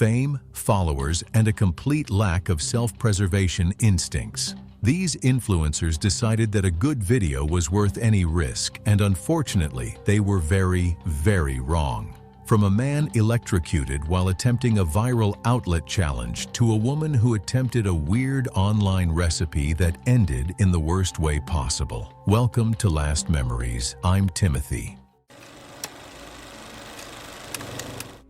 fame, followers, and a complete lack of self-preservation instincts. These influencers decided that a good video was worth any risk, and unfortunately, they were very, very wrong. From a man electrocuted while attempting a viral outlet challenge to a woman who attempted a weird online recipe that ended in the worst way possible. Welcome to Last Memories. I'm Timothy.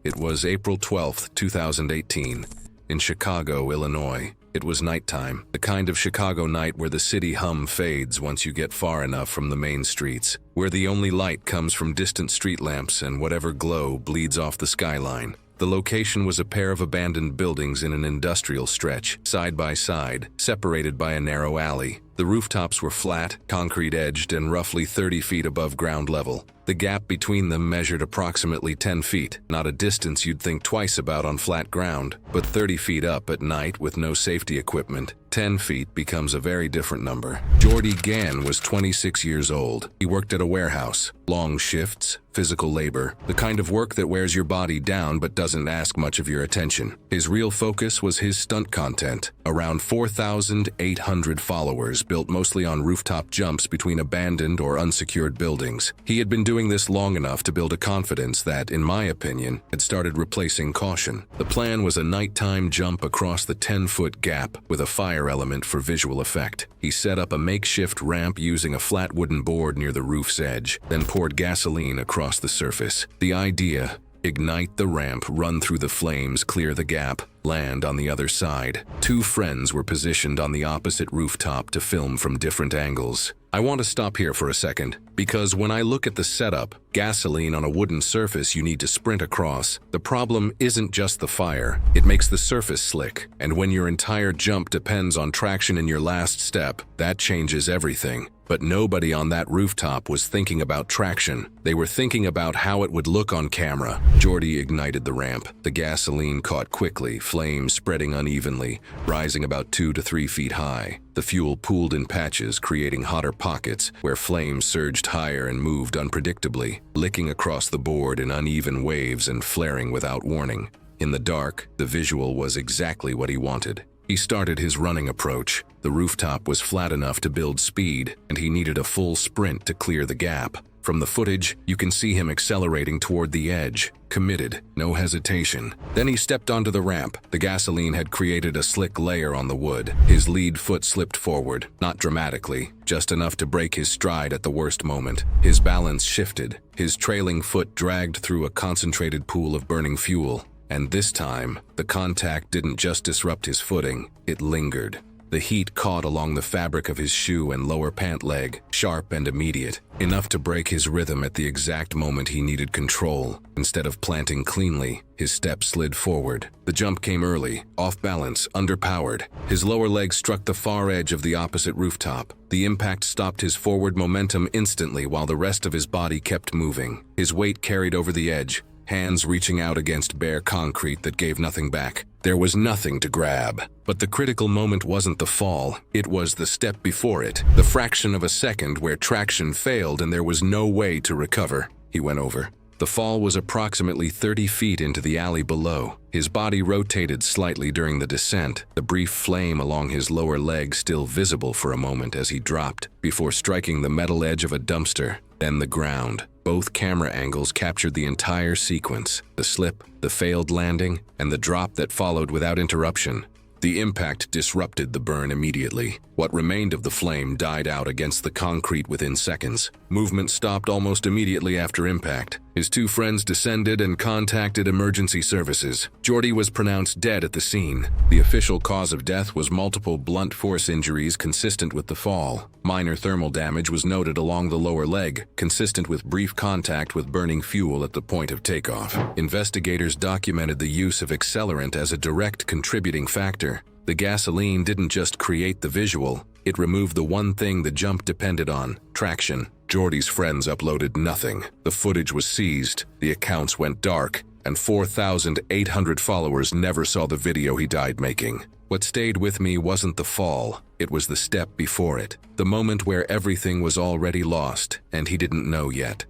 It was April 12, 2018, in Chicago, Illinois. It was nighttime, the kind of Chicago night where the city hum fades once you get far enough from the main streets, where the only light comes from distant street lamps and whatever glow bleeds off the skyline. The location was a pair of abandoned buildings in an industrial stretch, side by side, separated by a narrow alley. The rooftops were flat, concrete-edged, and roughly 30 feet above ground level. The gap between them measured approximately 10 feet, not a distance you'd think twice about on flat ground, but 30 feet up at night with no safety equipment. 10 feet becomes a very different number. Jordy Gann was 26 years old. He worked at a warehouse. Long shifts, physical labor, the kind of work that wears your body down but doesn't ask much of your attention. His real focus was his stunt content. Around 4,800 followers, built mostly on rooftop jumps between abandoned or unsecured buildings. He had been doing this long enough to build a confidence that, in my opinion, had started replacing caution. The plan was a nighttime jump across the 10-foot gap with a fire element for visual effect. He set up a makeshift ramp using a flat wooden board near the roof's edge, then poured gasoline across the surface. The idea: ignite the ramp, run through the flames, clear the gap, land on the other side. Two friends were positioned on the opposite rooftop to film from different angles. I want to stop here for a second, because when I look at the setup, gasoline on a wooden surface you need to sprint across, the problem isn't just the fire, it makes the surface slick. And when your entire jump depends on traction in your last step, that changes everything. But nobody on that rooftop was thinking about traction. They were thinking about how it would look on camera. Jordy ignited the ramp. The gasoline caught quickly, flames spreading unevenly, rising about 2 to 3 feet high. The fuel pooled in patches, creating hotter pockets where flames surged higher and moved unpredictably, licking across the board in uneven waves and flaring without warning. In the dark, the visual was exactly what he wanted. He started his running approach. The rooftop was flat enough to build speed, and he needed a full sprint to clear the gap. From the footage, you can see him accelerating toward the edge, committed, no hesitation. Then he stepped onto the ramp. The gasoline had created a slick layer on the wood. His lead foot slipped forward, not dramatically, just enough to break his stride at the worst moment. His balance shifted. His trailing foot dragged through a concentrated pool of burning fuel. And this time, the contact didn't just disrupt his footing, it lingered. The heat caught along the fabric of his shoe and lower pant leg, sharp and immediate, enough to break his rhythm at the exact moment he needed control. Instead of planting cleanly, his step slid forward. The jump came early, off balance, underpowered. His lower leg struck the far edge of the opposite rooftop. The impact stopped his forward momentum instantly while the rest of his body kept moving. His weight carried over the edge, hands reaching out against bare concrete that gave nothing back. There was nothing to grab. But the critical moment wasn't the fall, it was the step before it. The fraction of a second where traction failed and there was no way to recover. He went over. The fall was approximately 30 feet into the alley below. His body rotated slightly during the descent, the brief flame along his lower leg still visible for a moment as he dropped, before striking the metal edge of a dumpster, then the ground. Both camera angles captured the entire sequence, the slip, the failed landing, and the drop that followed without interruption. The impact disrupted the burn immediately. What remained of the flame died out against the concrete within seconds. Movement stopped almost immediately after impact. His two friends descended and contacted emergency services. Jordy was pronounced dead at the scene. The official cause of death was multiple blunt force injuries consistent with the fall. Minor thermal damage was noted along the lower leg, consistent with brief contact with burning fuel at the point of takeoff. Investigators documented the use of accelerant as a direct contributing factor. The gasoline didn't just create the visual, it removed the one thing the jump depended on: traction. Jordy's friends uploaded nothing. The footage was seized, the accounts went dark, and 4,800 followers never saw the video he died making. What stayed with me wasn't the fall, it was the step before it. The moment where everything was already lost, and he didn't know yet.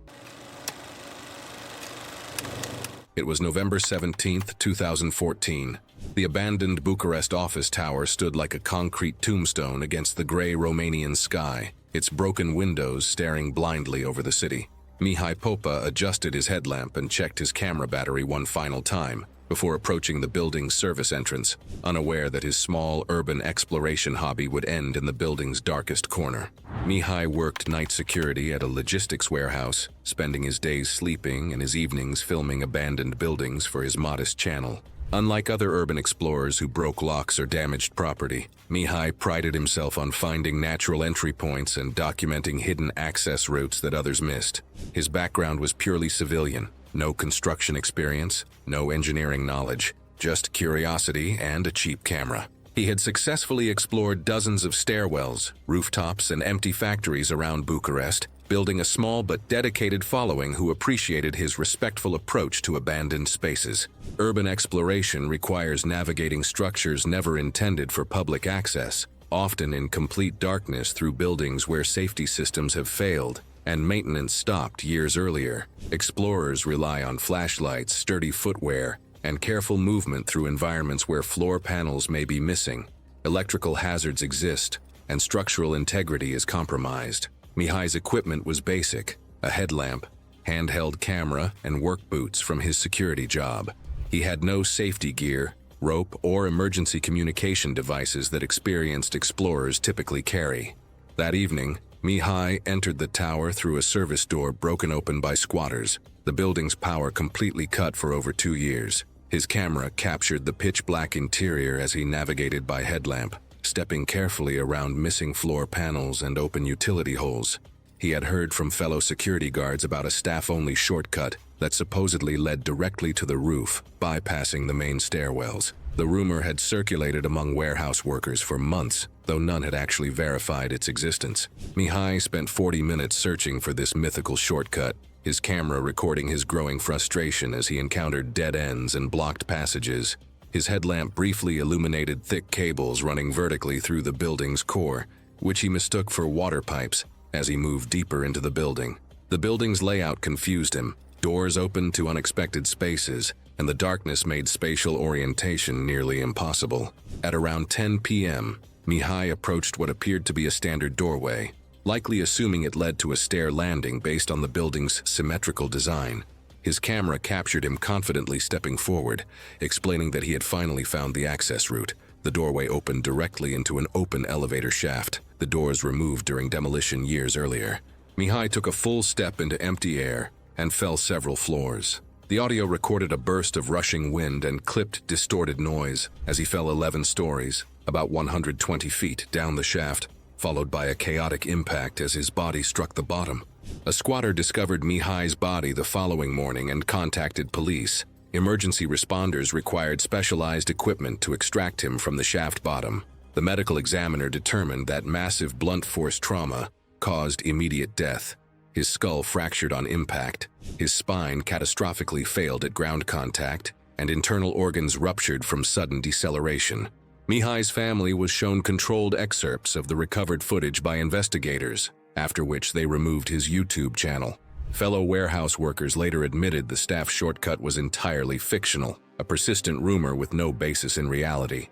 It was November 17th, 2014. The abandoned Bucharest office tower stood like a concrete tombstone against the gray Romanian sky, its broken windows staring blindly over the city. Mihai Popa adjusted his headlamp and checked his camera battery one final time before approaching the building's service entrance, unaware that his small urban exploration hobby would end in the building's darkest corner. Mihai worked night security at a logistics warehouse, spending his days sleeping and his evenings filming abandoned buildings for his modest channel. Unlike other urban explorers who broke locks or damaged property, Mihai prided himself on finding natural entry points and documenting hidden access routes that others missed. His background was purely civilian. No construction experience, no engineering knowledge, just curiosity and a cheap camera. He had successfully explored dozens of stairwells, rooftops, and empty factories around Bucharest, building a small but dedicated following who appreciated his respectful approach to abandoned spaces. Urban exploration requires navigating structures never intended for public access, often in complete darkness through buildings where safety systems have failed and maintenance stopped years earlier. Explorers rely on flashlights, sturdy footwear, and careful movement through environments where floor panels may be missing. Electrical hazards exist, and structural integrity is compromised. Mihai's equipment was basic: a headlamp, handheld camera, and work boots from his security job. He had no safety gear, rope, or emergency communication devices that experienced explorers typically carry. That evening, Mihai entered the tower through a service door broken open by squatters, the building's power completely cut for over 2 years. His camera captured the pitch-black interior as he navigated by headlamp, stepping carefully around missing floor panels and open utility holes. He had heard from fellow security guards about a staff-only shortcut that supposedly led directly to the roof, bypassing the main stairwells. The rumor had circulated among warehouse workers for months, though none had actually verified its existence. Mihai spent 40 minutes searching for this mythical shortcut, his camera recording his growing frustration as he encountered dead ends and blocked passages. His headlamp briefly illuminated thick cables running vertically through the building's core, which he mistook for water pipes as he moved deeper into the building. The building's layout confused him. Doors opened to unexpected spaces, and the darkness made spatial orientation nearly impossible. At around 10 p.m., Mihai approached what appeared to be a standard doorway, likely assuming it led to a stair landing based on the building's symmetrical design. His camera captured him confidently stepping forward, explaining that he had finally found the access route. The doorway opened directly into an open elevator shaft, the doors removed during demolition years earlier. Mihai took a full step into empty air and fell several floors. The audio recorded a burst of rushing wind and clipped, distorted noise as he fell 11 stories, about 120 feet down the shaft, followed by a chaotic impact as his body struck the bottom. A squatter discovered Mihai's body the following morning and contacted police. Emergency responders required specialized equipment to extract him from the shaft bottom. The medical examiner determined that massive blunt force trauma caused immediate death. His skull fractured on impact, his spine catastrophically failed at ground contact, and internal organs ruptured from sudden deceleration. Mihai's family was shown controlled excerpts of the recovered footage by investigators, after which they removed his YouTube channel. Fellow warehouse workers later admitted the staff shortcut was entirely fictional, a persistent rumor with no basis in reality.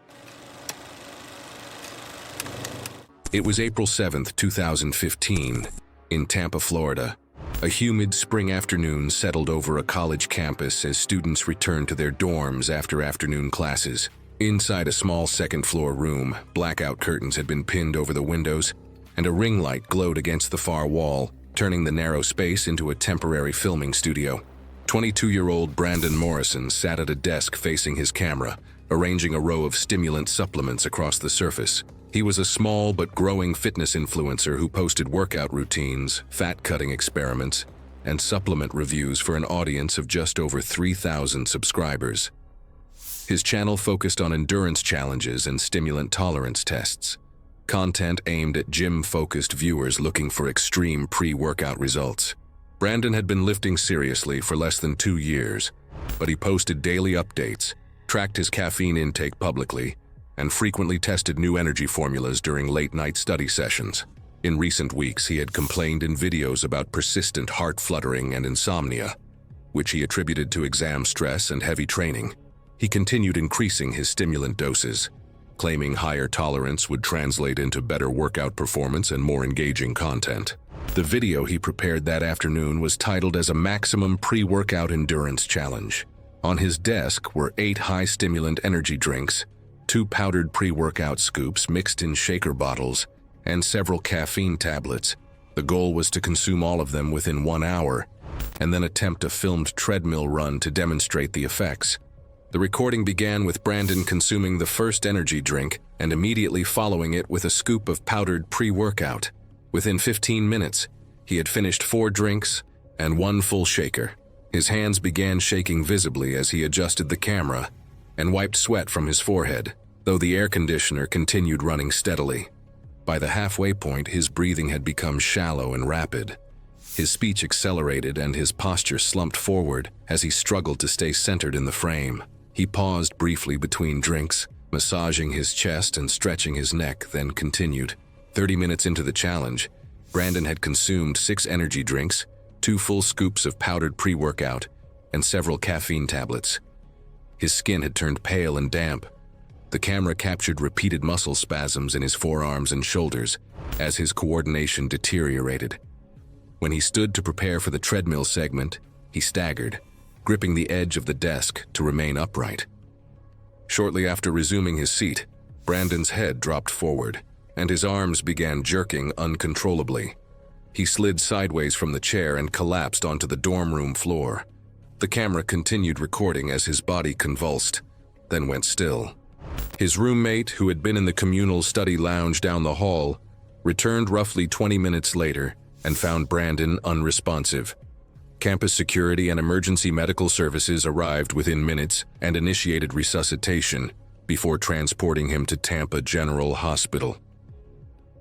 It was April 7, 2015, in Tampa, Florida. A humid spring afternoon settled over a college campus as students returned to their dorms after afternoon classes. Inside a small second-floor room, blackout curtains had been pinned over the windows, and a ring light glowed against the far wall, turning the narrow space into a temporary filming studio. 22-year-old Brandon Morrison sat at a desk facing his camera, arranging a row of stimulant supplements across the surface. He was a small but growing fitness influencer who posted workout routines, fat-cutting experiments, and supplement reviews for an audience of just over 3,000 subscribers. His channel focused on endurance challenges and stimulant tolerance tests, content aimed at gym-focused viewers looking for extreme pre-workout results. Brandon had been lifting seriously for less than 2 years, but he posted daily updates, tracked his caffeine intake publicly, and frequently tested new energy formulas during late-night study sessions. In recent weeks, he had complained in videos about persistent heart fluttering and insomnia. which he attributed to exam stress and heavy training. He continued increasing his stimulant doses, claiming higher tolerance would translate into better workout performance and more engaging content. The video he prepared that afternoon was titled as a maximum pre-workout endurance challenge. On his desk were 8 high-stimulant energy drinks, 2 powdered pre-workout scoops mixed in shaker bottles, and several caffeine tablets. The goal was to consume all of them within 1 hour, and then attempt a filmed treadmill run to demonstrate the effects. The recording began with Brandon consuming the first energy drink and immediately following it with a scoop of powdered pre-workout. Within 15 minutes, he had finished 4 drinks and 1 full shaker. His hands began shaking visibly as he adjusted the camera and wiped sweat from his forehead, though the air conditioner continued running steadily. By the halfway point, his breathing had become shallow and rapid. His speech accelerated and his posture slumped forward as he struggled to stay centered in the frame. He paused briefly between drinks, massaging his chest and stretching his neck, then continued. 30 minutes into the challenge, Brandon had consumed 6 energy drinks, 2 full scoops of powdered pre-workout, and several caffeine tablets. His skin had turned pale and damp. The camera captured repeated muscle spasms in his forearms and shoulders as his coordination deteriorated. When he stood to prepare for the treadmill segment, he staggered, gripping the edge of the desk to remain upright. Shortly after resuming his seat, Brandon's head dropped forward, and his arms began jerking uncontrollably. He slid sideways from the chair and collapsed onto the dorm room floor. The camera continued recording as his body convulsed, then went still. His roommate, who had been in the communal study lounge down the hall, returned roughly 20 minutes later and found Brandon unresponsive. Campus security and emergency medical services arrived within minutes and initiated resuscitation before transporting him to Tampa General Hospital.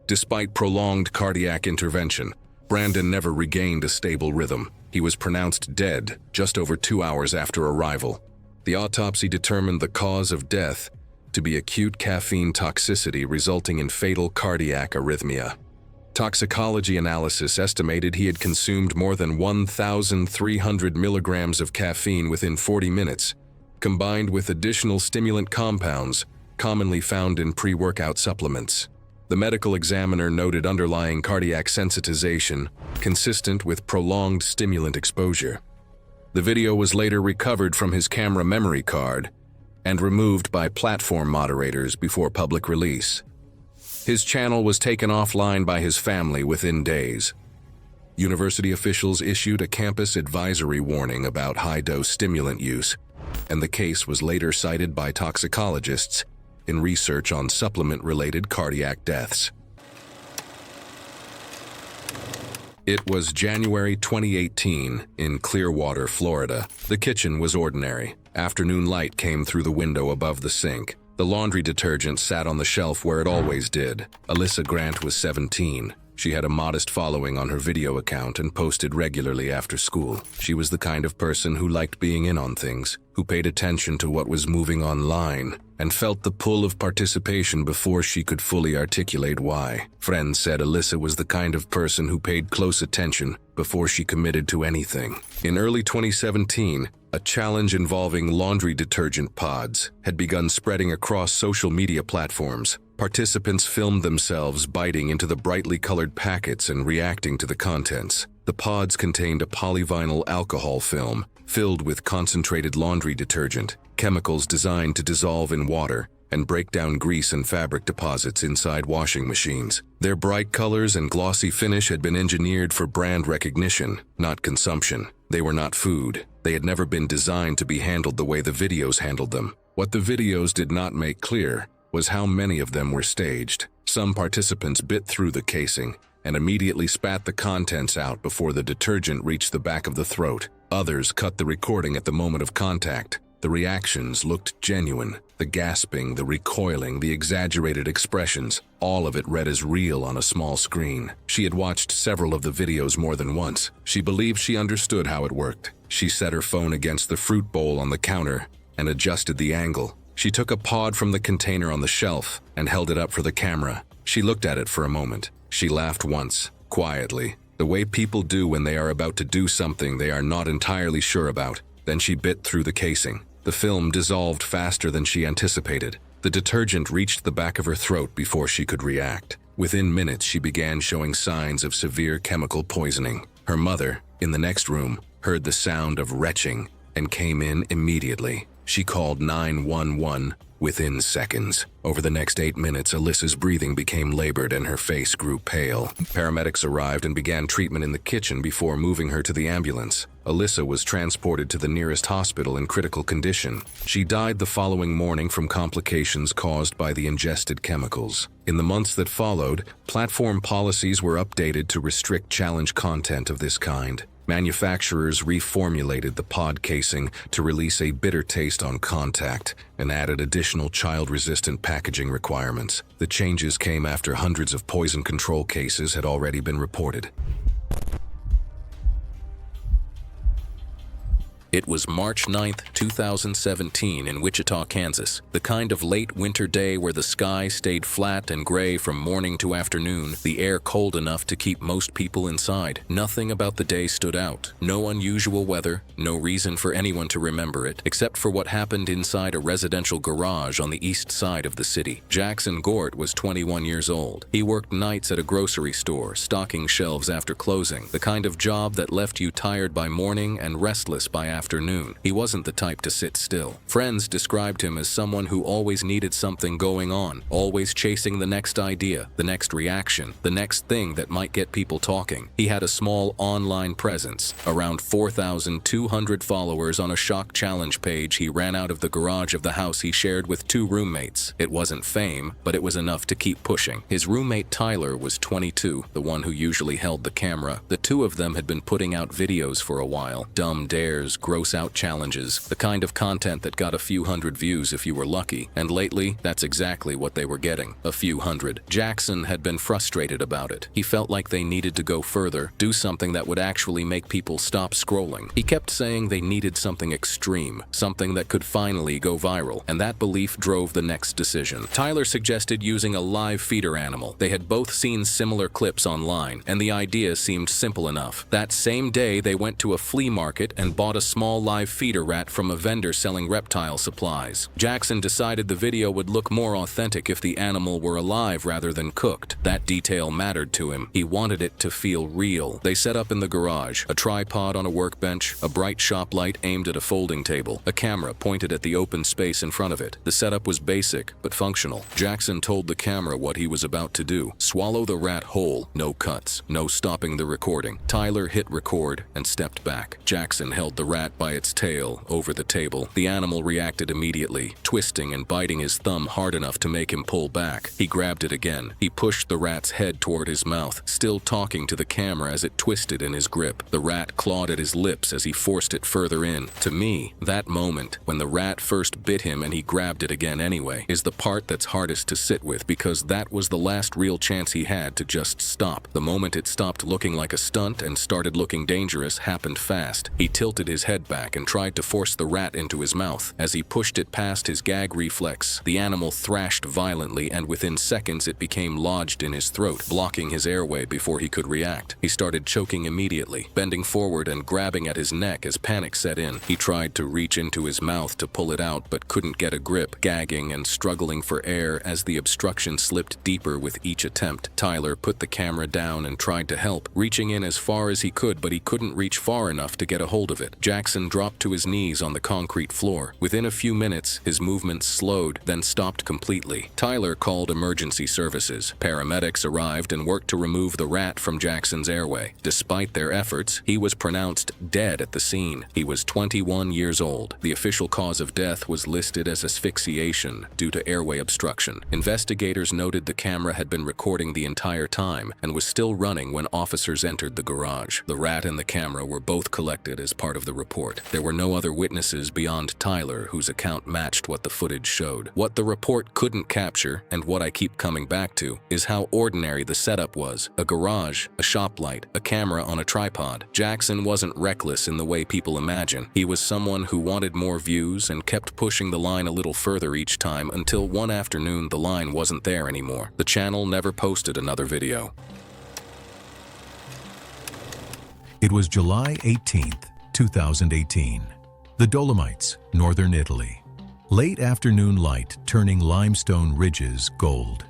Despite prolonged cardiac intervention, Brandon never regained a stable rhythm. He was pronounced dead just over 2 hours after arrival. The autopsy determined the cause of death to be acute caffeine toxicity resulting in fatal cardiac arrhythmia. Toxicology analysis estimated he had consumed more than 1,300 milligrams of caffeine within 40 minutes, combined with additional stimulant compounds commonly found in pre-workout supplements. The medical examiner noted underlying cardiac sensitization consistent with prolonged stimulant exposure. The video was later recovered from his camera memory card and removed by platform moderators before public release. His channel was taken offline by his family within days. University officials issued a campus advisory warning about high-dose stimulant use, and the case was later cited by toxicologists in research on supplement-related cardiac deaths. It was January 2018 in Clearwater, Florida. The kitchen was ordinary. Afternoon light came through the window above the sink. The laundry detergent sat on the shelf where it always did. Alyssa Grant was 17. She had a modest following on her video account and posted regularly after school. She was the kind of person who liked being in on things, who paid attention to what was moving online, and felt the pull of participation before she could fully articulate why. Friends said Alyssa was the kind of person who paid close attention before she committed to anything. In early 2017, a challenge involving laundry detergent pods had begun spreading across social media platforms. Participants filmed themselves biting into the brightly colored packets and reacting to the contents. The pods contained a polyvinyl alcohol film filled with concentrated laundry detergent, chemicals designed to dissolve in water and break down grease and fabric deposits inside washing machines. Their bright colors and glossy finish had been engineered for brand recognition, not consumption. They were not food. They had never been designed to be handled the way the videos handled them. What the videos did not make clear was how many of them were staged. Some participants bit through the casing and immediately spat the contents out before the detergent reached the back of the throat. Others cut the recording at the moment of contact. The reactions looked genuine. The gasping, the recoiling, the exaggerated expressions, all of it read as real on a small screen. She had watched several of the videos more than once. She believed she understood how it worked. She set her phone against the fruit bowl on the counter and adjusted the angle. She took a pod from the container on the shelf and held it up for the camera. She looked at it for a moment. She laughed once, quietly, The way people do when they are about to do something they are not entirely sure about. Then she bit through the casing. The film dissolved faster than she anticipated. The detergent reached the back of her throat before she could react. Within minutes, she began showing signs of severe chemical poisoning. Her mother, in the next room, heard the sound of retching and came in immediately. She called 911 within seconds. Over the next 8 minutes, Alyssa's breathing became labored and her face grew pale. Paramedics arrived and began treatment in the kitchen before moving her to the ambulance. Alyssa was transported to the nearest hospital in critical condition. She died the following morning from complications caused by the ingested chemicals. In the months that followed, platform policies were updated to restrict challenge content of this kind. Manufacturers reformulated the pod casing to release a bitter taste on contact and added additional child-resistant packaging requirements. The changes came after hundreds of poison control cases had already been reported. It was March 9th, 2017 in Wichita, Kansas, the kind of late winter day where the sky stayed flat and gray from morning to afternoon, the air cold enough to keep most people inside. Nothing about the day stood out. No unusual weather, no reason for anyone to remember it, except for what happened inside a residential garage on the east side of the city. Jackson Gort was 21 years old. He worked nights at a grocery store, stocking shelves after closing, the kind of job that left you tired by morning and restless by afternoon. He wasn't the type to sit still. Friends described him as someone who always needed something going on, always chasing the next idea, the next reaction, the next thing that might get people talking. He had a small online presence, around 4,200 followers on a shock challenge page he ran out of the garage of the house he shared with 2 roommates. It wasn't fame, but it was enough to keep pushing. His roommate Tyler was 22, the one who usually held the camera. The two of them had been putting out videos for a while, dumb dares, gross out challenges, the kind of content that got a few hundred views if you were lucky, and lately, that's exactly what they were getting, a few hundred. Jackson had been frustrated about it. He felt like they needed to go further, do something that would actually make people stop scrolling. He kept saying they needed something extreme, something that could finally go viral, and that belief drove the next decision. Tyler suggested using a live feeder animal. They had both seen similar clips online, and the idea seemed simple enough. That same day, they went to a flea market and bought a small live feeder rat from a vendor selling reptile supplies. Jackson decided the video would look more authentic if the animal were alive rather than cooked. That detail mattered to him. He wanted it to feel real. They set up in the garage, a tripod on a workbench, a bright shop light aimed at a folding table, a camera pointed at the open space in front of it. The setup was basic, but functional. Jackson told the camera what he was about to do. Swallow the rat whole, no cuts, no stopping the recording. Tyler hit record and stepped back. Jackson held the rat by its tail over the table. The animal reacted immediately, twisting and biting his thumb hard enough to make him pull back. He grabbed it again. He pushed the rat's head toward his mouth, still talking to the camera as it twisted in his grip. The rat clawed at his lips as he forced it further in. To me, that moment, when the rat first bit him and he grabbed it again anyway, is the part that's hardest to sit with, because that was the last real chance he had to just stop. The moment it stopped looking like a stunt and started looking dangerous happened fast. He tilted his head back and tried to force the rat into his mouth. As he pushed it past his gag reflex, the animal thrashed violently, and within seconds it became lodged in his throat, blocking his airway before he could react. He started choking immediately, bending forward and grabbing at his neck as panic set in. He tried to reach into his mouth to pull it out, but couldn't get a grip, gagging and struggling for air as the obstruction slipped deeper with each attempt. Tyler put the camera down and tried to help, reaching in as far as he could, but he couldn't reach far enough to get a hold of it. Jackson dropped to his knees on the concrete floor. Within a few minutes, his movements slowed, then stopped completely. Tyler called emergency services. Paramedics arrived and worked to remove the rat from Jackson's airway. Despite their efforts, he was pronounced dead at the scene. He was 21 years old. The official cause of death was listed as asphyxiation due to airway obstruction. Investigators noted the camera had been recording the entire time and was still running when officers entered the garage. The rat and the camera were both collected as part of the report. There were no other witnesses beyond Tyler whose account matched what the footage showed. What the report couldn't capture, and what I keep coming back to, is how ordinary the setup was. A garage, a shop light, a camera on a tripod. Jackson wasn't reckless in the way people imagine. He was someone who wanted more views and kept pushing the line a little further each time until one afternoon the line wasn't there anymore. The channel never posted another video. It was July 18th, 2018. The Dolomites, northern Italy. Late afternoon light turning limestone ridges gold.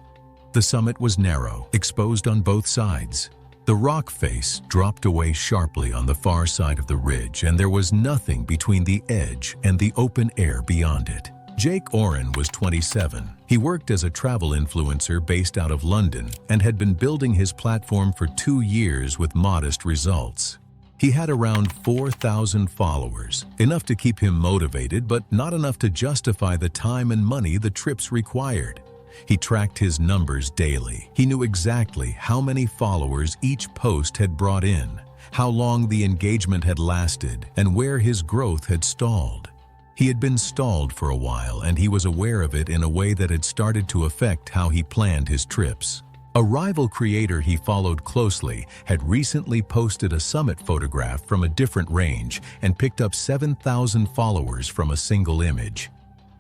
The summit was narrow, exposed on both sides. The rock face dropped away sharply on the far side of the ridge, and there was nothing between the edge and the open air beyond it. Jake Oren was 27. He worked as a travel influencer based out of London and had been building his platform for 2 years with modest results. He had around 4,000 followers, enough to keep him motivated, but not enough to justify the time and money the trips required. He tracked his numbers daily. He knew exactly how many followers each post had brought in, how long the engagement had lasted, and where his growth had stalled. He had been stalled for a while, and he was aware of it in a way that had started to affect how he planned his trips. A rival creator he followed closely had recently posted a summit photograph from a different range and picked up 7,000 followers from a single image.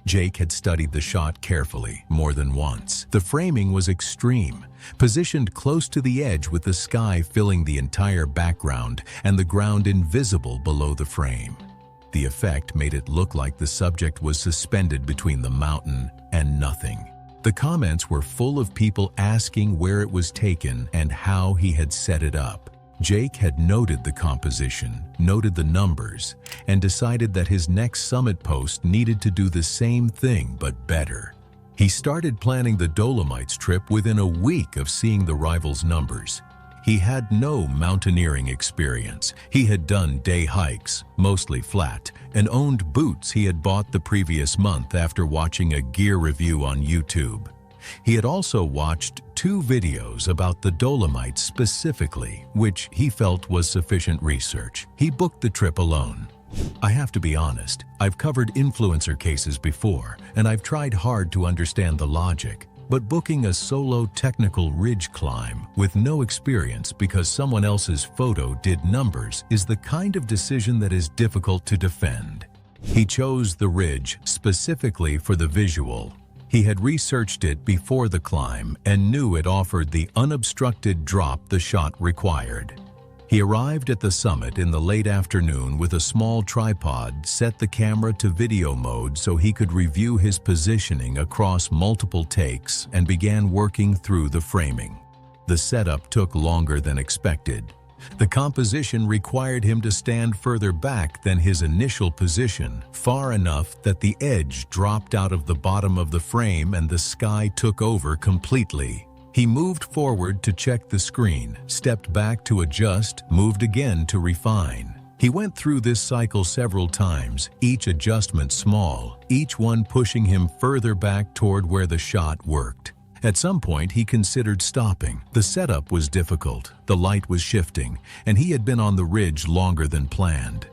Jake had studied the shot carefully, more than once. The framing was extreme, positioned close to the edge with the sky filling the entire background and the ground invisible below the frame. The effect made it look like the subject was suspended between the mountain and nothing. The comments were full of people asking where it was taken and how he had set it up. Jake had noted the composition, noted the numbers, and decided that his next summit post needed to do the same thing but better. He started planning the Dolomites trip within a week of seeing the rivals' numbers. He had no mountaineering experience. He had done day hikes, mostly flat, and owned boots he had bought the previous month after watching a gear review on YouTube. He had also watched 2 videos about the Dolomites specifically, which he felt was sufficient research. He booked the trip alone. I have to be honest, I've covered influencer cases before, and I've tried hard to understand the logic. But booking a solo technical ridge climb with no experience because someone else's photo did numbers is the kind of decision that is difficult to defend. He chose the ridge specifically for the visual. He had researched it before the climb and knew it offered the unobstructed drop the shot required. He arrived at the summit in the late afternoon with a small tripod, set the camera to video mode so he could review his positioning across multiple takes, and began working through the framing. The setup took longer than expected. The composition required him to stand further back than his initial position, far enough that the edge dropped out of the bottom of the frame and the sky took over completely. He moved forward to check the screen, stepped back to adjust, moved again to refine. He went through this cycle several times, each adjustment small, each one pushing him further back toward where the shot worked. At some point, he considered stopping. The setup was difficult, the light was shifting, and he had been on the ridge longer than planned.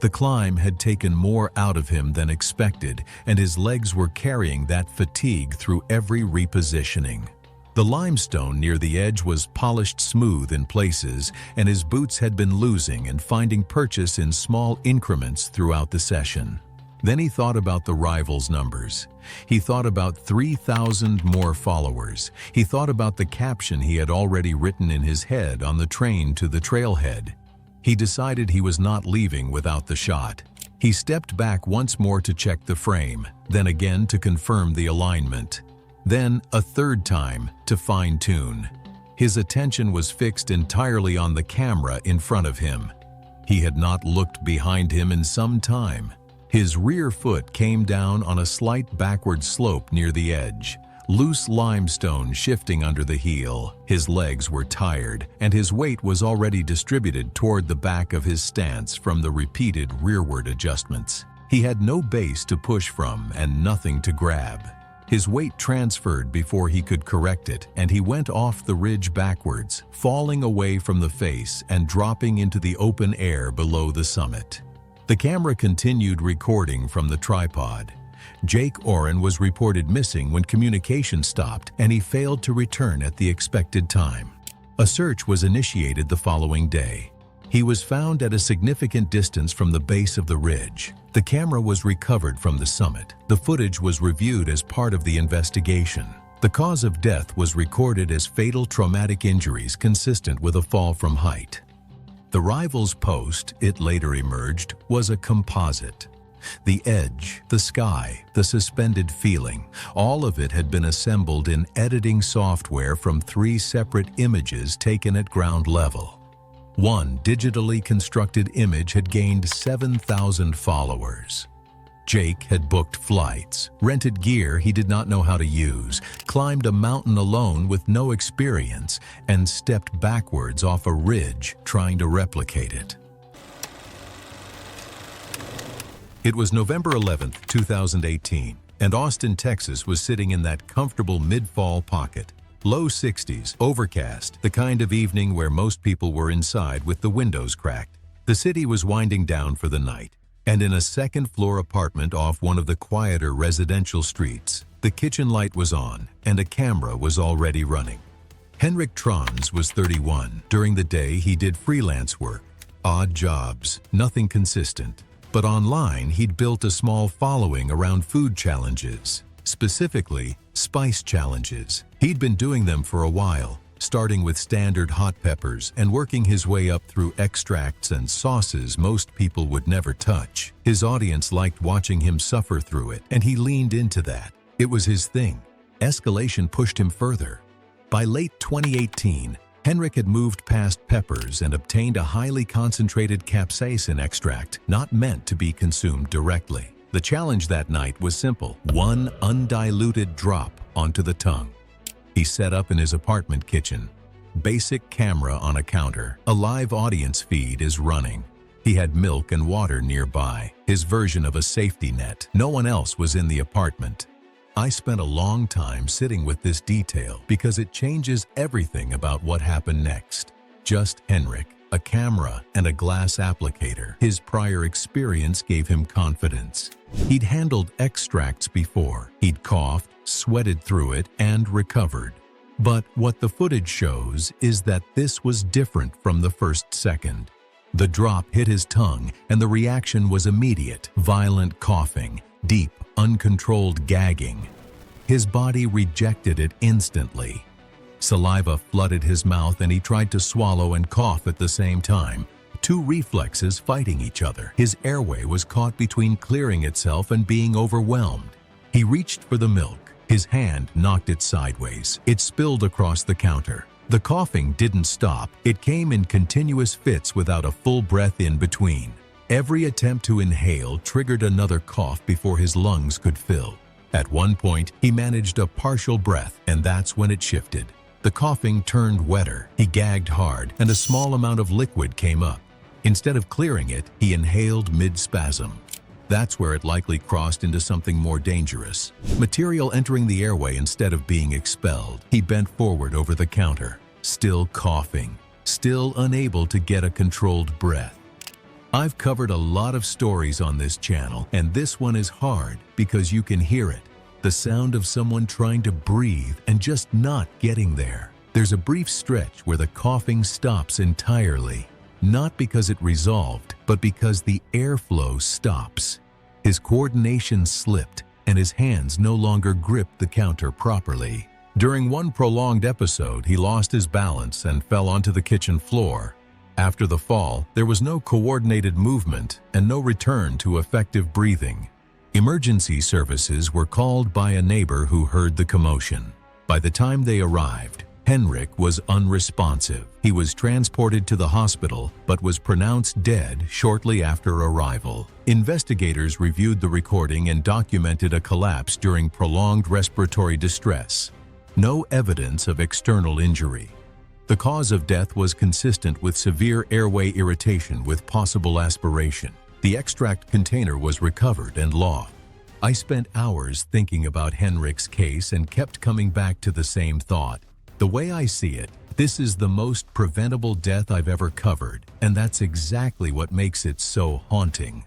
The climb had taken more out of him than expected, and his legs were carrying that fatigue through every repositioning. The limestone near the edge was polished smooth in places, and his boots had been losing and finding purchase in small increments throughout the session. Then he thought about the rivals' numbers. He thought about 3,000 more followers. He thought about the caption he had already written in his head on the train to the trailhead. He decided he was not leaving without the shot. He stepped back once more to check the frame, then again to confirm the alignment. Then a third time to fine-tune. His attention was fixed entirely on the camera in front of him. He had not looked behind him in some time. His rear foot came down on a slight backward slope near the edge, loose limestone shifting under the heel. His legs were tired, and his weight was already distributed toward the back of his stance from the repeated rearward adjustments. He had no base to push from and nothing to grab. His weight transferred before he could correct it, and he went off the ridge backwards, falling away from the face and dropping into the open air below the summit. The camera continued recording from the tripod. Jake Oren was reported missing when communication stopped, and he failed to return at the expected time. A search was initiated the following day. He was found at a significant distance from the base of the ridge. The camera was recovered from the summit. The footage was reviewed as part of the investigation. The cause of death was recorded as fatal traumatic injuries consistent with a fall from height. The rival's post, it later emerged, was a composite. The edge, the sky, the suspended feeling, all of it had been assembled in editing software from 3 separate images taken at ground level. One digitally constructed image had gained 7,000 followers. Jake had booked flights, rented gear he did not know how to use, climbed a mountain alone with no experience, and stepped backwards off a ridge trying to replicate it. It was November 11, 2018, and Austin, Texas was sitting in that comfortable mid-fall pocket. Low 60s, overcast, the kind of evening where most people were inside with the windows cracked. The city was winding down for the night, and in a second-floor apartment off one of the quieter residential streets, the kitchen light was on and a camera was already running. Henrik Trans was 31. During the day, he did freelance work, odd jobs, nothing consistent. But online, he'd built a small following around food challenges, specifically spice challenges. He'd been doing them for a while, starting with standard hot peppers and working his way up through extracts and sauces most people would never touch. His audience liked watching him suffer through it, and he leaned into that. It was his thing. Escalation pushed him further. By late 2018, Henrik had moved past peppers and obtained a highly concentrated capsaicin extract not meant to be consumed directly. The challenge that night was simple: 1 undiluted drop onto the tongue. He set up in his apartment kitchen. Basic camera on a counter. A live audience feed is running. He had milk and water nearby, his version of a safety net. No one else was in the apartment. I spent a long time sitting with this detail because it changes everything about what happened next. Just Henrik, a camera, and a glass applicator. His prior experience gave him confidence. He'd handled extracts before. He'd coughed, sweated through it, and recovered. But what the footage shows is that this was different from the first second. The drop hit his tongue, and the reaction was immediate: violent coughing, deep, uncontrolled gagging. His body rejected it instantly. Saliva flooded his mouth and he tried to swallow and cough at the same time, 2 reflexes fighting each other. His airway was caught between clearing itself and being overwhelmed. He reached for the milk. His hand knocked it sideways. It spilled across the counter. The coughing didn't stop. It came in continuous fits without a full breath in between. Every attempt to inhale triggered another cough before his lungs could fill. At one point, he managed a partial breath, and that's when it shifted. The coughing turned wetter. He gagged hard, and a small amount of liquid came up. Instead of clearing it, he inhaled mid-spasm. That's where it likely crossed into something more dangerous. Material entering the airway instead of being expelled. He bent forward over the counter, still coughing, still unable to get a controlled breath. I've covered a lot of stories on this channel, and this one is hard because you can hear it. The sound of someone trying to breathe and just not getting there. There's a brief stretch where the coughing stops entirely, not because it resolved, but because the airflow stops. His coordination slipped, and his hands no longer gripped the counter properly. During one prolonged episode, he lost his balance and fell onto the kitchen floor. After the fall, there was no coordinated movement and no return to effective breathing. Emergency services were called by a neighbor who heard the commotion. By the time they arrived, Henrik was unresponsive. He was transported to the hospital but was pronounced dead shortly after arrival. Investigators reviewed the recording and documented a collapse during prolonged respiratory distress. No evidence of external injury. The cause of death was consistent with severe airway irritation with possible aspiration. The extract container was recovered and logged. I spent hours thinking about Henrik's case and kept coming back to the same thought. The way I see it, this is the most preventable death I've ever covered, and that's exactly what makes it so haunting.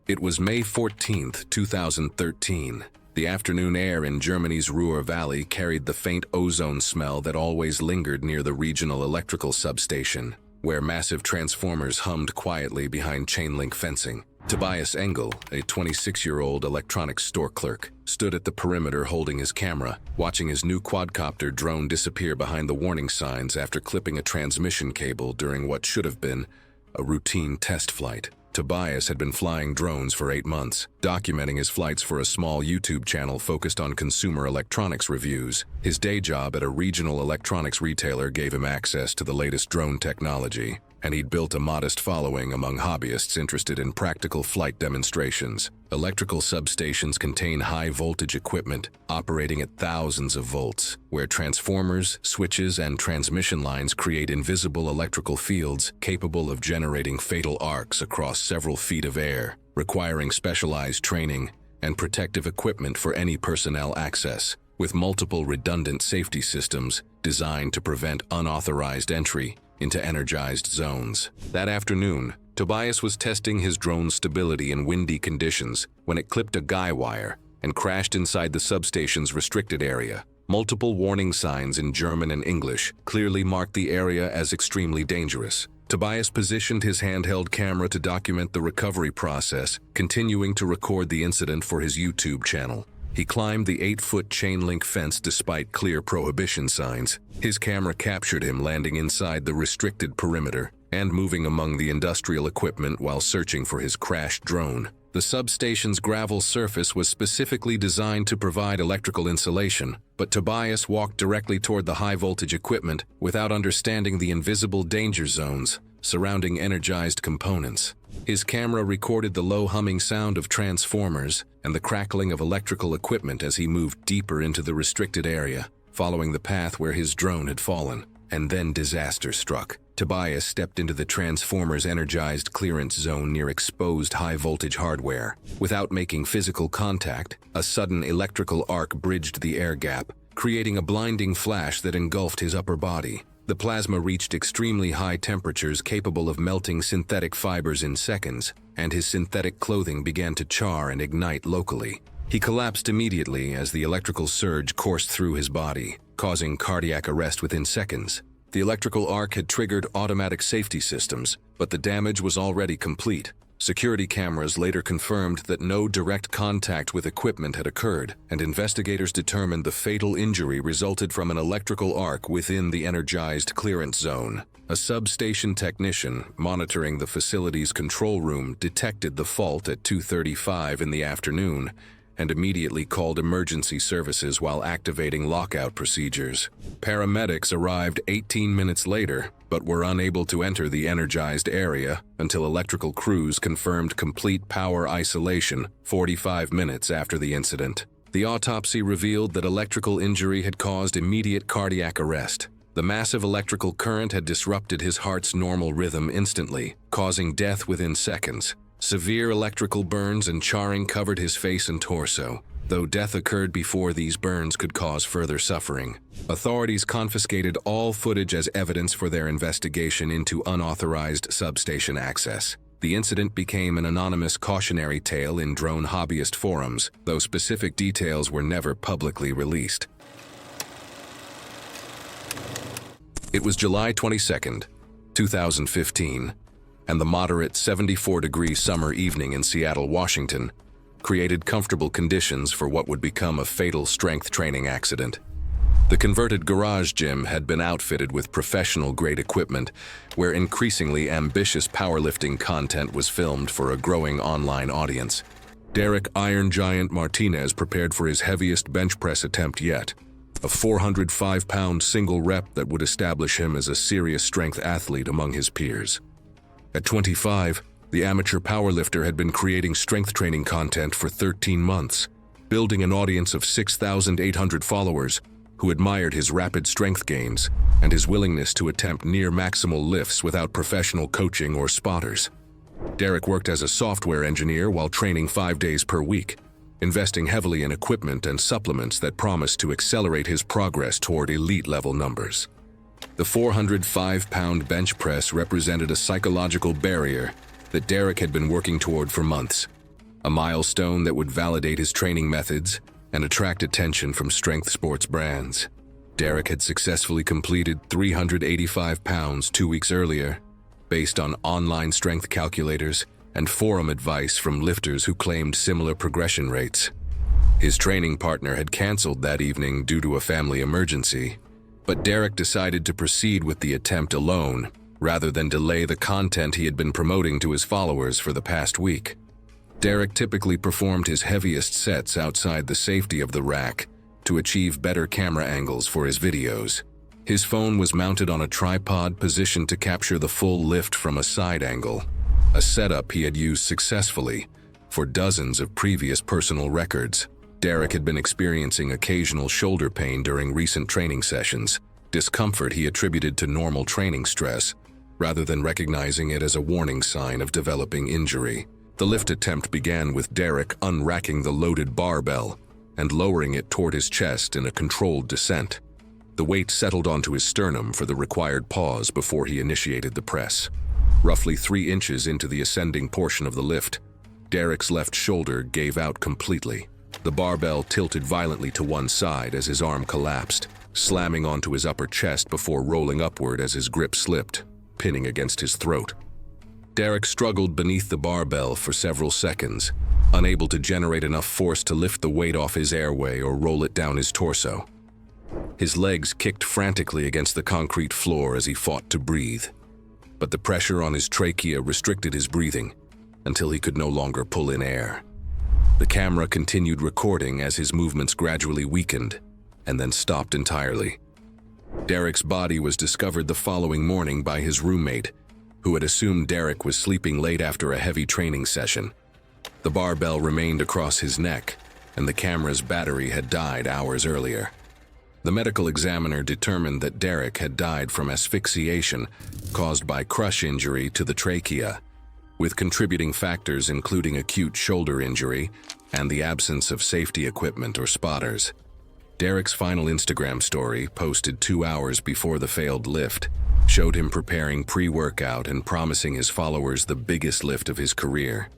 It was May 14, 2013. The afternoon air in Germany's Ruhr Valley carried the faint ozone smell that always lingered near the regional electrical substation. where massive transformers hummed quietly behind chain-link fencing. Tobias Engel, a 26-year-old electronics store clerk, stood at the perimeter holding his camera, watching his new quadcopter drone disappear behind the warning signs after clipping a transmission cable during what should have been a routine test flight. Tobias had been flying drones for 8 months, documenting his flights for a small YouTube channel focused on consumer electronics reviews. His day job at a regional electronics retailer gave him access to the latest drone technology, and he'd built a modest following among hobbyists interested in practical flight demonstrations. Electrical substations contain high-voltage equipment operating at thousands of volts, where transformers, switches, and transmission lines create invisible electrical fields capable of generating fatal arcs across several feet of air, requiring specialized training and protective equipment for any personnel access, with multiple redundant safety systems designed to prevent unauthorized entry into energized zones. That afternoon, Tobias was testing his drone's stability in windy conditions when it clipped a guy wire and crashed inside the substation's restricted area. Multiple warning signs in German and English clearly marked the area as extremely dangerous. Tobias positioned his handheld camera to document the recovery process, continuing to record the incident for his YouTube channel. He climbed the 8-foot chain-link fence despite clear prohibition signs. His camera captured him landing inside the restricted perimeter and moving among the industrial equipment while searching for his crashed drone. The substation's gravel surface was specifically designed to provide electrical insulation, but Tobias walked directly toward the high-voltage equipment without understanding the invisible danger zones surrounding energized components. His camera recorded the low humming sound of transformers and the crackling of electrical equipment as he moved deeper into the restricted area, following the path where his drone had fallen. And then disaster struck. Tobias stepped into the transformer's energized clearance zone near exposed high-voltage hardware. Without making physical contact, a sudden electrical arc bridged the air gap, creating a blinding flash that engulfed his upper body. The plasma reached extremely high temperatures capable of melting synthetic fibers in seconds, and his synthetic clothing began to char and ignite locally. He collapsed immediately as the electrical surge coursed through his body, causing cardiac arrest within seconds. The electrical arc had triggered automatic safety systems, but the damage was already complete. Security cameras later confirmed that no direct contact with equipment had occurred, and investigators determined the fatal injury resulted from an electrical arc within the energized clearance zone. A substation technician monitoring the facility's control room detected the fault at 2:35 in the afternoon and immediately called emergency services while activating lockout procedures. Paramedics arrived 18 minutes later, but were unable to enter the energized area until electrical crews confirmed complete power isolation 45 minutes after the incident. The autopsy revealed that electrical injury had caused immediate cardiac arrest. The massive electrical current had disrupted his heart's normal rhythm instantly, causing death within seconds. Severe electrical burns and charring covered his face and torso, though death occurred before these burns could cause further suffering. Authorities confiscated all footage as evidence for their investigation into unauthorized substation access. The incident became an anonymous cautionary tale in drone hobbyist forums, though specific details were never publicly released. It was July 22, 2015. And the moderate 74-degree summer evening in Seattle, Washington, created comfortable conditions for what would become a fatal strength training accident. The converted garage gym had been outfitted with professional-grade equipment, where increasingly ambitious powerlifting content was filmed for a growing online audience. Derek "Iron Giant" Martinez prepared for his heaviest bench press attempt yet, a 405-pound single rep that would establish him as a serious strength athlete among his peers. At 25, the amateur powerlifter had been creating strength training content for 13 months, building an audience of 6,800 followers who admired his rapid strength gains and his willingness to attempt near-maximal lifts without professional coaching or spotters. Derek worked as a software engineer while training 5 days per week, investing heavily in equipment and supplements that promised to accelerate his progress toward elite-level numbers. The 405-pound bench press represented a psychological barrier that Derek had been working toward for months, a milestone that would validate his training methods and attract attention from strength sports brands. Derek had successfully completed 385 pounds 2 weeks earlier, based on online strength calculators and forum advice from lifters who claimed similar progression rates. His training partner had canceled that evening due to a family emergency, but Derek decided to proceed with the attempt alone rather than delay the content he had been promoting to his followers for the past week. Derek typically performed his heaviest sets outside the safety of the rack to achieve better camera angles for his videos. His phone was mounted on a tripod positioned to capture the full lift from a side angle, a setup he had used successfully for dozens of previous personal records. Derek had been experiencing occasional shoulder pain during recent training sessions, discomfort he attributed to normal training stress, rather than recognizing it as a warning sign of developing injury. The lift attempt began with Derek unracking the loaded barbell and lowering it toward his chest in a controlled descent. The weight settled onto his sternum for the required pause before he initiated the press. Roughly 3 inches into the ascending portion of the lift, Derek's left shoulder gave out completely. The barbell tilted violently to one side as his arm collapsed, slamming onto his upper chest before rolling upward as his grip slipped, pinning against his throat. Derek struggled beneath the barbell for several seconds, unable to generate enough force to lift the weight off his airway or roll it down his torso. His legs kicked frantically against the concrete floor as he fought to breathe, but the pressure on his trachea restricted his breathing until he could no longer pull in air. The camera continued recording as his movements gradually weakened and then stopped entirely. Derek's body was discovered the following morning by his roommate, who had assumed Derek was sleeping late after a heavy training session. The barbell remained across his neck, and the camera's battery had died hours earlier. The medical examiner determined that Derek had died from asphyxiation caused by crush injury to the trachea, with contributing factors including acute shoulder injury and the absence of safety equipment or spotters. Derek's final Instagram story, posted 2 hours before the failed lift, showed him preparing pre-workout and promising his followers the biggest lift of his career.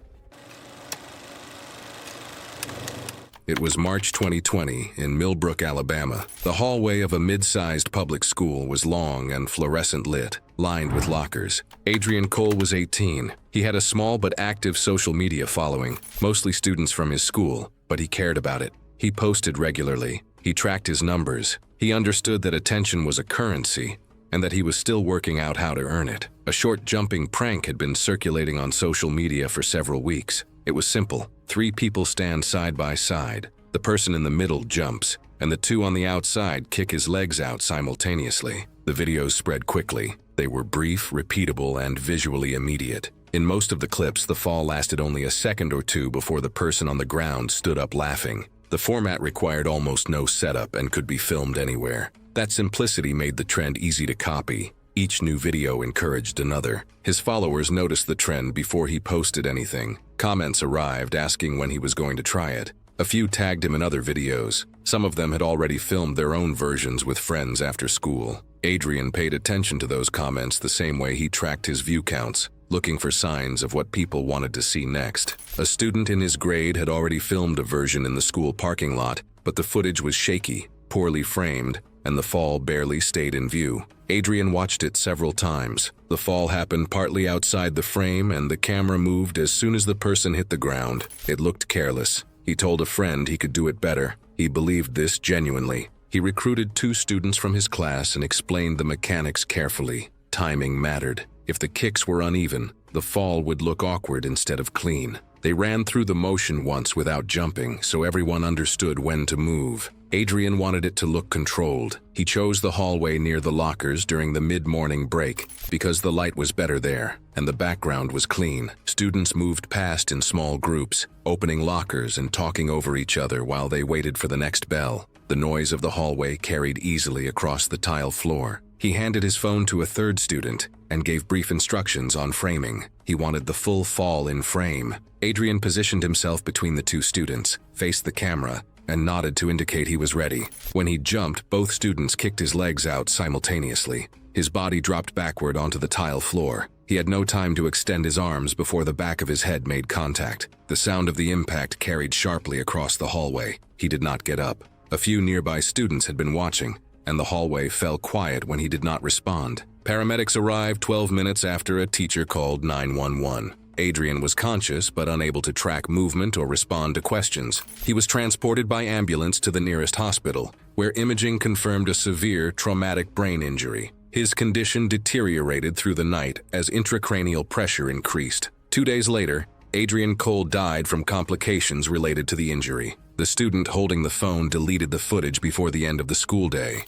It was March 2020 in Millbrook, Alabama. The hallway of a mid-sized public school was long and fluorescent lit, lined with lockers. Adrian Cole was 18. He had a small but active social media following, mostly students from his school, but he cared about it. He posted regularly. He tracked his numbers. He understood that attention was a currency, and that he was still working out how to earn it. A short jumping prank had been circulating on social media for several weeks. It was simple. 3 people stand side by side. The person in the middle jumps, and the 2 on the outside kick his legs out simultaneously. The videos spread quickly. They were brief, repeatable, and visually immediate. In most of the clips, the fall lasted only a second or 2 before the person on the ground stood up laughing. The format required almost no setup and could be filmed anywhere. That simplicity made the trend easy to copy. Each new video encouraged another. His followers noticed the trend before he posted anything. Comments arrived asking when he was going to try it. A few tagged him in other videos. Some of them had already filmed their own versions with friends after school. Adrian paid attention to those comments the same way he tracked his view counts, looking for signs of what people wanted to see next. A student in his grade had already filmed a version in the school parking lot, but the footage was shaky, poorly framed, and the fall barely stayed in view. Adrian watched it several times. The fall happened partly outside the frame, and the camera moved as soon as the person hit the ground. It looked careless. He told a friend he could do it better. He believed this genuinely. He recruited 2 students from his class and explained the mechanics carefully. Timing mattered. If the kicks were uneven, the fall would look awkward instead of clean. They ran through the motion once without jumping, so everyone understood when to move. Adrian wanted it to look controlled. He chose the hallway near the lockers during the mid-morning break because the light was better there and the background was clean. Students moved past in small groups, opening lockers and talking over each other while they waited for the next bell. The noise of the hallway carried easily across the tile floor. He handed his phone to a 3rd student and gave brief instructions on framing. He wanted the full fall in frame. Adrian positioned himself between the 2 students, faced the camera, and nodded to indicate he was ready. When he jumped, both students kicked his legs out simultaneously. His body dropped backward onto the tile floor. He had no time to extend his arms before the back of his head made contact. The sound of the impact carried sharply across the hallway. He did not get up. A few nearby students had been watching, and the hallway fell quiet when he did not respond. Paramedics arrived 12 minutes after a teacher called 911. Adrian was conscious but unable to track movement or respond to questions. He was transported by ambulance to the nearest hospital, where imaging confirmed a severe traumatic brain injury. His condition deteriorated through the night as intracranial pressure increased. 2 days later, Adrian Cole died from complications related to the injury. The student holding the phone deleted the footage before the end of the school day.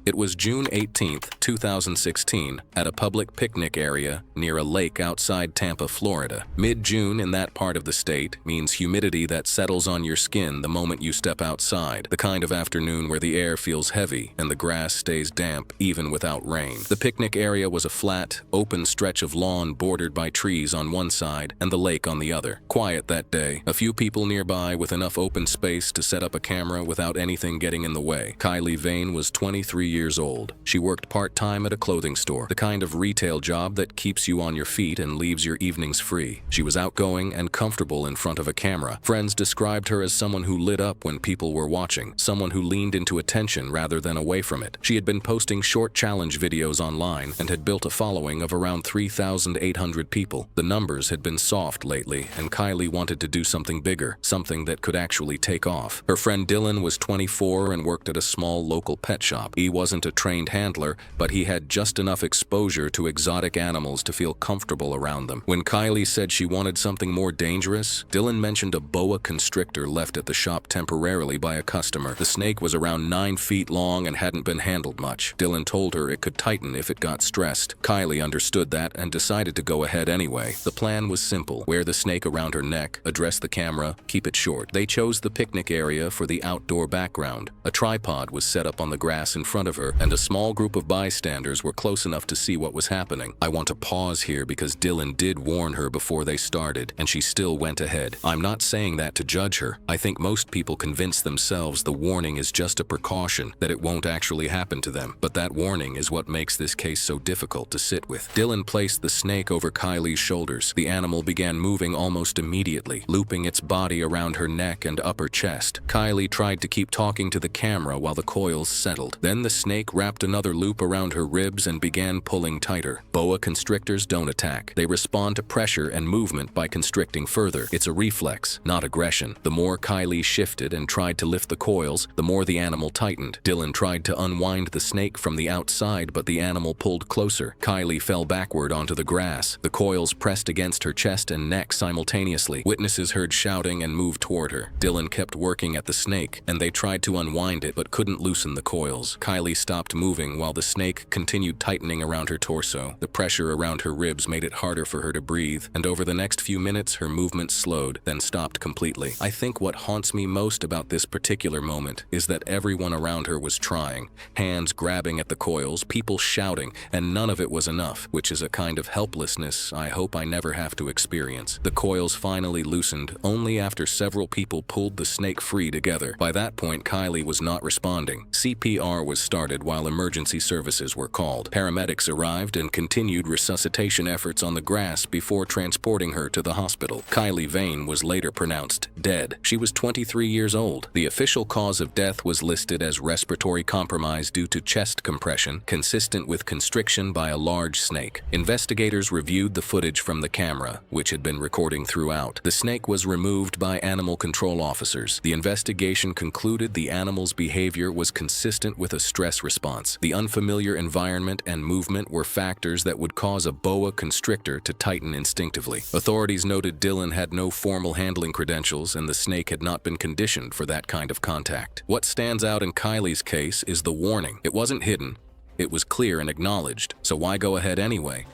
It was June 18, 2016, at a public picnic area near a lake outside Tampa, Florida. Mid-June in that part of the state means humidity that settles on your skin the moment you step outside, the kind of afternoon where the air feels heavy and the grass stays damp even without rain. The picnic area was a flat, open stretch of lawn bordered by trees on one side and the lake on the other. Quiet that day, a few people nearby with enough open space to set up a camera without anything getting in the way. Kylie Vane was 23 years old. She worked part-time at a clothing store, the kind of retail job that keeps you on your feet and leaves your evenings free. She was outgoing and comfortable in front of a camera. Friends described her as someone who lit up when people were watching, someone who leaned into attention rather than away from it. She had been posting short challenge videos online and had built a following of around 3,800 people. The numbers had been soft lately, and Kylie wanted to do something bigger, something that could actually take off. Her friend Dylan was 24 and worked at a small local pet shop. He wasn't a trained handler, but he had just enough exposure to exotic animals to feel comfortable around them. When Kylie said she wanted something more dangerous, Dylan mentioned a boa constrictor left at the shop temporarily by a customer. The snake was around 9 feet long and hadn't been handled much. Dylan told her it could tighten if it got stressed. Kylie understood that and decided to go ahead anyway. The plan was simple: wear the snake around her neck, address the camera, keep it short. They chose the picnic area for the outdoor background. A tripod was set up on the grass in front of her, and a small group of bystanders were close enough to see what was happening. I want to pause here because Dylan did warn her before they started, and she still went ahead. I'm not saying that to judge her. I think most people convince themselves the warning is just a precaution, that it won't actually happen to them. But that warning is what makes this case so difficult to sit with. Dylan placed the snake over Kylie's shoulders. The animal began moving almost immediately, looping its body around her neck and upper chest. Kylie tried to keep talking to the camera while the coils settled. Then the snake wrapped another loop around her ribs and began pulling tighter. Boa constrictors don't attack. They respond to pressure and movement by constricting further. It's a reflex, not aggression. The more Kylie shifted and tried to lift the coils, the more the animal tightened. Dylan tried to unwind the snake from the outside, but the animal pulled closer. Kylie fell backward onto the grass. The coils pressed against her chest and neck simultaneously. Witnesses heard shouting and moved toward her. Dylan kept working at the snake, and they tried to unwind it but couldn't loosen the coils. Kylie stopped moving while the snake continued tightening around her torso. The pressure around her ribs made it harder for her to breathe, and over the next few minutes her movement slowed, then stopped completely. I think what haunts me most about this particular moment is that everyone around her was trying, hands grabbing at the coils, people shouting, and none of it was enough, which is a kind of helplessness I hope I never have to experience. The coils finally loosened only after several people pulled the snake free together. By that point, Kylie was not responding. CPR was started while emergency services were called. Paramedics arrived and continued resuscitation efforts on the grass before transporting her to the hospital. Kylie Vane was later pronounced dead. She was 23 years old. The official cause of death was listed as respiratory compromise due to chest compression, consistent with constriction by a large snake. Investigators reviewed the footage from the camera, which had been recording throughout. The snake was removed by animal control officers. The investigation concluded the animal's behavior was consistent with a stress response. The unfamiliar environment and movement were factors that would cause a boa constrictor to tighten instinctively. Authorities noted Dylan had no formal handling credentials and the snake had not been conditioned for that kind of contact. What stands out in Kylie's case is the warning. It wasn't hidden. It was clear and acknowledged, so why go ahead anyway?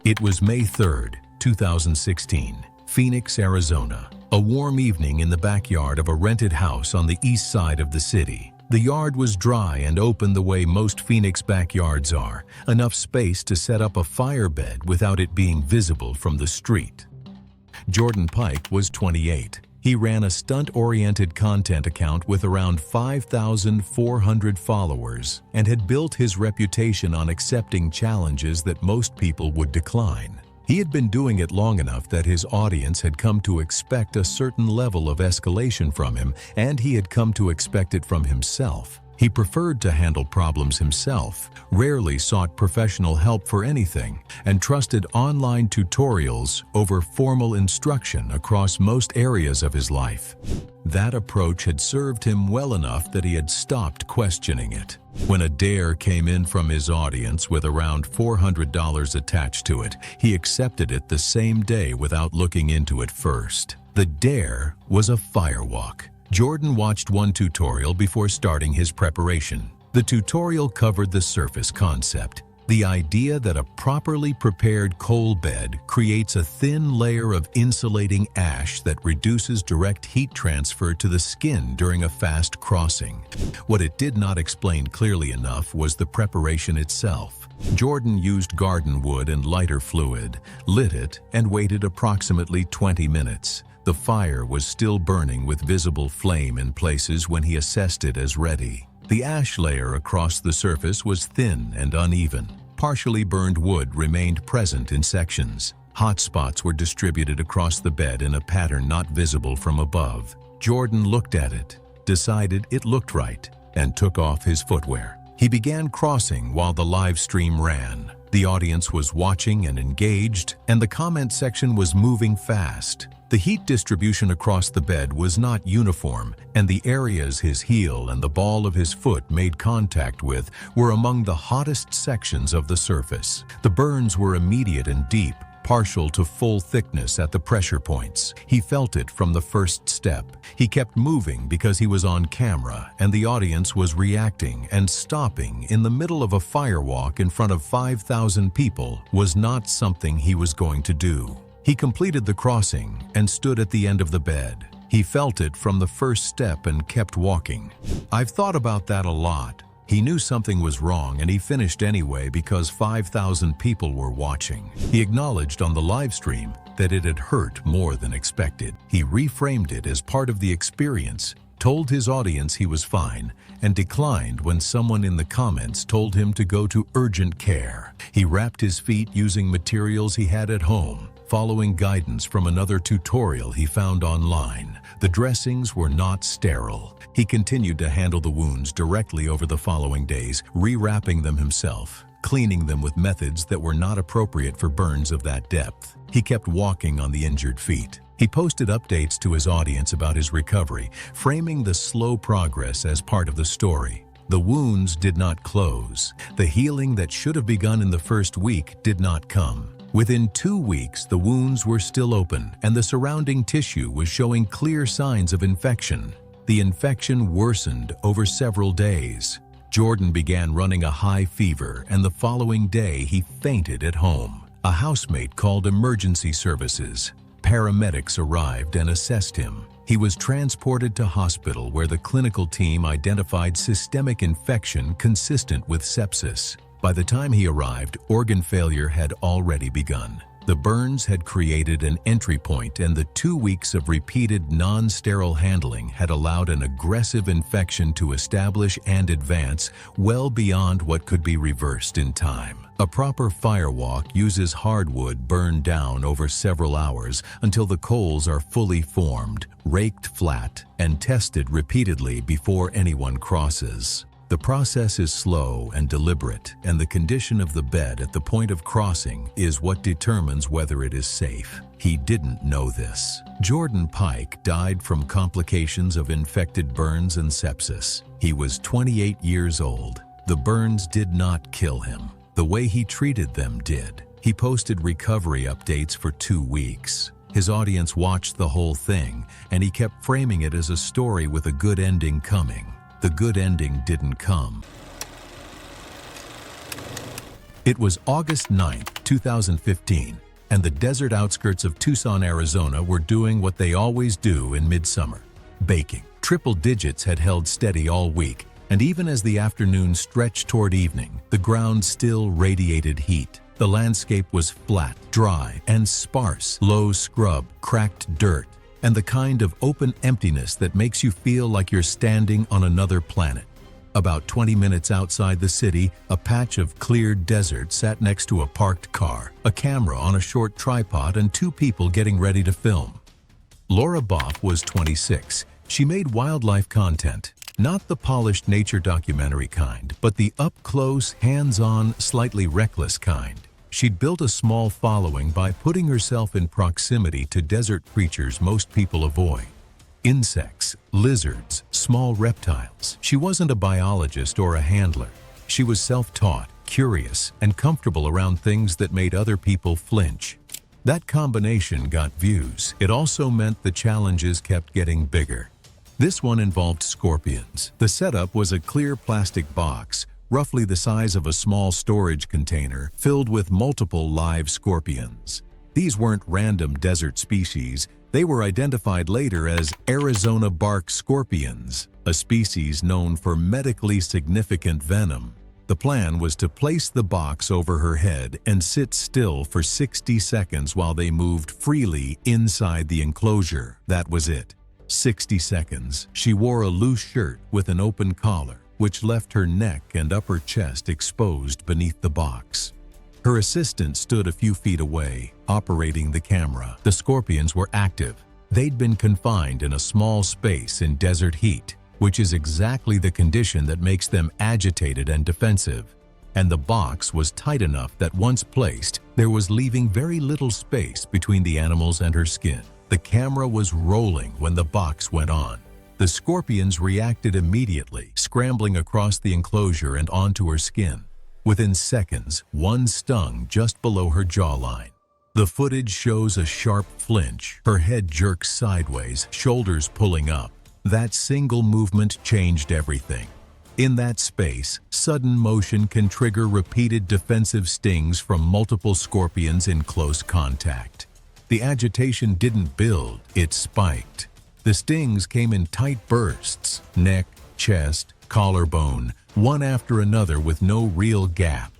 It was May 3rd, 2016, Phoenix, Arizona. A warm evening in the backyard of a rented house on the east side of the city. The yard was dry and open the way most Phoenix backyards are, enough space to set up a fire bed without it being visible from the street. Jordan Pike was 28. He ran a stunt-oriented content account with around 5,400 followers and had built his reputation on accepting challenges that most people would decline. He had been doing it long enough that his audience had come to expect a certain level of escalation from him, and he had come to expect it from himself. He preferred to handle problems himself, rarely sought professional help for anything, and trusted online tutorials over formal instruction across most areas of his life. That approach had served him well enough that he had stopped questioning it. When a dare came in from his audience with around $400 attached to it, he accepted it the same day without looking into it first. The dare was a firewalk. Jordan watched one tutorial before starting his preparation. The tutorial covered the surface concept, the idea that a properly prepared coal bed creates a thin layer of insulating ash that reduces direct heat transfer to the skin during a fast crossing. What it did not explain clearly enough was the preparation itself. Jordan used garden wood and lighter fluid, lit it, and waited approximately 20 minutes. The fire was still burning with visible flame in places when he assessed it as ready. The ash layer across the surface was thin and uneven. Partially burned wood remained present in sections. Hot spots were distributed across the bed in a pattern not visible from above. Jordan looked at it, decided it looked right, and took off his footwear. He began crossing while the live stream ran. The audience was watching and engaged, and the comment section was moving fast. The heat distribution across the bed was not uniform, and the areas his heel and the ball of his foot made contact with were among the hottest sections of the surface. The burns were immediate and deep, partial to full thickness at the pressure points. He felt it from the first step. He kept moving because he was on camera, and the audience was reacting, and stopping in the middle of a firewalk in front of 5,000 people was not something he was going to do. He completed the crossing and stood at the end of the bed. He felt it from the first step and kept walking. I've thought about that a lot. He knew something was wrong, and he finished anyway because 5,000 people were watching. He acknowledged on the live stream that it had hurt more than expected. He reframed it as part of the experience, told his audience he was fine, and declined when someone in the comments told him to go to urgent care. He wrapped his feet using materials he had at home, following guidance from another tutorial he found online. The dressings were not sterile. He continued to handle the wounds directly over the following days, rewrapping them himself, cleaning them with methods that were not appropriate for burns of that depth. He kept walking on the injured feet. He posted updates to his audience about his recovery, framing the slow progress as part of the story. The wounds did not close. The healing that should have begun in the first week did not come. Within 2 weeks, the wounds were still open, and the surrounding tissue was showing clear signs of infection. The infection worsened over several days. Jordan began running a high fever, and the following day he fainted at home. A housemate called emergency services. Paramedics arrived and assessed him. He was transported to hospital where the clinical team identified systemic infection consistent with sepsis. By the time he arrived, organ failure had already begun. The burns had created an entry point, and the 2 weeks of repeated non-sterile handling had allowed an aggressive infection to establish and advance well beyond what could be reversed in time. A proper firewalk uses hardwood burned down over several hours until the coals are fully formed, raked flat, and tested repeatedly before anyone crosses. The process is slow and deliberate, and the condition of the bed at the point of crossing is what determines whether it is safe. He didn't know this. Jordan Pike died from complications of infected burns and sepsis. He was 28 years old. The burns did not kill him. The way he treated them did. He posted recovery updates for 2 weeks. His audience watched the whole thing, and he kept framing it as a story with a good ending coming. The good ending didn't come. It was August 9, 2015, and the desert outskirts of Tucson, Arizona were doing what they always do in midsummer: baking. Triple digits had held steady all week, and even as the afternoon stretched toward evening, the ground still radiated heat. The landscape was flat, dry, and sparse. Low scrub, cracked dirt, and the kind of open emptiness that makes you feel like you're standing on another planet. About 20 minutes outside the city, a patch of cleared desert sat next to a parked car, a camera on a short tripod, and two people getting ready to film. Laura Boff was 26. She made wildlife content, not the polished nature documentary kind, but the up-close, hands-on, slightly reckless kind. She'd built a small following by putting herself in proximity to desert creatures most people avoid. Insects, lizards, small reptiles. She wasn't a biologist or a handler. She was self-taught, curious, and comfortable around things that made other people flinch. That combination got views. It also meant the challenges kept getting bigger. This one involved scorpions. The setup was a clear plastic box, roughly the size of a small storage container, filled with multiple live scorpions. These weren't random desert species. They were identified later as Arizona bark scorpions, a species known for medically significant venom. The plan was to place the box over her head and sit still for 60 seconds while they moved freely inside the enclosure. That was it. 60 seconds. She wore a loose shirt with an open collar, which left her neck and upper chest exposed beneath the box. Her assistant stood a few feet away, operating the camera. The scorpions were active. They'd been confined in a small space in desert heat, which is exactly the condition that makes them agitated and defensive. And the box was tight enough that once placed, there was leaving very little space between the animals and her skin. The camera was rolling when the box went on. The scorpions reacted immediately, scrambling across the enclosure and onto her skin. Within seconds, one stung just below her jawline. The footage shows a sharp flinch. Her head jerks sideways, shoulders pulling up. That single movement changed everything. In that space, sudden motion can trigger repeated defensive stings from multiple scorpions in close contact. The agitation didn't build, it spiked. The stings came in tight bursts, neck, chest, collarbone, one after another with no real gap.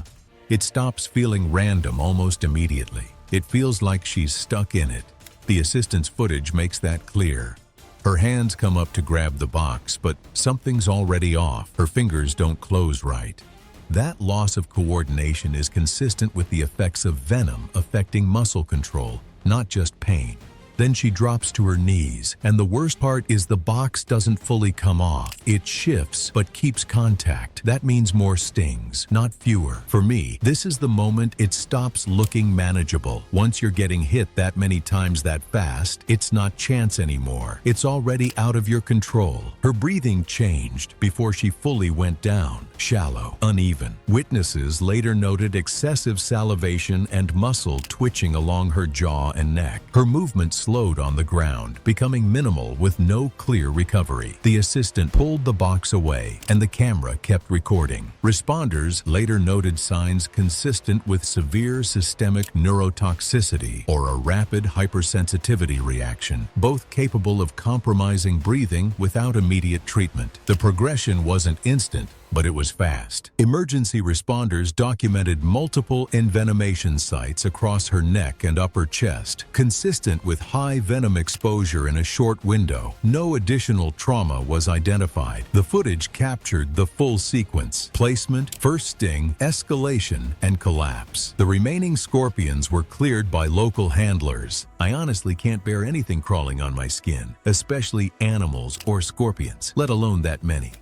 It stops feeling random almost immediately. It feels like she's stuck in it. The assistant's footage makes that clear. Her hands come up to grab the box, but something's already off. Her fingers don't close right. That loss of coordination is consistent with the effects of venom affecting muscle control, not just pain. Then she drops to her knees, and the worst part is the box doesn't fully come off. It shifts, but keeps contact. That means more stings, not fewer. For me, this is the moment it stops looking manageable. Once you're getting hit that many times that fast, it's not chance anymore. It's already out of your control. Her breathing changed before she fully went down. Shallow, uneven. Witnesses later noted excessive salivation and muscle twitching along her jaw and neck. Her movement slowed on the ground, becoming minimal with no clear recovery. The assistant pulled the box away, and the camera kept recording. Responders later noted signs consistent with severe systemic neurotoxicity or a rapid hypersensitivity reaction, both capable of compromising breathing without immediate treatment. The progression wasn't instant, but it was fast. Emergency responders documented multiple envenomation sites across her neck and upper chest, consistent with high venom exposure in a short window. No additional trauma was identified. The footage captured the full sequence: placement, first sting, escalation, and collapse. The remaining scorpions were cleared by local handlers. I honestly can't bear anything crawling on my skin, especially animals or scorpions, let alone that many.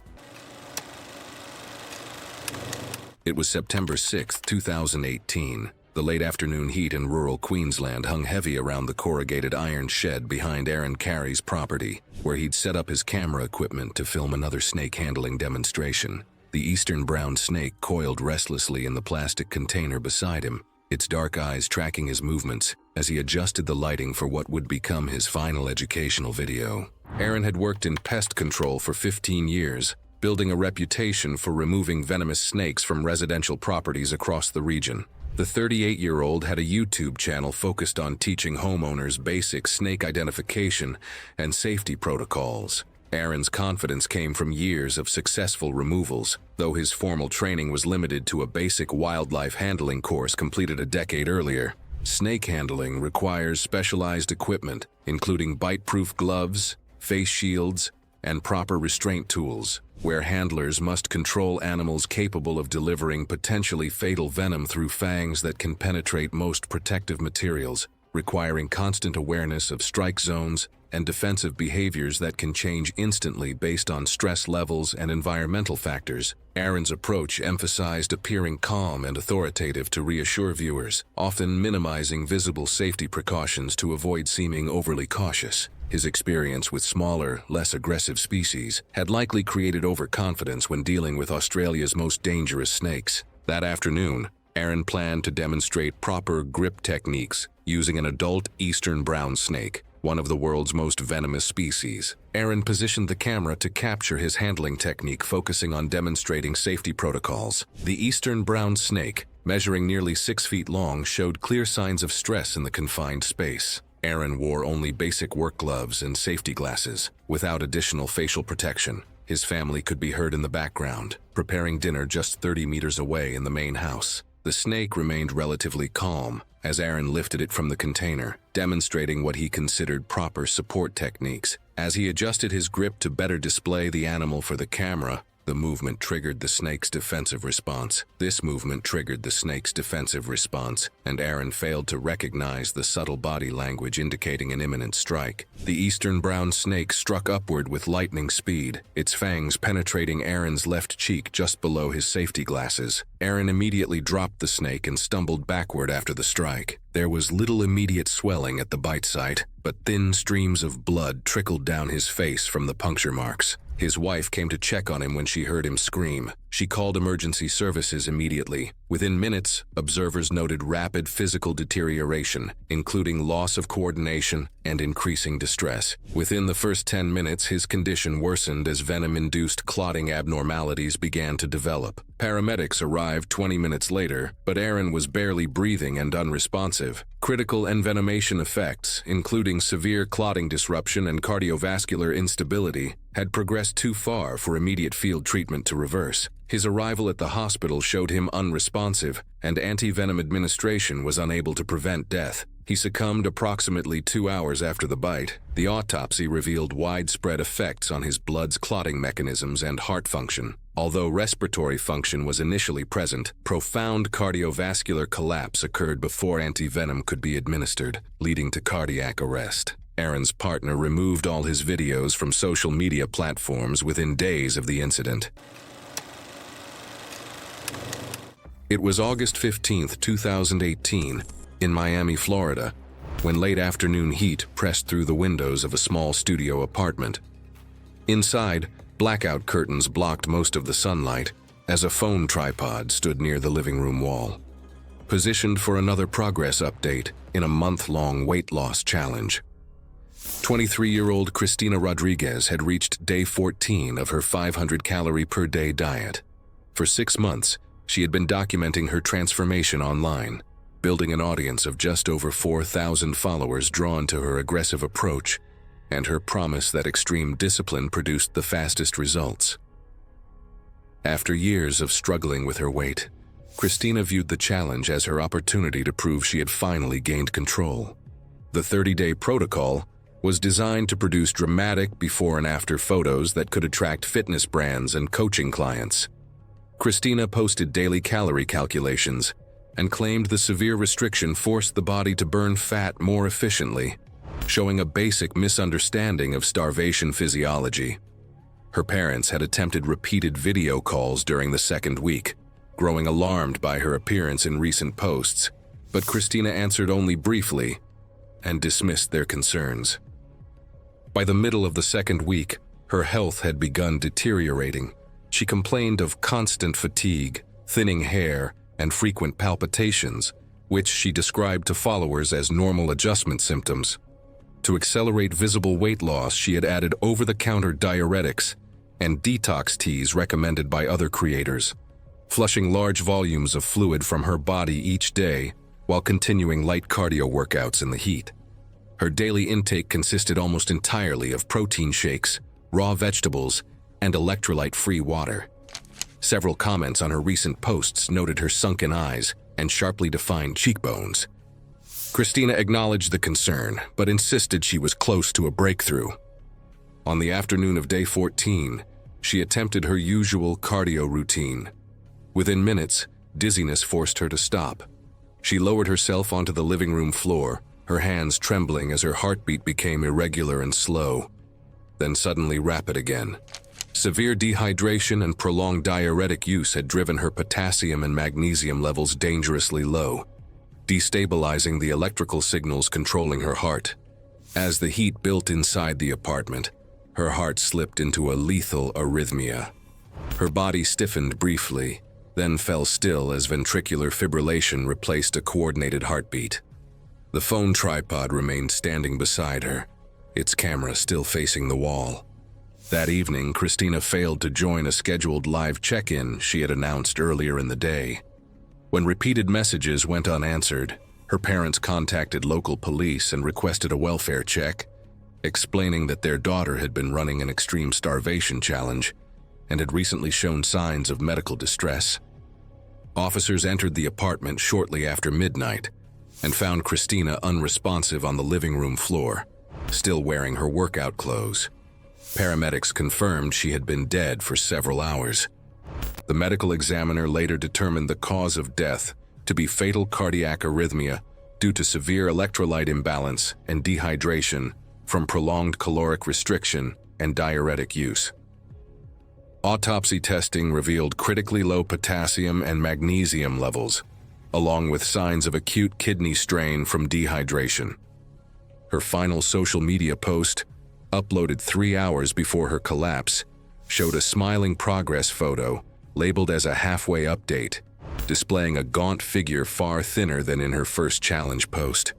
It was September 6, 2018. The late afternoon heat in rural Queensland hung heavy around the corrugated iron shed behind Aaron Carey's property, where he'd set up his camera equipment to film another snake handling demonstration. The eastern brown snake coiled restlessly in the plastic container beside him, its dark eyes tracking his movements as he adjusted the lighting for what would become his final educational video. Aaron had worked in pest control for 15 years, building a reputation for removing venomous snakes from residential properties across the region. The 38-year-old had a YouTube channel focused on teaching homeowners basic snake identification and safety protocols. Aaron's confidence came from years of successful removals, though his formal training was limited to a basic wildlife handling course completed a decade earlier. Snake handling requires specialized equipment, including bite-proof gloves, face shields, and proper restraint tools. where handlers must control animals capable of delivering potentially fatal venom through fangs that can penetrate most protective materials, requiring constant awareness of strike zones and defensive behaviors that can change instantly based on stress levels and environmental factors. Aaron's approach emphasized appearing calm and authoritative to reassure viewers, often minimizing visible safety precautions to avoid seeming overly cautious. His experience with smaller, less aggressive species had likely created overconfidence when dealing with Australia's most dangerous snakes. That afternoon, Aaron planned to demonstrate proper grip techniques using an adult eastern brown snake, one of the world's most venomous species. Aaron positioned the camera to capture his handling technique, focusing on demonstrating safety protocols. The eastern brown snake, measuring nearly 6 feet long, showed clear signs of stress in the confined space. Aaron wore only basic work gloves and safety glasses, without additional facial protection. His family could be heard in the background, preparing dinner just 30 meters away in the main house. The snake remained relatively calm as Aaron lifted it from the container, demonstrating what he considered proper support techniques. As he adjusted his grip to better display the animal for the camera, the movement triggered the snake's defensive response. This movement triggered the snake's defensive response, and Aaron failed to recognize the subtle body language indicating an imminent strike. The eastern brown snake struck upward with lightning speed, its fangs penetrating Aaron's left cheek just below his safety glasses. Aaron immediately dropped the snake and stumbled backward after the strike. There was little immediate swelling at the bite site, but thin streams of blood trickled down his face from the puncture marks. His wife came to check on him when she heard him scream. She called emergency services immediately. Within minutes, observers noted rapid physical deterioration, including loss of coordination and increasing distress. Within the first 10 minutes, his condition worsened as venom-induced clotting abnormalities began to develop. Paramedics arrived 20 minutes later, but Aaron was barely breathing and unresponsive. Critical envenomation effects, including severe clotting disruption and cardiovascular instability, had progressed too far for immediate field treatment to reverse. His arrival at the hospital showed him unresponsive, and anti-venom administration was unable to prevent death. He succumbed approximately 2 hours after the bite. The autopsy revealed widespread effects on his blood's clotting mechanisms and heart function. Although respiratory function was initially present, profound cardiovascular collapse occurred before anti-venom could be administered, leading to cardiac arrest. Aaron's partner removed all his videos from social media platforms within days of the incident. It was August 15, 2018, in Miami, Florida, when late afternoon heat pressed through the windows of a small studio apartment. Inside, blackout curtains blocked most of the sunlight as a phone tripod stood near the living room wall, positioned for another progress update in a month-long weight loss challenge. 23-year-old Cristina Rodriguez had reached day 14 of her 500-calorie per day diet. For 6 months, she had been documenting her transformation online, building an audience of just over 4,000 followers drawn to her aggressive approach and her promise that extreme discipline produced the fastest results. After years of struggling with her weight, Cristina viewed the challenge as her opportunity to prove she had finally gained control. The 30-day protocol was designed to produce dramatic before and after photos that could attract fitness brands and coaching clients. Cristina posted daily calorie calculations and claimed the severe restriction forced the body to burn fat more efficiently, showing a basic misunderstanding of starvation physiology. Her parents had attempted repeated video calls during the second week, growing alarmed by her appearance in recent posts, but Cristina answered only briefly and dismissed their concerns. By the middle of the second week, her health had begun deteriorating. She complained of constant fatigue, thinning hair, and frequent palpitations, which she described to followers as normal adjustment symptoms. To accelerate visible weight loss, she had added over-the-counter diuretics and detox teas recommended by other creators, flushing large volumes of fluid from her body each day while continuing light cardio workouts in the heat. Her daily intake consisted almost entirely of protein shakes, raw vegetables, and electrolyte-free water. Several comments on her recent posts noted her sunken eyes and sharply defined cheekbones. Cristina acknowledged the concern, but insisted she was close to a breakthrough. On the afternoon of day 14, She attempted her usual cardio routine. Within minutes, dizziness forced her to stop. She lowered herself onto the living room floor, her hands trembling as her heartbeat became irregular and slow, then suddenly rapid again. Severe dehydration and prolonged diuretic use had driven her potassium and magnesium levels dangerously low, destabilizing the electrical signals controlling her heart. As the heat built inside the apartment, her heart slipped into a lethal arrhythmia. Her body stiffened briefly, then fell still as ventricular fibrillation replaced a coordinated heartbeat. The phone tripod remained standing beside her, its camera still facing the wall. That evening, Christina failed to join a scheduled live check-in she had announced earlier in the day. When repeated messages went unanswered, her parents contacted local police and requested a welfare check, explaining that their daughter had been running an extreme starvation challenge and had recently shown signs of medical distress. Officers entered the apartment shortly after midnight and found Christina unresponsive on the living room floor, still wearing her workout clothes. Paramedics confirmed she had been dead for several hours. The medical examiner later determined the cause of death to be fatal cardiac arrhythmia due to severe electrolyte imbalance and dehydration from prolonged caloric restriction and diuretic use. Autopsy testing revealed critically low potassium and magnesium levels, along with signs of acute kidney strain from dehydration. Her final social media post, uploaded 3 hours before her collapse, showed a smiling progress photo labeled as a halfway update, displaying a gaunt figure far thinner than in her first challenge post.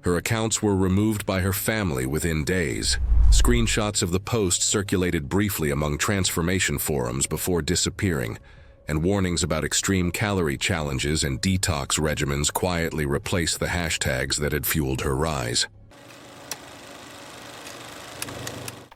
Her accounts were removed by her family within days. Screenshots of the post circulated briefly among transformation forums before disappearing, and warnings about extreme calorie challenges and detox regimens quietly replaced the hashtags that had fueled her rise.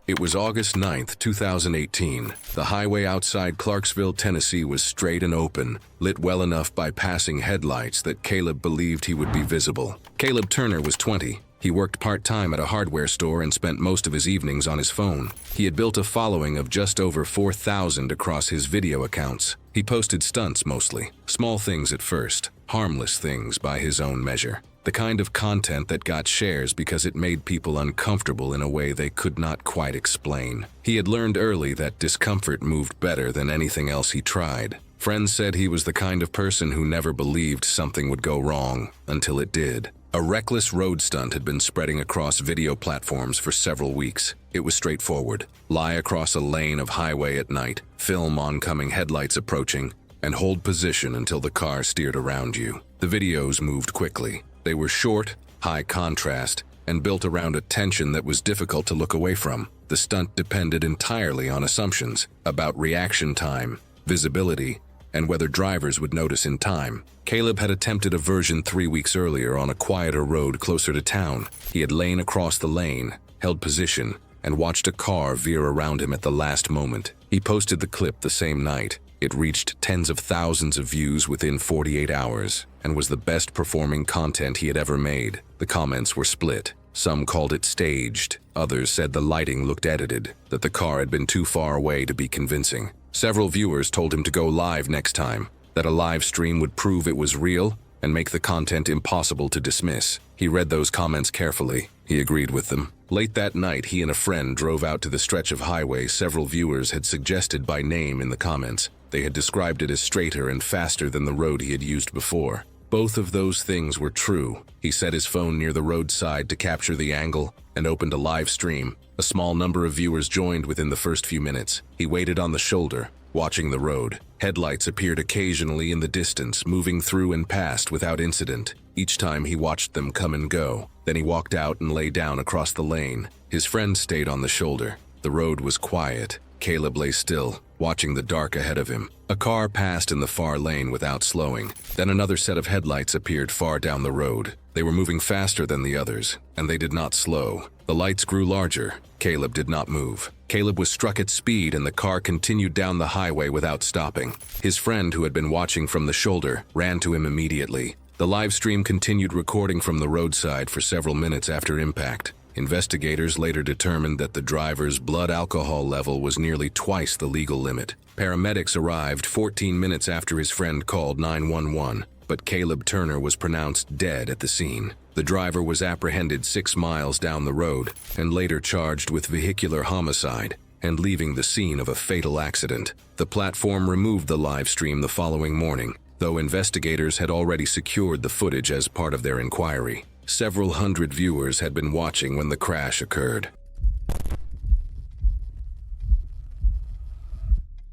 It was August 9th, 2018. The highway outside Clarksville, Tennessee was straight and open, lit well enough by passing headlights that Caleb believed he would be visible. Caleb Turner was 20. He worked part-time at a hardware store and spent most of his evenings on his phone. He had built a following of just over 4,000 across his video accounts. He posted stunts mostly, small things at first, harmless things by his own measure. The kind of content that got shares because it made people uncomfortable in a way they could not quite explain. He had learned early that discomfort moved better than anything else he tried. Friends said he was the kind of person who never believed something would go wrong until it did. A reckless road stunt had been spreading across video platforms for several weeks. It was straightforward. Lie across a lane of highway at night, film oncoming headlights approaching, and hold position until the car steered around you. The videos moved quickly. They were short, high contrast, and built around a tension that was difficult to look away from. The stunt depended entirely on assumptions about reaction time, visibility, and whether drivers would notice in time. Caleb had attempted a version 3 weeks earlier on a quieter road closer to town. He had lain across the lane, held position, and watched a car veer around him at the last moment. He posted the clip the same night. It reached tens of thousands of views within 48 hours and was the best performing content he had ever made. The comments were split. Some called it staged. Others said the lighting looked edited, that the car had been too far away to be convincing. Several viewers told him to go live next time, that a live stream would prove it was real and make the content impossible to dismiss. He read those comments carefully. He agreed with them. Late that night, he and a friend drove out to the stretch of highway several viewers had suggested by name in the comments. They had described it as straighter and faster than the road he had used before. Both of those things were true. He set his phone near the roadside to capture the angle and opened a live stream. A small number of viewers joined within the first few minutes. He waited on the shoulder, watching the road. Headlights appeared occasionally in the distance, moving through and past without incident. Each time he watched them come and go. Then he walked out and lay down across the lane. His friend stayed on the shoulder. The road was quiet. Caleb lay still, watching the dark ahead of him. A car passed in the far lane without slowing. Then another set of headlights appeared far down the road. They were moving faster than the others, and they did not slow. The lights grew larger. Caleb did not move. Caleb was struck at speed and the car continued down the highway without stopping. His friend, who had been watching from the shoulder, ran to him immediately. The live stream continued recording from the roadside for several minutes after impact. Investigators later determined that the driver's blood alcohol level was nearly twice the legal limit. Paramedics arrived 14 minutes after his friend called 911, but Caleb Turner was pronounced dead at the scene. The driver was apprehended 6 miles down the road and later charged with vehicular homicide and leaving the scene of a fatal accident. The platform removed the live stream the following morning, though investigators had already secured the footage as part of their inquiry. Several hundred viewers had been watching when the crash occurred.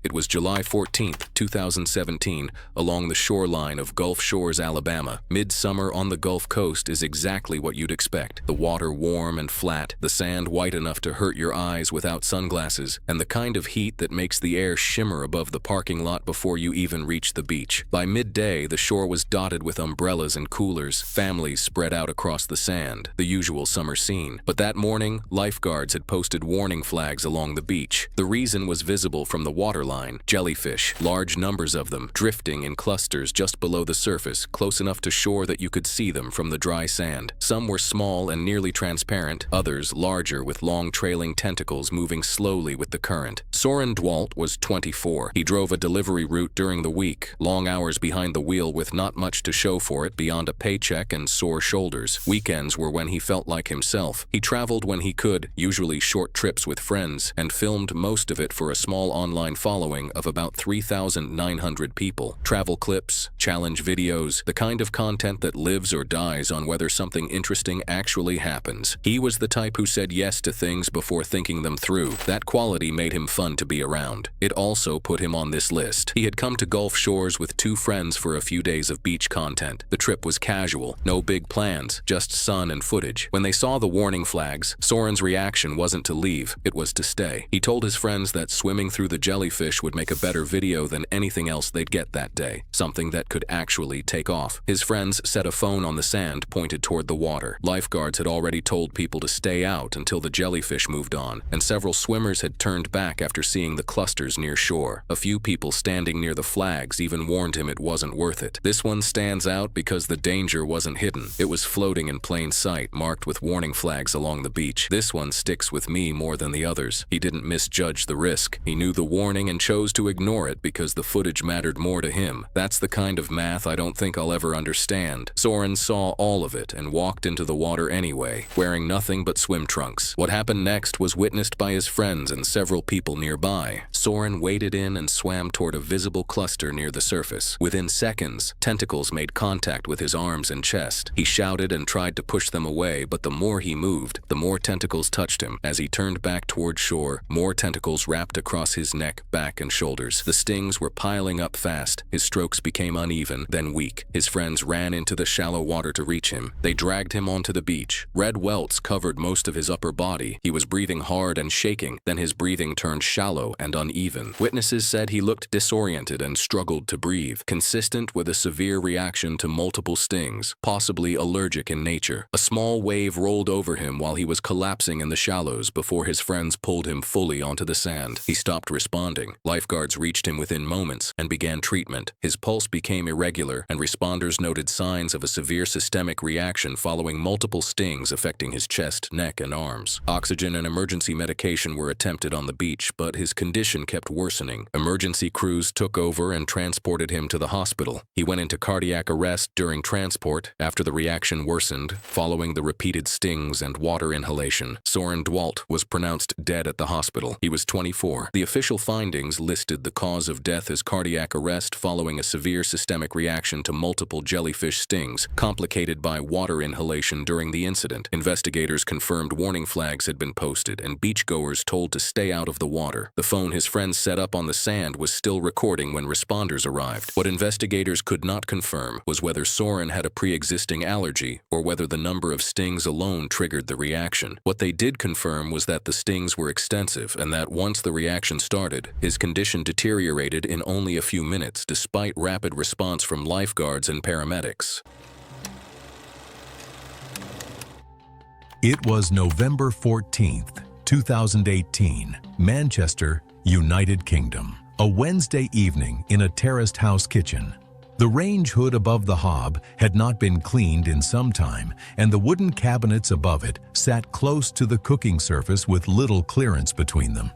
It was July 14, 2017, along the shoreline of Gulf Shores, Alabama. Midsummer on the Gulf Coast is exactly what you'd expect. The water warm and flat, the sand white enough to hurt your eyes without sunglasses, and the kind of heat that makes the air shimmer above the parking lot before you even reach the beach. By midday, the shore was dotted with umbrellas and coolers, families spread out across the sand, the usual summer scene. But that morning, lifeguards had posted warning flags along the beach. The reason was visible from the waterline. Jellyfish, large numbers of them, drifting in clusters just below the surface, close enough to shore that you could see them from the dry sand. Some were small and nearly transparent, others larger with long trailing tentacles moving slowly with the current. Soren Dwalt was 24. He drove a delivery route during the week, long hours behind the wheel with not much to show for it beyond a paycheck and sore shoulders. Weekends were when he felt like himself. He traveled when he could, usually short trips with friends, and filmed most of it for a small online following of about 3,900 people. Travel clips, challenge videos, the kind of content that lives or dies on whether something interesting actually happens. He was the type who said yes to things before thinking them through. That quality made him fun to be around. It also put him on this list. He had come to Gulf Shores with 2 friends for a few days of beach content. The trip was casual, no big plans, just sun and footage. When they saw the warning flags, Soren's reaction wasn't to leave, it was to stay. He told his friends that swimming through the jellyfish would make a better video than anything else they'd get that day, something that could actually take off. His friends set a phone on the sand pointed toward the water. Lifeguards had already told people to stay out until the jellyfish moved on, and several swimmers had turned back after seeing the clusters near shore. A few people standing near the flags even warned him it wasn't worth it. This one stands out because the danger wasn't hidden. It was floating in plain sight, marked with warning flags along the beach. This one sticks with me more than the others. He didn't misjudge the risk. He knew the warning and chose to ignore it because the footage mattered more to him. That's the kind of math I don't think I'll ever understand. Soren saw all of it and walked into the water anyway, wearing nothing but swim trunks. What happened next was witnessed by his friends and several people nearby. Soren waded in and swam toward a visible cluster near the surface. Within seconds, tentacles made contact with his arms and chest. He shouted and tried to push them away, but the more he moved, the more tentacles touched him. As he turned back toward shore, more tentacles wrapped across his neck, back, and shoulders. The stings were piling up fast. His strokes became uneven, then weak. His friends ran into the shallow water to reach him. They dragged him onto the beach. Red welts covered most of his upper body. He was breathing hard and shaking. Then his breathing turned shallow and uneven. Witnesses said he looked disoriented and struggled to breathe, consistent with a severe reaction to multiple stings, possibly allergic in nature. A small wave rolled over him while he was collapsing in the shallows before his friends pulled him fully onto the sand. He stopped responding. Lifeguards reached him within moments and began treatment. His pulse became irregular, and responders noted signs of a severe systemic reaction following multiple stings affecting his chest, neck, and arms. Oxygen and emergency medication were attempted on the beach, but his condition kept worsening. Emergency crews took over and transported him to the hospital. He went into cardiac arrest during transport after the reaction worsened, following the repeated stings and water inhalation. Soren Dwalt was pronounced dead at the hospital. He was 24. The official findings listed the cause of death as cardiac arrest following a severe systemic reaction to multiple jellyfish stings, complicated by water inhalation during the incident. Investigators confirmed warning flags had been posted and beachgoers told to stay out of the water. The phone his friends set up on the sand was still recording when responders arrived. What investigators could not confirm was whether Soren had a pre-existing allergy or whether the number of stings alone triggered the reaction. What they did confirm was that the stings were extensive and that once the reaction started, his condition deteriorated in only a few minutes despite rapid response from lifeguards and paramedics. It was November 14th, 2018, Manchester, United Kingdom. A Wednesday evening in a terraced house kitchen. The range hood above the hob had not been cleaned in some time, and the wooden cabinets above it sat close to the cooking surface with little clearance between them.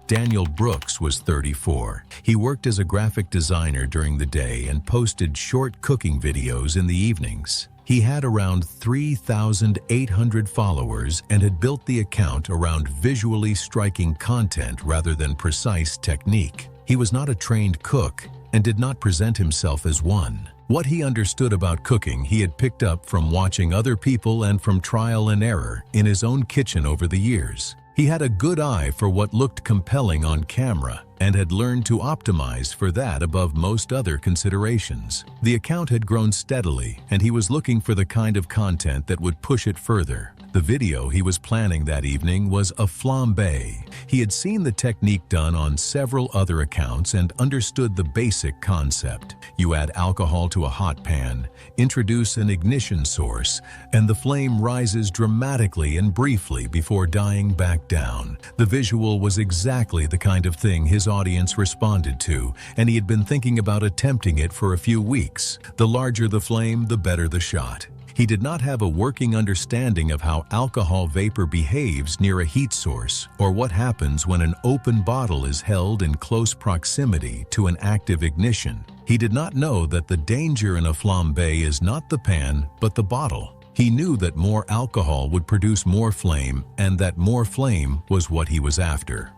Daniel Brooks was 34. He worked as a graphic designer during the day and posted short cooking videos in the evenings. He had around 3,800 followers and had built the account around visually striking content rather than precise technique. He was not a trained cook and did not present himself as one. What he understood about cooking he had picked up from watching other people and from trial and error in his own kitchen over the years. He had a good eye for what looked compelling on camera and had learned to optimize for that above most other considerations. The account had grown steadily, and he was looking for the kind of content that would push it further. The video he was planning that evening was a flambé. He had seen the technique done on several other accounts and understood the basic concept. You add alcohol to a hot pan, introduce an ignition source, and the flame rises dramatically and briefly before dying back down. The visual was exactly the kind of thing his audience responded to, and he had been thinking about attempting it for a few weeks. The larger the flame, the better the shot. He did not have a working understanding of how alcohol vapor behaves near a heat source or what happens when an open bottle is held in close proximity to an active ignition. He did not know that the danger in a flambé is not the pan, but the bottle. He knew that more alcohol would produce more flame and that more flame was what he was after.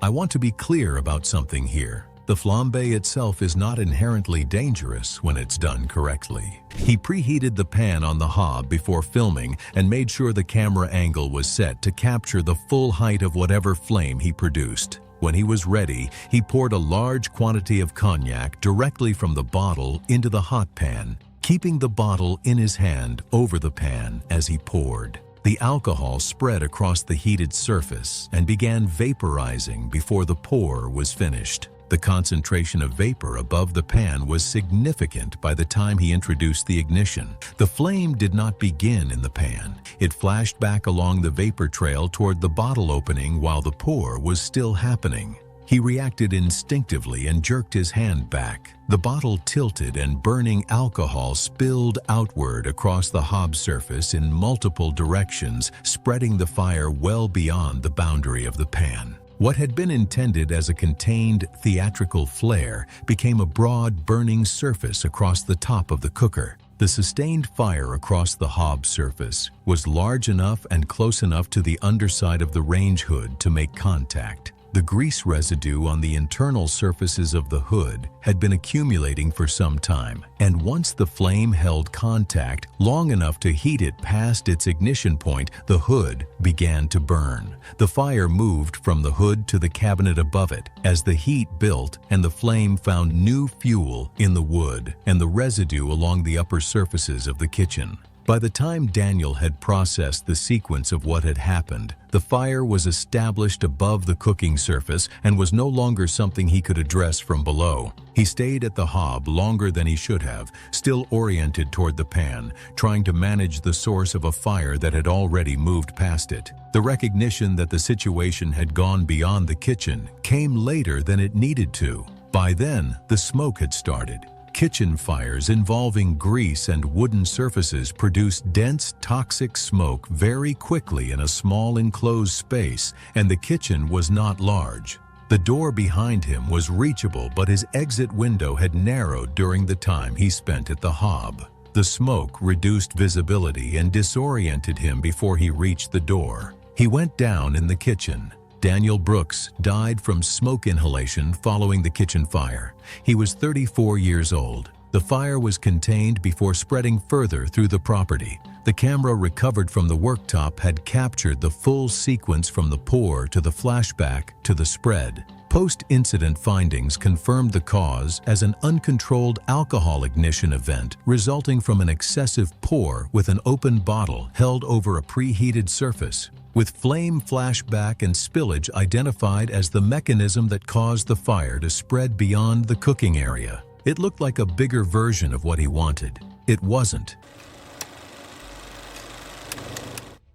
I want to be clear about something here. The flambé itself is not inherently dangerous when it's done correctly. He preheated the pan on the hob before filming and made sure the camera angle was set to capture the full height of whatever flame he produced. When he was ready, he poured a large quantity of cognac directly from the bottle into the hot pan, keeping the bottle in his hand over the pan as he poured. The alcohol spread across the heated surface and began vaporizing before the pour was finished. The concentration of vapor above the pan was significant by the time he introduced the ignition. The flame did not begin in the pan. It flashed back along the vapor trail toward the bottle opening while the pour was still happening. He reacted instinctively and jerked his hand back. The bottle tilted and burning alcohol spilled outward across the hob surface in multiple directions, spreading the fire well beyond the boundary of the pan. What had been intended as a contained theatrical flare became a broad burning surface across the top of the cooker. The sustained fire across the hob surface was large enough and close enough to the underside of the range hood to make contact. The grease residue on the internal surfaces of the hood had been accumulating for some time, and once the flame held contact long enough to heat it past its ignition point, the hood began to burn. The fire moved from the hood to the cabinet above it as the heat built and the flame found new fuel in the wood and the residue along the upper surfaces of the kitchen. By the time Daniel had processed the sequence of what had happened, the fire was established above the cooking surface and was no longer something he could address from below. He stayed at the hob longer than he should have, still oriented toward the pan, trying to manage the source of a fire that had already moved past it. The recognition that the situation had gone beyond the kitchen came later than it needed to. By then, the smoke had started. Kitchen fires involving grease and wooden surfaces produce dense, toxic smoke very quickly in a small enclosed space, and the kitchen was not large. The door behind him was reachable, but his exit window had narrowed during the time he spent at the hob. The smoke reduced visibility and disoriented him before he reached the door. He went down in the kitchen. Daniel Brooks died from smoke inhalation following the kitchen fire. He was 34 years old. The fire was contained before spreading further through the property. The camera recovered from the worktop had captured the full sequence from the pour to the flashback to the spread. Post-incident findings confirmed the cause as an uncontrolled alcohol ignition event resulting from an excessive pour with an open bottle held over a preheated surface, with flame flashback and spillage identified as the mechanism that caused the fire to spread beyond the cooking area. It looked like a bigger version of what he wanted. It wasn't.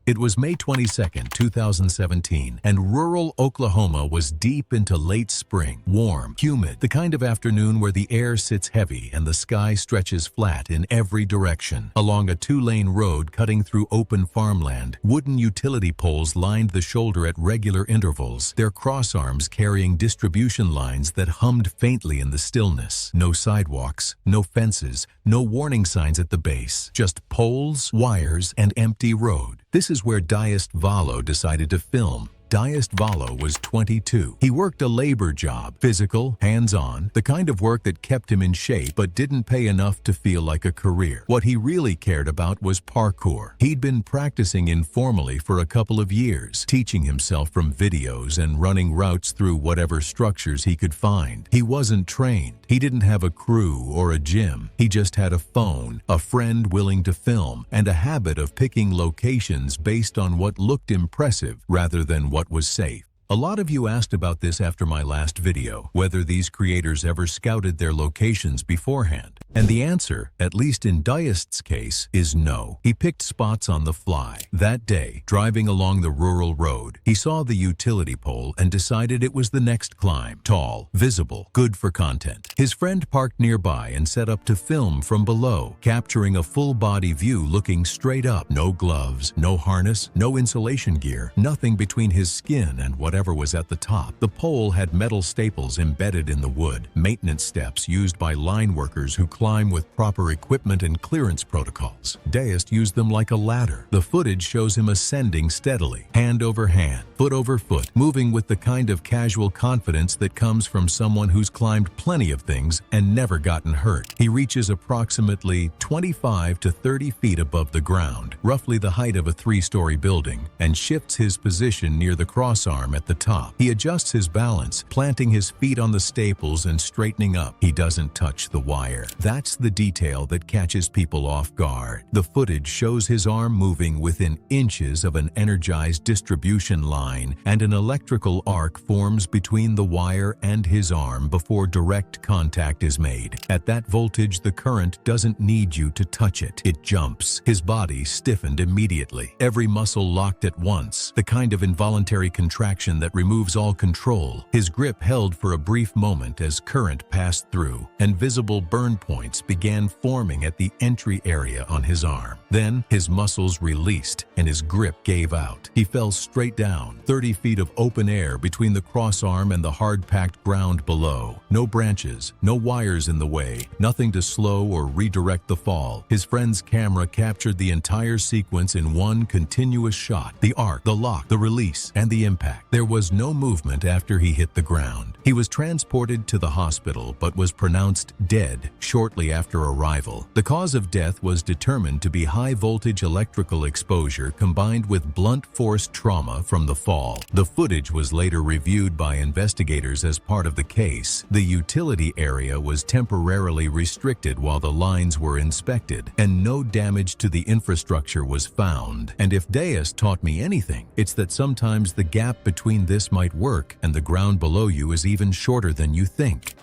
It was May 22, 2017, and rural Oklahoma was deep into late spring, warm, humid, the kind of afternoon where the air sits heavy and the sky stretches flat in every direction. Along a two-lane road cutting through open farmland, wooden utility poles lined the shoulder at regular intervals, their crossarms carrying distribution lines that hummed faintly in the stillness. No sidewalks, no fences, no warning signs at the base, just poles, wires, and empty road. This is where Dumbnesss decided to film. Dumbnesss was 22. He worked a labor job, physical, hands-on, the kind of work that kept him in shape but didn't pay enough to feel like a career. What he really cared about was parkour. He'd been practicing informally for a couple of years, teaching himself from videos and running routes through whatever structures he could find. He wasn't trained. He didn't have a crew or a gym. He just had a phone, a friend willing to film, and a habit of picking locations based on what looked impressive rather than what was safe. A lot of you asked about this after my last video, whether these creators ever scouted their locations beforehand. And the answer, at least in Dumbness's case, is no. He picked spots on the fly. That day, driving along the rural road, he saw the utility pole and decided it was the next climb. Tall, visible, good for content. His friend parked nearby and set up to film from below, capturing a full-body view looking straight up. No gloves, no harness, no insulation gear, nothing between his skin and whatever was at the top. The pole had metal staples embedded in the wood, maintenance steps used by line workers who climb with proper equipment and clearance protocols. Dumbnesss used them like a ladder. The footage shows him ascending steadily, hand over hand, foot over foot, moving with the kind of casual confidence that comes from someone who's climbed plenty of things and never gotten hurt. He reaches approximately 25 to 30 feet above the ground, roughly the height of a 3-story building, and shifts his position near the crossarm at the top. He adjusts his balance, planting his feet on the staples and straightening up. He doesn't touch the wire. That's the detail that catches people off guard. The footage shows his arm moving within inches of an energized distribution line, and an electrical arc forms between the wire and his arm before direct contact is made. At that voltage, the current doesn't need you to touch it. It jumps. His body stiffened immediately. Every muscle locked at once, the kind of involuntary contraction that removes all control. His grip held for a brief moment as current passed through, and visible burn points began forming at the entry area on his arm. Then his muscles released and his grip gave out. He fell straight down, 30 feet of open air between the crossarm and the hard-packed ground below. No branches, no wires in the way, nothing to slow or redirect the fall. His friend's camera captured the entire sequence in one continuous shot. The arc, the lock, the release, and the impact. There was no movement after he hit the ground. He was transported to the hospital but was pronounced dead shortly after arrival. The cause of death was determined to be high-voltage electrical exposure combined with blunt force trauma from the fall. The footage was later reviewed by investigators as part of the case. The utility area was temporarily restricted while the lines were inspected, and no damage to the infrastructure was found. And if Dumbnesss taught me anything, it's that sometimes the gap between this might work and the ground below you is even shorter than you think.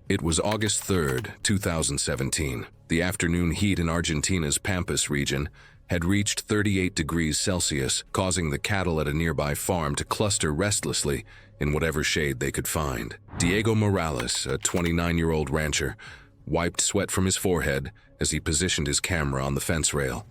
It was August 3rd, 2017. The afternoon heat in Argentina's Pampas region had reached 38 degrees Celsius, causing the cattle at a nearby farm to cluster restlessly in whatever shade they could find. Diego Morales, a 29-year-old rancher, wiped sweat from his forehead as he positioned his camera on the fence rail,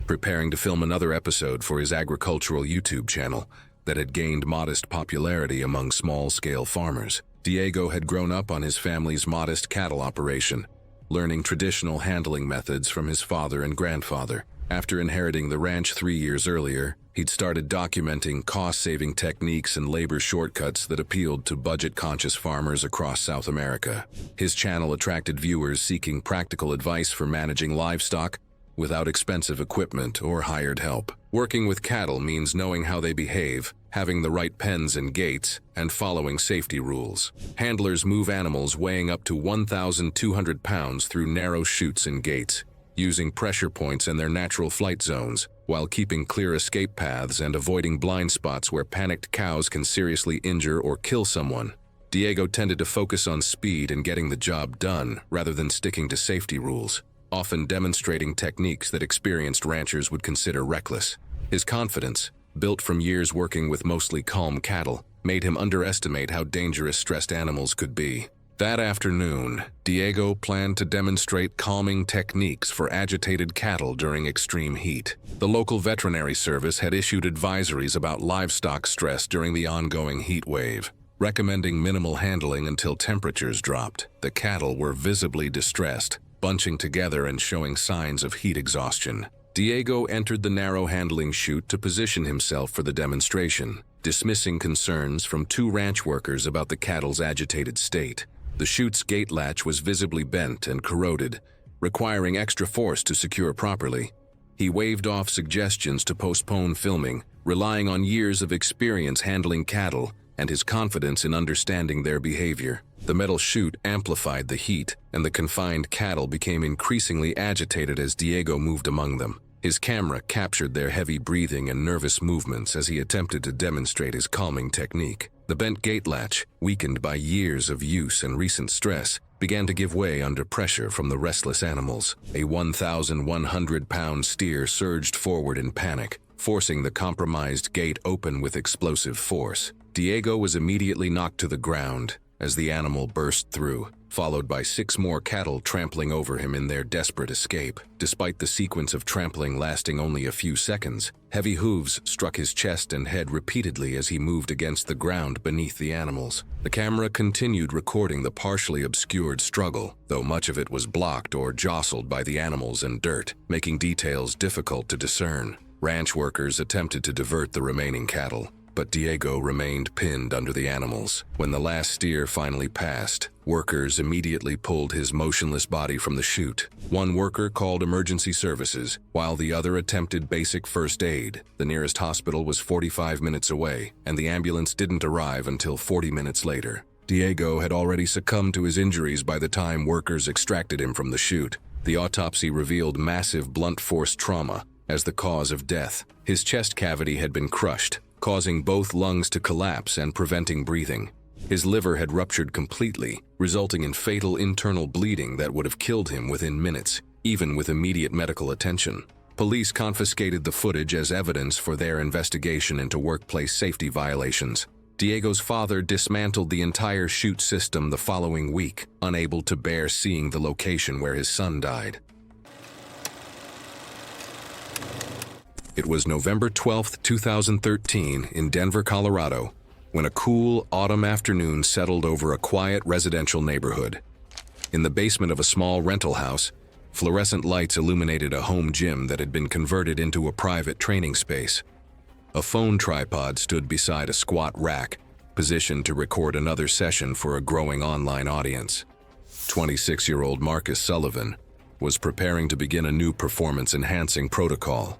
preparing to film another episode for his agricultural YouTube channel that had gained modest popularity among small-scale farmers. Diego had grown up on his family's modest cattle operation, learning traditional handling methods from his father and grandfather. After inheriting the ranch 3 years earlier, he'd started documenting cost-saving techniques and labor shortcuts that appealed to budget-conscious farmers across South America. His channel attracted viewers seeking practical advice for managing livestock without expensive equipment or hired help. Working with cattle means knowing how they behave, having the right pens and gates, and following safety rules. Handlers move animals weighing up to 1,200 pounds through narrow chutes and gates, using pressure points in their natural flight zones, while keeping clear escape paths and avoiding blind spots where panicked cows can seriously injure or kill someone. Diego tended to focus on speed and getting the job done rather than sticking to safety rules. often demonstrating techniques that experienced ranchers would consider reckless. His confidence, built from years working with mostly calm cattle, made him underestimate how dangerous stressed animals could be. That afternoon, Diego planned to demonstrate calming techniques for agitated cattle during extreme heat. The local veterinary service had issued advisories about livestock stress during the ongoing heat wave, recommending minimal handling until temperatures dropped. The cattle were visibly distressed, bunching together and showing signs of heat exhaustion. Diego entered the narrow handling chute to position himself for the demonstration, dismissing concerns from two ranch workers about the cattle's agitated state. The chute's gate latch was visibly bent and corroded, requiring extra force to secure properly. He waved off suggestions to postpone filming, relying on years of experience handling cattle and his confidence in understanding their behavior. The metal chute amplified the heat, and the confined cattle became increasingly agitated as Diego moved among them. His camera captured their heavy breathing and nervous movements as he attempted to demonstrate his calming technique. The bent gate latch, weakened by years of use and recent stress, began to give way under pressure from the restless animals. A 1,100-pound steer surged forward in panic, forcing the compromised gate open with explosive force. Diego was immediately knocked to the ground as the animal burst through, followed by 6 more cattle trampling over him in their desperate escape. Despite the sequence of trampling lasting only a few seconds, heavy hooves struck his chest and head repeatedly as he moved against the ground beneath the animals. The camera continued recording the partially obscured struggle, though much of it was blocked or jostled by the animals and dirt, making details difficult to discern. Ranch workers attempted to divert the remaining cattle, but Diego remained pinned under the animals. When the last steer finally passed, workers immediately pulled his motionless body from the chute. One worker called emergency services, while the other attempted basic first aid. The nearest hospital was 45 minutes away, and the ambulance didn't arrive until 40 minutes later. Diego had already succumbed to his injuries by the time workers extracted him from the chute. The autopsy revealed massive blunt force trauma as the cause of death. His chest cavity had been crushed, causing both lungs to collapse and preventing breathing. His liver had ruptured completely, resulting in fatal internal bleeding that would have killed him within minutes, even with immediate medical attention. Police confiscated the footage as evidence for their investigation into workplace safety violations. Diego's father dismantled the entire chute system the following week, unable to bear seeing the location where his son died. It was November 12, 2013, in Denver, Colorado, when a cool autumn afternoon settled over a quiet residential neighborhood. In the basement of a small rental house, fluorescent lights illuminated a home gym that had been converted into a private training space. A phone tripod stood beside a squat rack, positioned to record another session for a growing online audience. 26-year-old Marcus Sullivan was preparing to begin a new performance-enhancing protocol.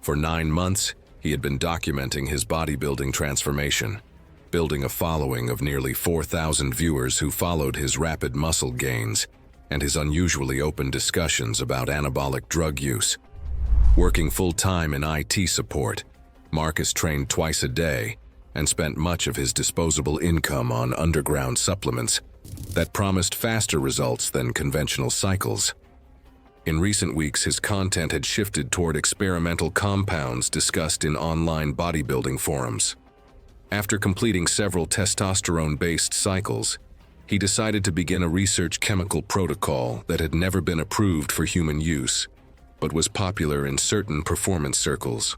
For 9 months, he had been documenting his bodybuilding transformation, building a following of nearly 4,000 viewers who followed his rapid muscle gains and his unusually open discussions about anabolic drug use. Working full-time in IT support, Marcus trained twice a day and spent much of his disposable income on underground supplements that promised faster results than conventional cycles. In recent weeks, his content had shifted toward experimental compounds discussed in online bodybuilding forums. After completing several testosterone-based cycles, he decided to begin a research chemical protocol that had never been approved for human use, but was popular in certain performance circles.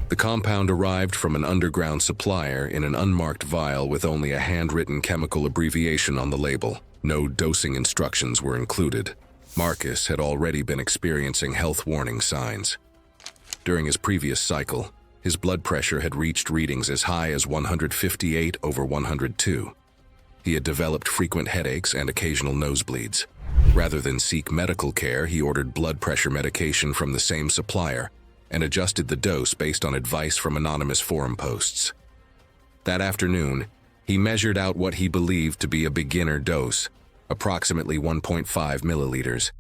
The compound arrived from an underground supplier in an unmarked vial with only a handwritten chemical abbreviation on the label. No dosing instructions were included. Marcus had already been experiencing health warning signs. During his previous cycle, his blood pressure had reached readings as high as 158/102. He had developed frequent headaches and occasional nosebleeds. Rather than seek medical care, he ordered blood pressure medication from the same supplier and adjusted the dose based on advice from anonymous forum posts. That afternoon, he measured out what he believed to be a beginner dose, approximately 1.5 milliliters,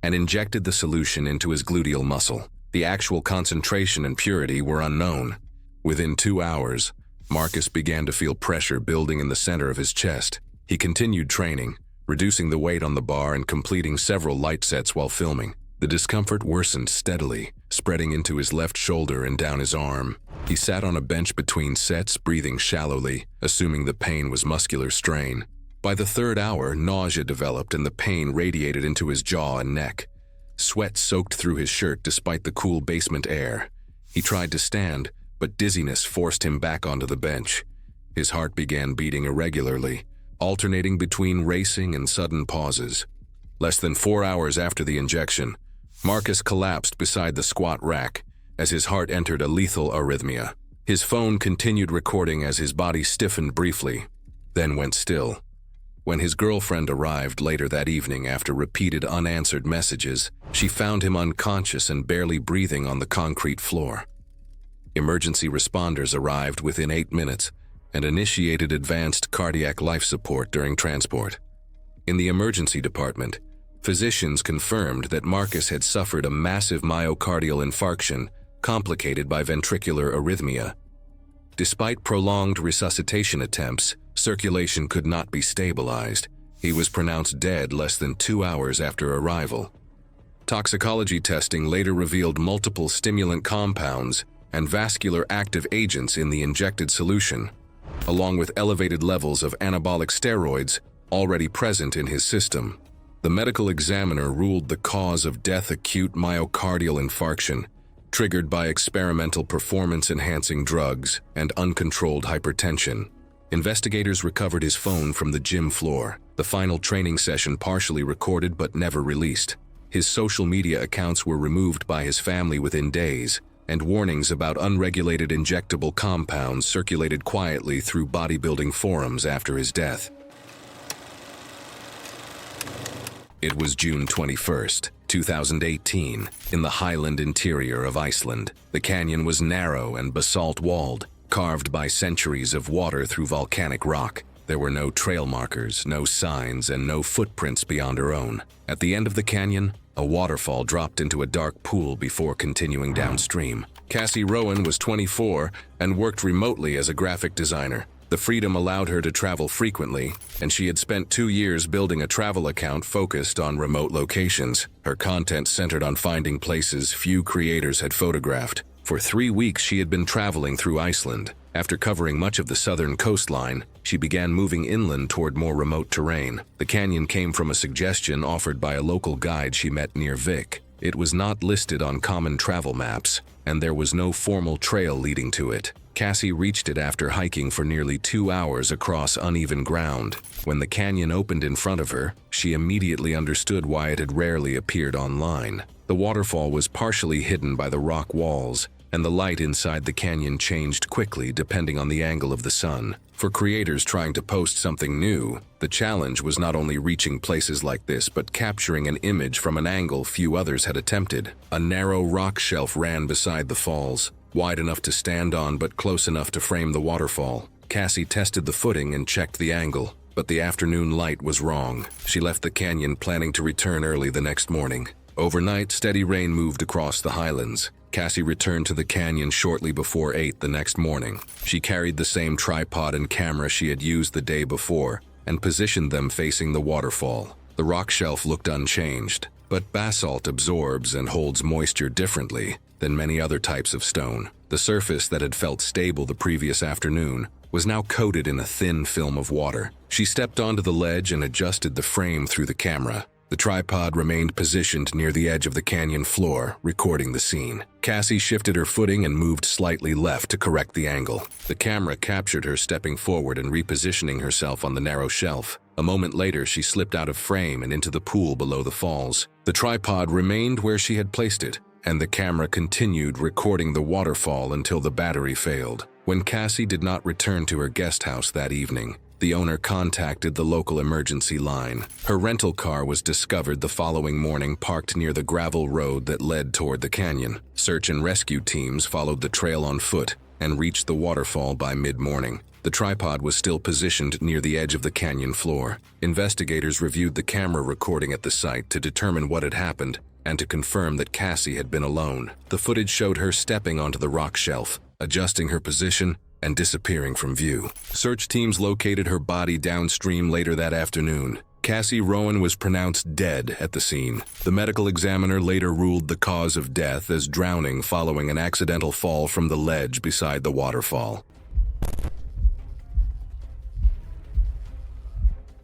and injected the solution into his gluteal muscle. The actual concentration and purity were unknown. Within 2 hours, Marcus began to feel pressure building in the center of his chest. He continued training, reducing the weight on the bar and completing several light sets while filming. The discomfort worsened steadily, spreading into his left shoulder and down his arm. He sat on a bench between sets, breathing shallowly, assuming the pain was muscular strain. By the third hour, nausea developed and the pain radiated into his jaw and neck. Sweat soaked through his shirt despite the cool basement air. He tried to stand, but dizziness forced him back onto the bench. His heart began beating irregularly, alternating between racing and sudden pauses. Less than 4 hours after the injection, Marcus collapsed beside the squat rack as his heart entered a lethal arrhythmia. His phone continued recording as his body stiffened briefly, then went still. When his girlfriend arrived later that evening after repeated unanswered messages, she found him unconscious and barely breathing on the concrete floor. Emergency responders arrived within 8 minutes and initiated advanced cardiac life support during transport. In the emergency department, physicians confirmed that Marcus had suffered a massive myocardial infarction complicated by ventricular arrhythmia. Despite prolonged resuscitation attempts, circulation could not be stabilized. He was pronounced dead less than 2 hours after arrival. Toxicology testing later revealed multiple stimulant compounds and vascular active agents in the injected solution, along with elevated levels of anabolic steroids already present in his system. The medical examiner ruled the cause of death acute myocardial infarction, triggered by experimental performance-enhancing drugs and uncontrolled hypertension. Investigators recovered his phone from the gym floor, the final training session partially recorded but never released. His social media accounts were removed by his family within days, and warnings about unregulated injectable compounds circulated quietly through bodybuilding forums after his death. It was June 21st, 2018, in the highland interior of Iceland. The canyon was narrow and basalt-walled, carved by centuries of water through volcanic rock. There were no trail markers, no signs, and no footprints beyond her own. At the end of the canyon, a waterfall dropped into a dark pool before continuing downstream. Cassie Rowan was 24 and worked remotely as a graphic designer. The freedom allowed her to travel frequently, and she had spent 2 years building a travel account focused on remote locations. Her content centered on finding places few creators had photographed. For 3 weeks, she had been traveling through Iceland. After covering much of the southern coastline, she began moving inland toward more remote terrain. The canyon came from a suggestion offered by a local guide she met near Vik. It was not listed on common travel maps, and there was no formal trail leading to it. Cassie reached it after hiking for nearly 2 hours across uneven ground. When the canyon opened in front of her, she immediately understood why it had rarely appeared online. The waterfall was partially hidden by the rock walls, and the light inside the canyon changed quickly depending on the angle of the sun. For creators trying to post something new, the challenge was not only reaching places like this but capturing an image from an angle few others had attempted. A narrow rock shelf ran beside the falls, wide enough to stand on but close enough to frame the waterfall. Cassie tested the footing and checked the angle, but the afternoon light was wrong. She left the canyon planning to return early the next morning. Overnight, steady rain moved across the highlands. Cassie returned to the canyon shortly before 8 the next morning. She carried the same tripod and camera she had used the day before and positioned them facing the waterfall. The rock shelf looked unchanged, but basalt absorbs and holds moisture differently than many other types of stone. The surface that had felt stable the previous afternoon was now coated in a thin film of water. She stepped onto the ledge and adjusted the frame through the camera. The tripod remained positioned near the edge of the canyon floor, recording the scene. Cassie shifted her footing and moved slightly left to correct the angle. The camera captured her stepping forward and repositioning herself on the narrow shelf. A moment later, she slipped out of frame and into the pool below the falls. The tripod remained where she had placed it, and the camera continued recording the waterfall until the battery failed. When Cassie did not return to her guest house that evening, the owner contacted the local emergency line. Her rental car was discovered the following morning parked near the gravel road that led toward the canyon. Search and rescue teams followed the trail on foot and reached the waterfall by mid-morning. The tripod was still positioned near the edge of the canyon floor. Investigators reviewed the camera recording at the site to determine what had happened and to confirm that Cassie had been alone. The footage showed her stepping onto the rock shelf, adjusting her position, and disappearing from view. Search teams located her body downstream later that afternoon, Cassie Rowan was pronounced dead at the scene. The medical examiner later ruled the cause of death as drowning following an accidental fall from the ledge beside the waterfall.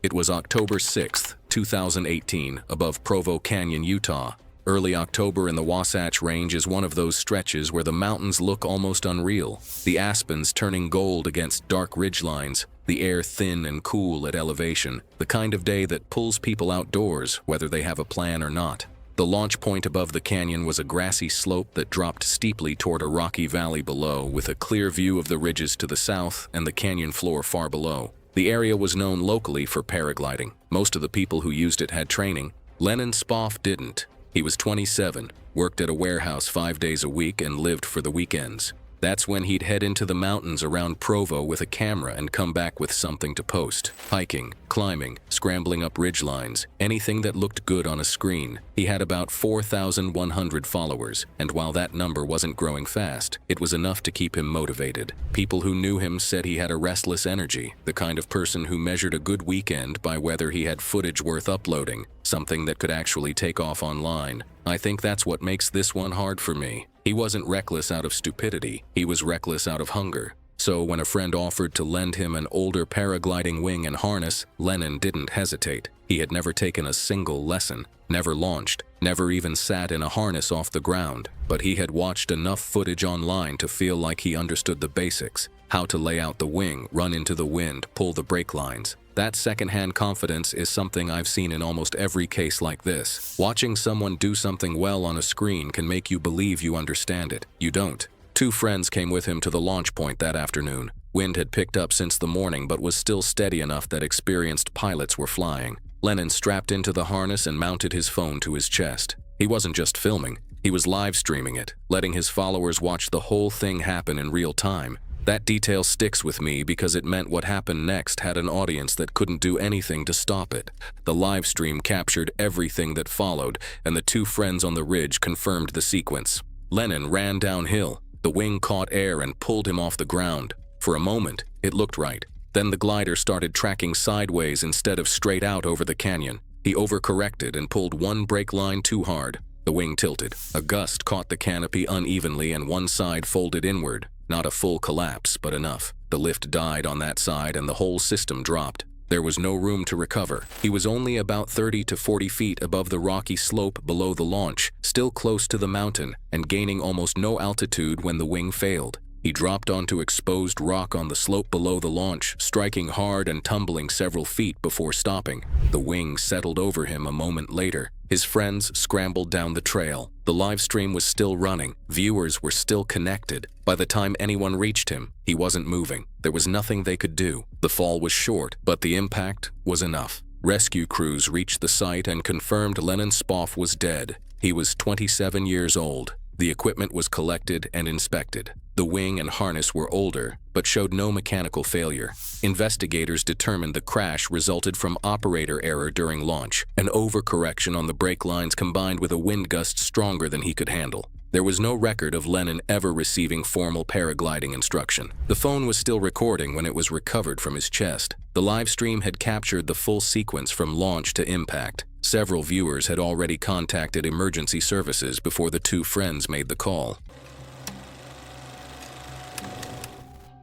It was October 6, 2018, above Provo Canyon, Utah. Early October in the Wasatch Range is one of those stretches where the mountains look almost unreal, the aspens turning gold against dark ridgelines, the air thin and cool at elevation, the kind of day that pulls people outdoors, whether they have a plan or not. The launch point above the canyon was a grassy slope that dropped steeply toward a rocky valley below, with a clear view of the ridges to the south and the canyon floor far below. The area was known locally for paragliding. Most of the people who used it had training. Lennon Spoff didn't. He was 27, worked at a warehouse 5 days a week, and lived for the weekends. That's when he'd head into the mountains around Provo with a camera and come back with something to post. Hiking, climbing, scrambling up ridgelines, anything that looked good on a screen. He had about 4,100 followers, and while that number wasn't growing fast, it was enough to keep him motivated. People who knew him said he had a restless energy, the kind of person who measured a good weekend by whether he had footage worth uploading, something that could actually take off online. I think that's what makes this one hard for me. He wasn't reckless out of stupidity, he was reckless out of hunger. So when a friend offered to lend him an older paragliding wing and harness, Lennon didn't hesitate. He had never taken a single lesson, never launched, never even sat in a harness off the ground, but he had watched enough footage online to feel like he understood the basics: how to lay out the wing, run into the wind, pull the brake lines. That secondhand confidence is something I've seen in almost every case like this. Watching someone do something well on a screen can make you believe you understand it. You don't. 2 friends came with him to the launch point that afternoon. Wind had picked up since the morning but was still steady enough that experienced pilots were flying. Lennon strapped into the harness and mounted his phone to his chest. He wasn't just filming, he was live streaming it, letting his followers watch the whole thing happen in real time. That detail sticks with me because it meant what happened next had an audience that couldn't do anything to stop it. The live stream captured everything that followed, and the 2 friends on the ridge confirmed the sequence. Lennon ran downhill. The wing caught air and pulled him off the ground. For a moment, it looked right. Then the glider started tracking sideways instead of straight out over the canyon. He overcorrected and pulled one brake line too hard. The wing tilted. A gust caught the canopy unevenly and one side folded inward. Not a full collapse, but enough. The lift died on that side and the whole system dropped. There was no room to recover. He was only about 30 to 40 feet above the rocky slope below the launch, still close to the mountain, and gaining almost no altitude when the wing failed. He dropped onto exposed rock on the slope below the launch, striking hard and tumbling several feet before stopping. The wing settled over him a moment later. His friends scrambled down the trail. The live stream was still running. Viewers were still connected. By the time anyone reached him, he wasn't moving. There was nothing they could do. The fall was short, but the impact was enough. Rescue crews reached the site and confirmed Lennon Spoff was dead. He was 27 years old. The equipment was collected and inspected. The wing and harness were older, but showed no mechanical failure. Investigators determined the crash resulted from operator error during launch, an overcorrection on the brake lines combined with a wind gust stronger than he could handle. There was no record of Lennon ever receiving formal paragliding instruction. The phone was still recording when it was recovered from his chest. The live stream had captured the full sequence from launch to impact. Several viewers had already contacted emergency services before the 2 friends made the call.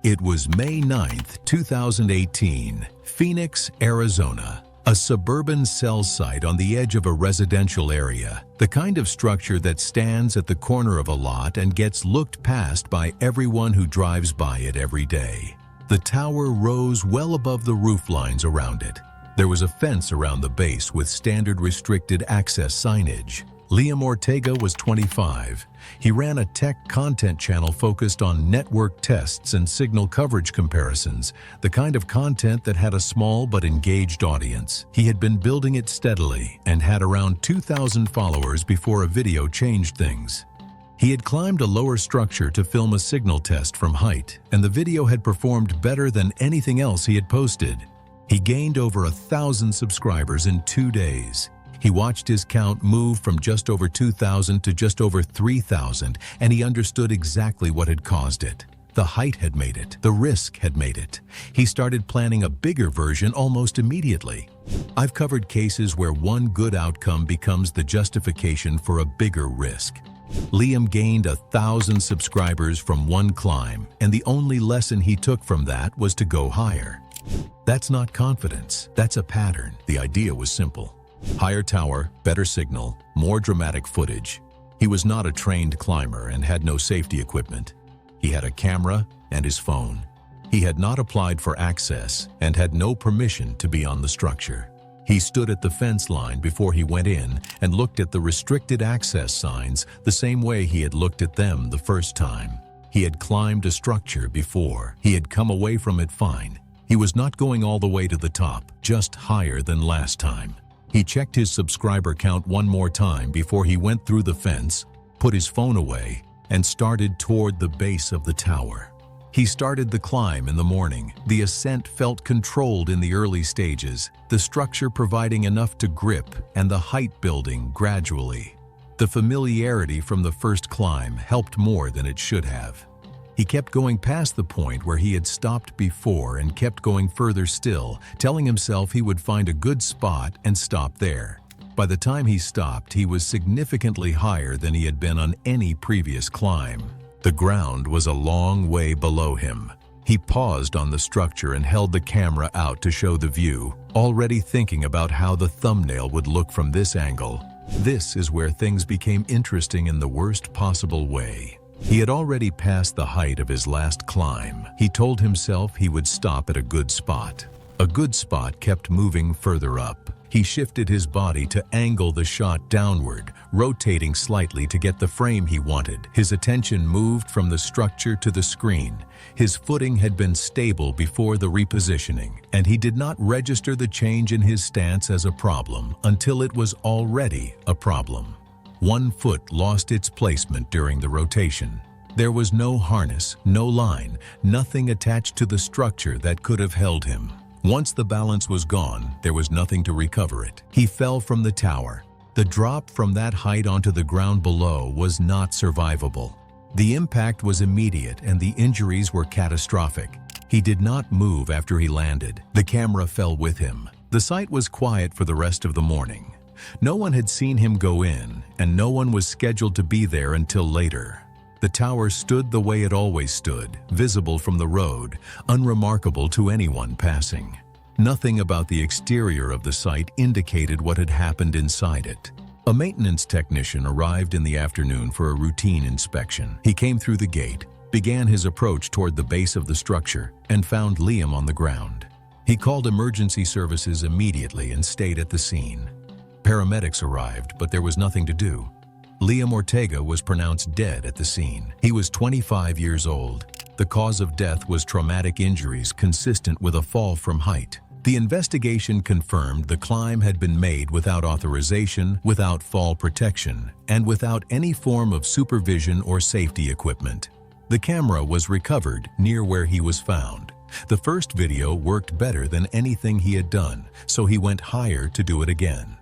It was May 9th, 2018, Phoenix, Arizona. A suburban cell site on the edge of a residential area, the kind of structure that stands at the corner of a lot and gets looked past by everyone who drives by it every day. The tower rose well above the roof lines around it. There was a fence around the base with standard restricted access signage. Liam Ortega was 25. He ran a tech content channel focused on network tests and signal coverage comparisons, the kind of content that had a small but engaged audience. He had been building it steadily and had around 2,000 followers before a video changed things. He had climbed a lower structure to film a signal test from height, and the video had performed better than anything else he had posted. He gained over 1,000 subscribers in 2 days. He watched his count move from just over 2,000 to just over 3,000, and he understood exactly what had caused it. The height had made it. The risk had made it. He started planning a bigger version almost immediately. I've covered cases where one good outcome becomes the justification for a bigger risk. Liam gained 1,000 subscribers from one climb, and the only lesson he took from that was to go higher. That's not confidence, that's a pattern. The idea was simple. Higher tower, better signal, more dramatic footage. He was not a trained climber and had no safety equipment. He had a camera and his phone. He had not applied for access and had no permission to be on the structure. He stood at the fence line before he went in and looked at the restricted access signs the same way he had looked at them the first time. He had climbed a structure before. He had come away from it fine. He was not going all the way to the top, just higher than last time. He checked his subscriber count one more time before he went through the fence, put his phone away, and started toward the base of the tower. He started the climb in the morning. The ascent felt controlled in the early stages, the structure providing enough to grip and the height building gradually. The familiarity from the first climb helped more than it should have. He kept going past the point where he had stopped before and kept going further still, telling himself he would find a good spot and stop there. By the time he stopped, he was significantly higher than he had been on any previous climb. The ground was a long way below him. He paused on the structure and held the camera out to show the view, already thinking about how the thumbnail would look from this angle. This is where things became interesting in the worst possible way. He had already passed the height of his last climb. He told himself he would stop at a good spot. A good spot kept moving further up. He shifted his body to angle the shot downward, rotating slightly to get the frame he wanted. His attention moved from the structure to the screen. His footing had been stable before the repositioning, and he did not register the change in his stance as a problem until it was already a problem. One foot lost its placement during the rotation. There was no harness, no line, nothing attached to the structure that could have held him. Once the balance was gone, there was nothing to recover it. He fell from the tower. The drop from that height onto the ground below was not survivable. The impact was immediate and the injuries were catastrophic. He did not move after he landed. The camera fell with him. The site was quiet for the rest of the morning. No one had seen him go in, and no one was scheduled to be there until later. The tower stood the way it always stood, visible from the road, unremarkable to anyone passing. Nothing about the exterior of the site indicated what had happened inside it. A maintenance technician arrived in the afternoon for a routine inspection. He came through the gate, began his approach toward the base of the structure, and found Liam on the ground. He called emergency services immediately and stayed at the scene. Paramedics arrived, but there was nothing to do. Liam Ortega was pronounced dead at the scene. He was 25 years old. The cause of death was traumatic injuries consistent with a fall from height. The investigation confirmed the climb had been made without authorization, without fall protection, and without any form of supervision or safety equipment. The camera was recovered near where he was found. The first video worked better than anything he had done, so he went higher to do it again.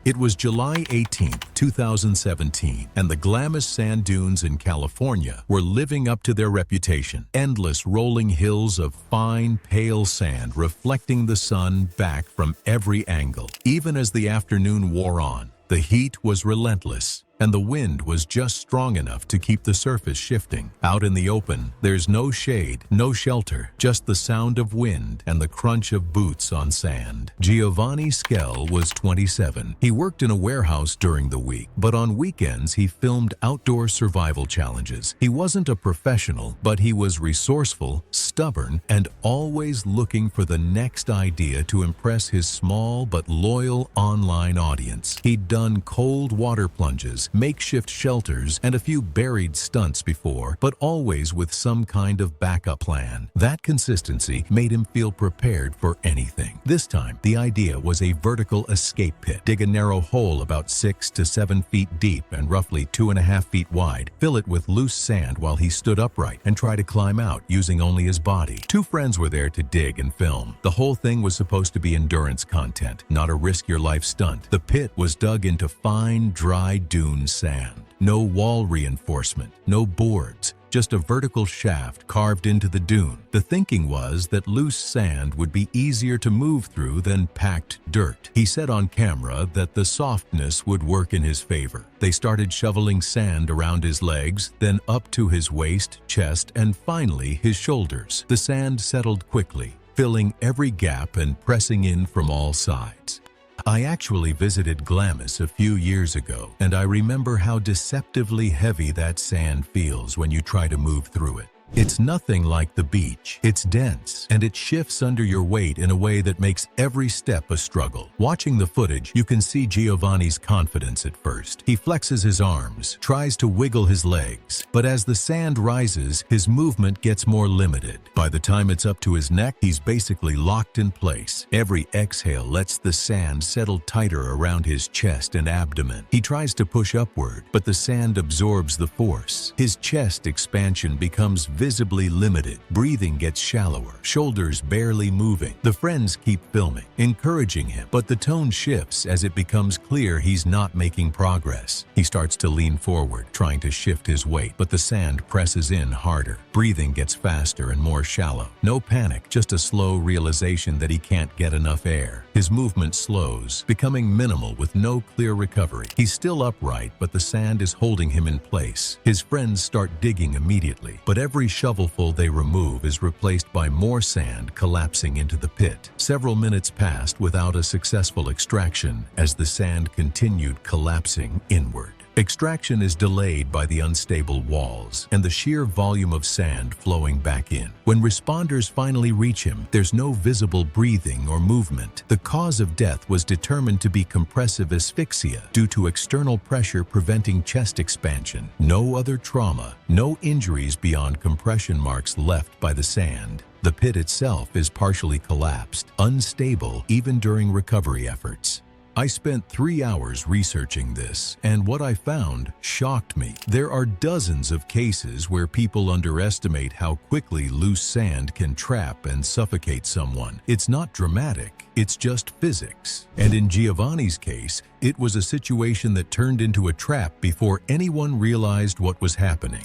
It was July 18, 2017, and the glamorous sand dunes in California were living up to their reputation. Endless rolling hills of fine, pale sand reflecting the sun back from every angle. Even as the afternoon wore on, the heat was relentless, and the wind was just strong enough to keep the surface shifting. Out in the open, there's no shade, no shelter, just the sound of wind and the crunch of boots on sand. Giovanni Skell was 27. He worked in a warehouse during the week, but on weekends he filmed outdoor survival challenges. He wasn't a professional, but he was resourceful, stubborn, and always looking for the next idea to impress his small but loyal online audience. He'd done cold water plunges, makeshift shelters, and a few buried stunts before, but always with some kind of backup plan. That consistency made him feel prepared for anything. This time, the idea was a vertical escape pit. Dig a narrow hole about 6 to 7 feet deep and roughly 2.5 feet wide. Fill it with loose sand while he stood upright and try to climb out using only his body. 2 friends were there to dig and film. The whole thing was supposed to be endurance content, not a risk-your-life stunt. The pit was dug into fine, dry dune sand. No wall reinforcement, no boards, just a vertical shaft carved into the dune. The thinking was that loose sand would be easier to move through than packed dirt. He said on camera that the softness would work in his favor. They started shoveling sand around his legs, then up to his waist, chest, and finally his shoulders. The sand settled quickly, filling every gap and pressing in from all sides. I actually visited Dumbnesss a few years ago, and I remember how deceptively heavy that sand feels when you try to move through it. It's nothing like the beach. It's dense, and it shifts under your weight in a way that makes every step a struggle. Watching the footage, you can see Giovanni's confidence at first. He flexes his arms, tries to wiggle his legs, but as the sand rises, his movement gets more limited. By the time it's up to his neck, he's basically locked in place. Every exhale lets the sand settle tighter around his chest and abdomen. He tries to push upward, but the sand absorbs the force. His chest expansion becomes visibly limited. Breathing gets shallower, shoulders barely moving. The friends keep filming, encouraging him, but the tone shifts as it becomes clear he's not making progress. He starts to lean forward, trying to shift his weight, but the sand presses in harder. Breathing gets faster and more shallow. No panic, just a slow realization that he can't get enough air. His movement slows, becoming minimal with no clear recovery. He's still upright, but the sand is holding him in place. His friends start digging immediately, but every shovelful they remove is replaced by more sand collapsing into the pit. Several minutes passed without a successful extraction as the sand continued collapsing inward. Extraction is delayed by the unstable walls and the sheer volume of sand flowing back in. When responders finally reach him, there's no visible breathing or movement. The cause of death was determined to be compressive asphyxia due to external pressure preventing chest expansion. No other trauma, no injuries beyond compression marks left by the sand. The pit itself is partially collapsed, unstable even during recovery efforts. I spent 3 hours researching this, and what I found shocked me. There are dozens of cases where people underestimate how quickly loose sand can trap and suffocate someone. It's not dramatic, it's just physics. And in Giovanni's case, it was a situation that turned into a trap before anyone realized what was happening.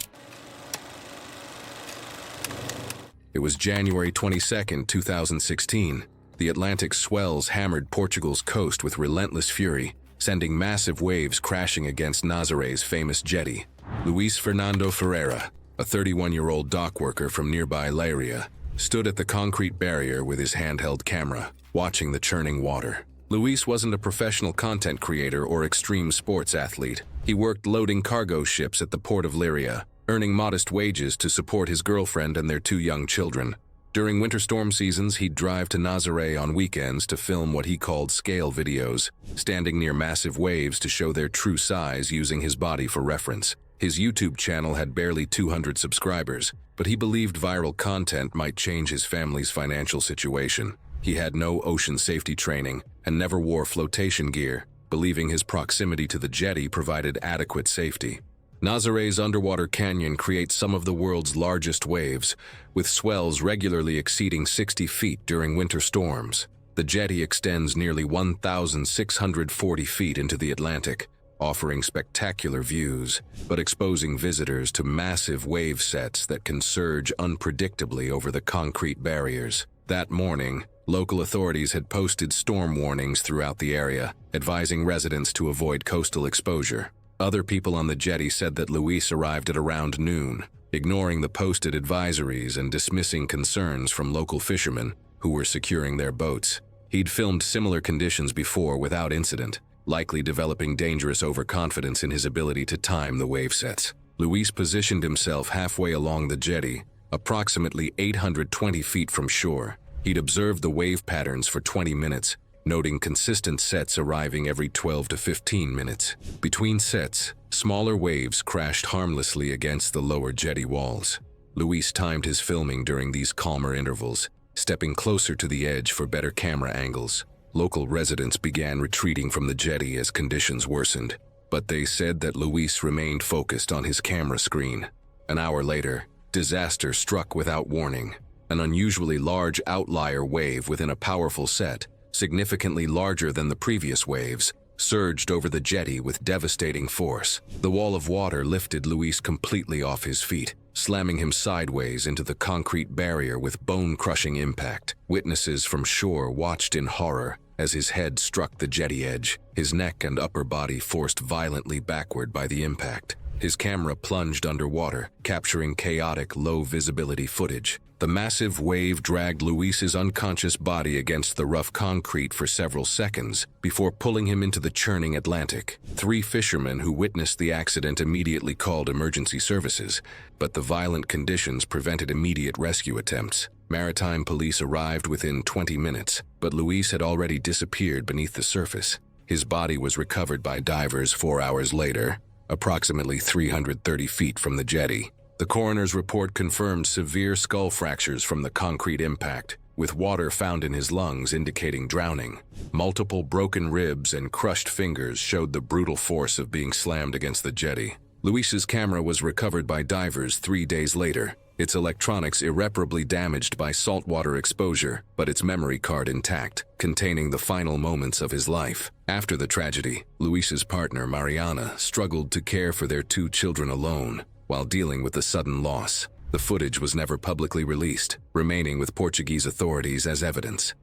It was January 22, 2016. The Atlantic swells hammered Portugal's coast with relentless fury, sending massive waves crashing against Nazare's famous jetty. Luis Fernando Ferreira, a 31-year-old dock worker from nearby Leiria, stood at the concrete barrier with his handheld camera, watching the churning water. Luis wasn't a professional content creator or extreme sports athlete. He worked loading cargo ships at the port of Leiria, earning modest wages to support his girlfriend and their 2 young children. During winter storm seasons, he'd drive to Nazare on weekends to film what he called scale videos, standing near massive waves to show their true size using his body for reference. His YouTube channel had barely 200 subscribers, but he believed viral content might change his family's financial situation. He had no ocean safety training and never wore flotation gear, believing his proximity to the jetty provided adequate safety. Nazare's underwater canyon creates some of the world's largest waves, with swells regularly exceeding 60 feet during winter storms. The jetty extends nearly 1,640 feet into the Atlantic, offering spectacular views, but exposing visitors to massive wave sets that can surge unpredictably over the concrete barriers. That morning, local authorities had posted storm warnings throughout the area, advising residents to avoid coastal exposure. Other people on the jetty said that Luis arrived at around noon, ignoring the posted advisories and dismissing concerns from local fishermen who were securing their boats. He'd filmed similar conditions before without incident, likely developing dangerous overconfidence in his ability to time the wave sets. Luis positioned himself halfway along the jetty, approximately 820 feet from shore. He'd observed the wave patterns for 20 minutes, noting consistent sets arriving every 12 to 15 minutes. Between sets, smaller waves crashed harmlessly against the lower jetty walls. Luis timed his filming during these calmer intervals, stepping closer to the edge for better camera angles. Local residents began retreating from the jetty as conditions worsened, but they said that Luis remained focused on his camera screen. An hour later, disaster struck without warning. An unusually large outlier wave within a powerful set, significantly larger than the previous waves, surged over the jetty with devastating force. The wall of water lifted Luis completely off his feet, slamming him sideways into the concrete barrier with bone-crushing impact. Witnesses from shore watched in horror as his head struck the jetty edge, his neck and upper body forced violently backward by the impact. His camera plunged underwater, capturing chaotic, low-visibility footage. The massive wave dragged Luis's unconscious body against the rough concrete for several seconds before pulling him into the churning Atlantic. 3 fishermen who witnessed the accident immediately called emergency services, but the violent conditions prevented immediate rescue attempts. Maritime police arrived within 20 minutes, but Luis had already disappeared beneath the surface. His body was recovered by divers 4 hours later, approximately 330 feet from the jetty. The coroner's report confirmed severe skull fractures from the concrete impact, with water found in his lungs indicating drowning. Multiple broken ribs and crushed fingers showed the brutal force of being slammed against the jetty. Luis's camera was recovered by divers 3 days later, its electronics irreparably damaged by saltwater exposure, but its memory card intact, containing the final moments of his life. After the tragedy, Luis's partner, Mariana, struggled to care for their 2 children alone while dealing with the sudden loss. The footage was never publicly released, remaining with Portuguese authorities as evidence.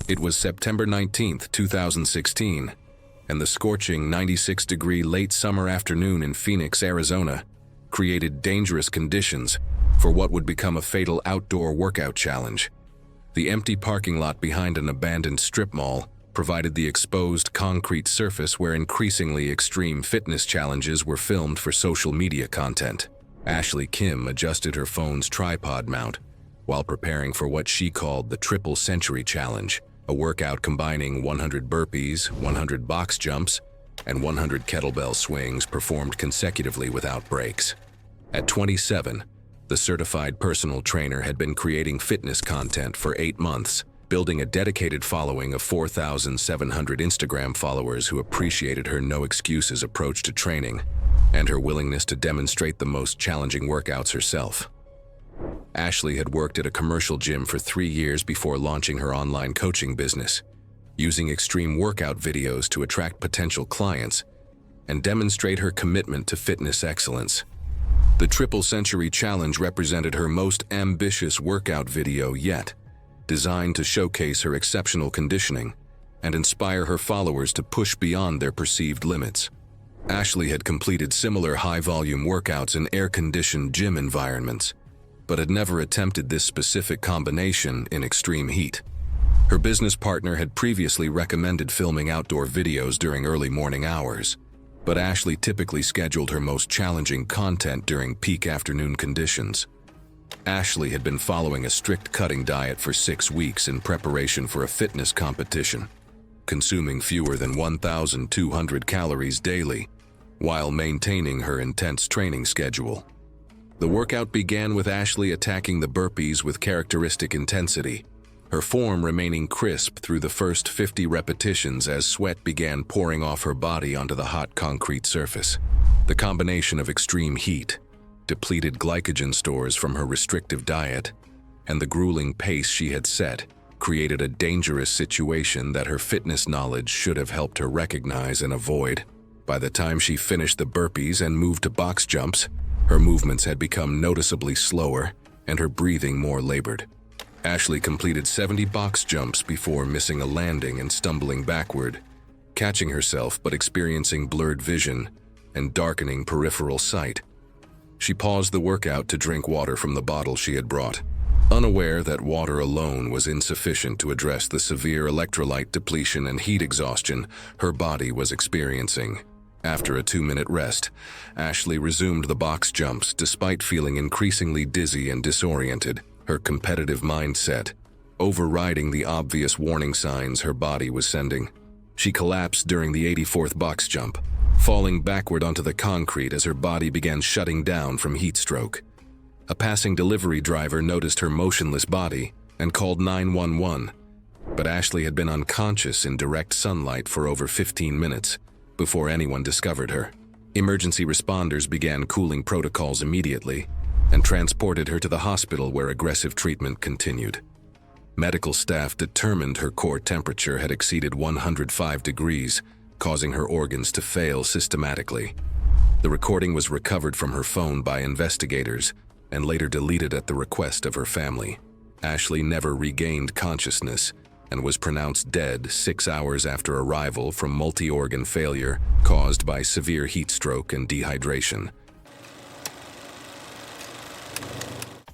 It was September 19, 2016, and the scorching 96-degree late summer afternoon in Phoenix, Arizona, created dangerous conditions for what would become a fatal outdoor workout challenge. The empty parking lot behind an abandoned strip mall provided the exposed concrete surface where increasingly extreme fitness challenges were filmed for social media content. Ashley Kim adjusted her phone's tripod mount while preparing for what she called the Triple Century Challenge, a workout combining 100 burpees, 100 box jumps, and 100 kettlebell swings performed consecutively without breaks. At 27, the certified personal trainer had been creating fitness content for 8 months, building a dedicated following of 4,700 Instagram followers who appreciated her no-excuses approach to training and her willingness to demonstrate the most challenging workouts herself. Ashley had worked at a commercial gym for 3 years before launching her online coaching business, using extreme workout videos to attract potential clients and demonstrate her commitment to fitness excellence. The Triple Century Challenge represented her most ambitious workout video yet, designed to showcase her exceptional conditioning and inspire her followers to push beyond their perceived limits. Ashley had completed similar high-volume workouts in air-conditioned gym environments, but had never attempted this specific combination in extreme heat. Her business partner had previously recommended filming outdoor videos during early morning hours, but Ashley typically scheduled her most challenging content during peak afternoon conditions. Ashley had been following a strict cutting diet for 6 weeks in preparation for a fitness competition, consuming fewer than 1,200 calories daily, while maintaining her intense training schedule. The workout began with Ashley attacking the burpees with characteristic intensity, her form remaining crisp through the first 50 repetitions as sweat began pouring off her body onto the hot concrete surface. The combination of extreme heat, depleted glycogen stores from her restrictive diet, and the grueling pace she had set created a dangerous situation that her fitness knowledge should have helped her recognize and avoid. By the time she finished the burpees and moved to box jumps, her movements had become noticeably slower and her breathing more labored. Ashley completed 70 box jumps before missing a landing and stumbling backward, catching herself but experiencing blurred vision and darkening peripheral sight. She paused the workout to drink water from the bottle she had brought, unaware that water alone was insufficient to address the severe electrolyte depletion and heat exhaustion her body was experiencing. After a 2-minute rest, Ashley resumed the box jumps despite feeling increasingly dizzy and disoriented, her competitive mindset overriding the obvious warning signs her body was sending. She collapsed during the 84th box jump, falling backward onto the concrete as her body began shutting down from heat stroke. A passing delivery driver noticed her motionless body and called 911, but Ashley had been unconscious in direct sunlight for over 15 minutes before anyone discovered her. Emergency responders began cooling protocols immediately and transported her to the hospital where aggressive treatment continued. Medical staff determined her core temperature had exceeded 105 degrees, causing her organs to fail systematically. The recording was recovered from her phone by investigators and later deleted at the request of her family. Ashley never regained consciousness and was pronounced dead 6 hours after arrival from multi-organ failure caused by severe heat stroke and dehydration.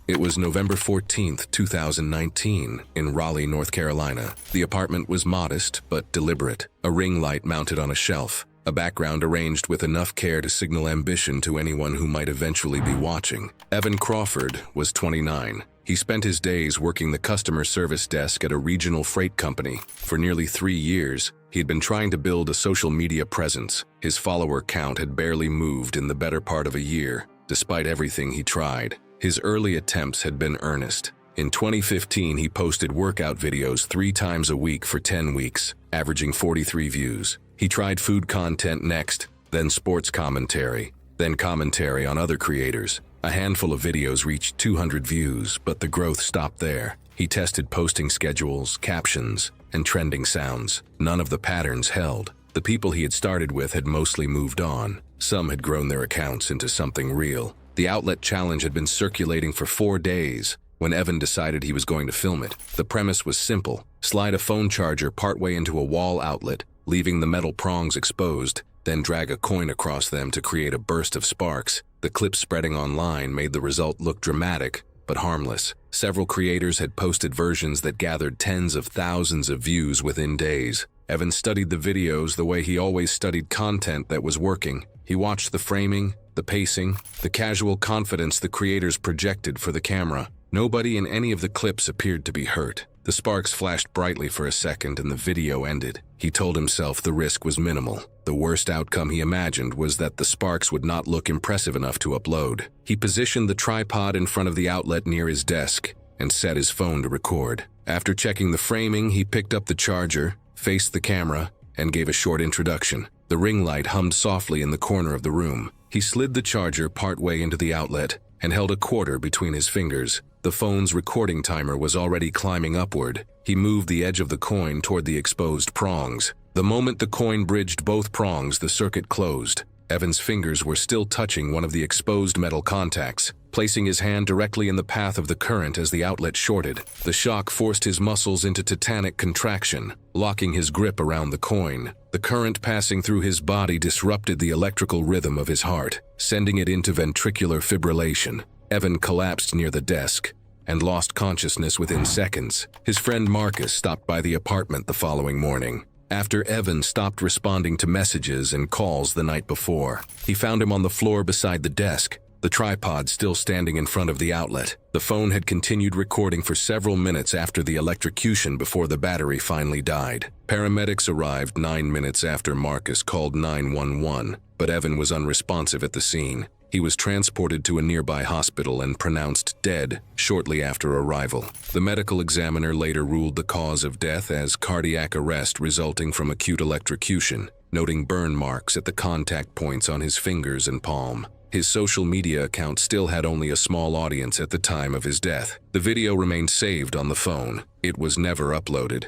It was November 14, 2019, in Raleigh, North Carolina. The apartment was modest but deliberate. A ring light mounted on a shelf, a background arranged with enough care to signal ambition to anyone who might eventually be watching. Evan Crawford was 29. He spent his days working the customer service desk at a regional freight company. For nearly 3 years, he'd been trying to build a social media presence. His follower count had barely moved in the better part of a year, despite everything he tried. His early attempts had been earnest. In 2015, he posted workout videos 3 times a week for 10 weeks, averaging 43 views. He tried food content next, then sports commentary, then commentary on other creators. A handful of videos reached 200 views, but the growth stopped there. He tested posting schedules, captions, and trending sounds. None of the patterns held. The people he had started with had mostly moved on. Some had grown their accounts into something real. The outlet challenge had been circulating for 4 days when Evan decided he was going to film it. The premise was simple. Slide a phone charger partway into a wall outlet, leaving the metal prongs exposed, then drag a coin across them to create a burst of sparks. The clip spreading online made the result look dramatic, but harmless. Several creators had posted versions that gathered tens of thousands of views within days. Evan studied the videos the way he always studied content that was working. He watched the framing, the pacing, the casual confidence the creators projected for the camera. Nobody in any of the clips appeared to be hurt. The sparks flashed brightly for a second and the video ended. He told himself the risk was minimal. The worst outcome he imagined was that the sparks would not look impressive enough to upload. He positioned the tripod in front of the outlet near his desk and set his phone to record. After checking the framing, he picked up the charger, faced the camera, and gave a short introduction. The ring light hummed softly in the corner of the room. He slid the charger partway into the outlet and held a quarter between his fingers. The phone's recording timer was already climbing upward. He moved the edge of the coin toward the exposed prongs. The moment the coin bridged both prongs, the circuit closed. Evan's fingers were still touching one of the exposed metal contacts, placing his hand directly in the path of the current as the outlet shorted. The shock forced his muscles into tetanic contraction, locking his grip around the coin. The current passing through his body disrupted the electrical rhythm of his heart, sending it into ventricular fibrillation. Evan collapsed near the desk and lost consciousness within seconds. His friend Marcus stopped by the apartment the following morning. After Evan stopped responding to messages and calls the night before, he found him on the floor beside the desk, the tripod still standing in front of the outlet. The phone had continued recording for several minutes after the electrocution before the battery finally died. Paramedics arrived 9 minutes after Marcus called 911, but Evan was unresponsive at the scene. He was transported to a nearby hospital and pronounced dead shortly after arrival. The medical examiner later ruled the cause of death as cardiac arrest resulting from acute electrocution, noting burn marks at the contact points on his fingers and palm. His social media account still had only a small audience at the time of his death. The video remained saved on the phone. It was never uploaded.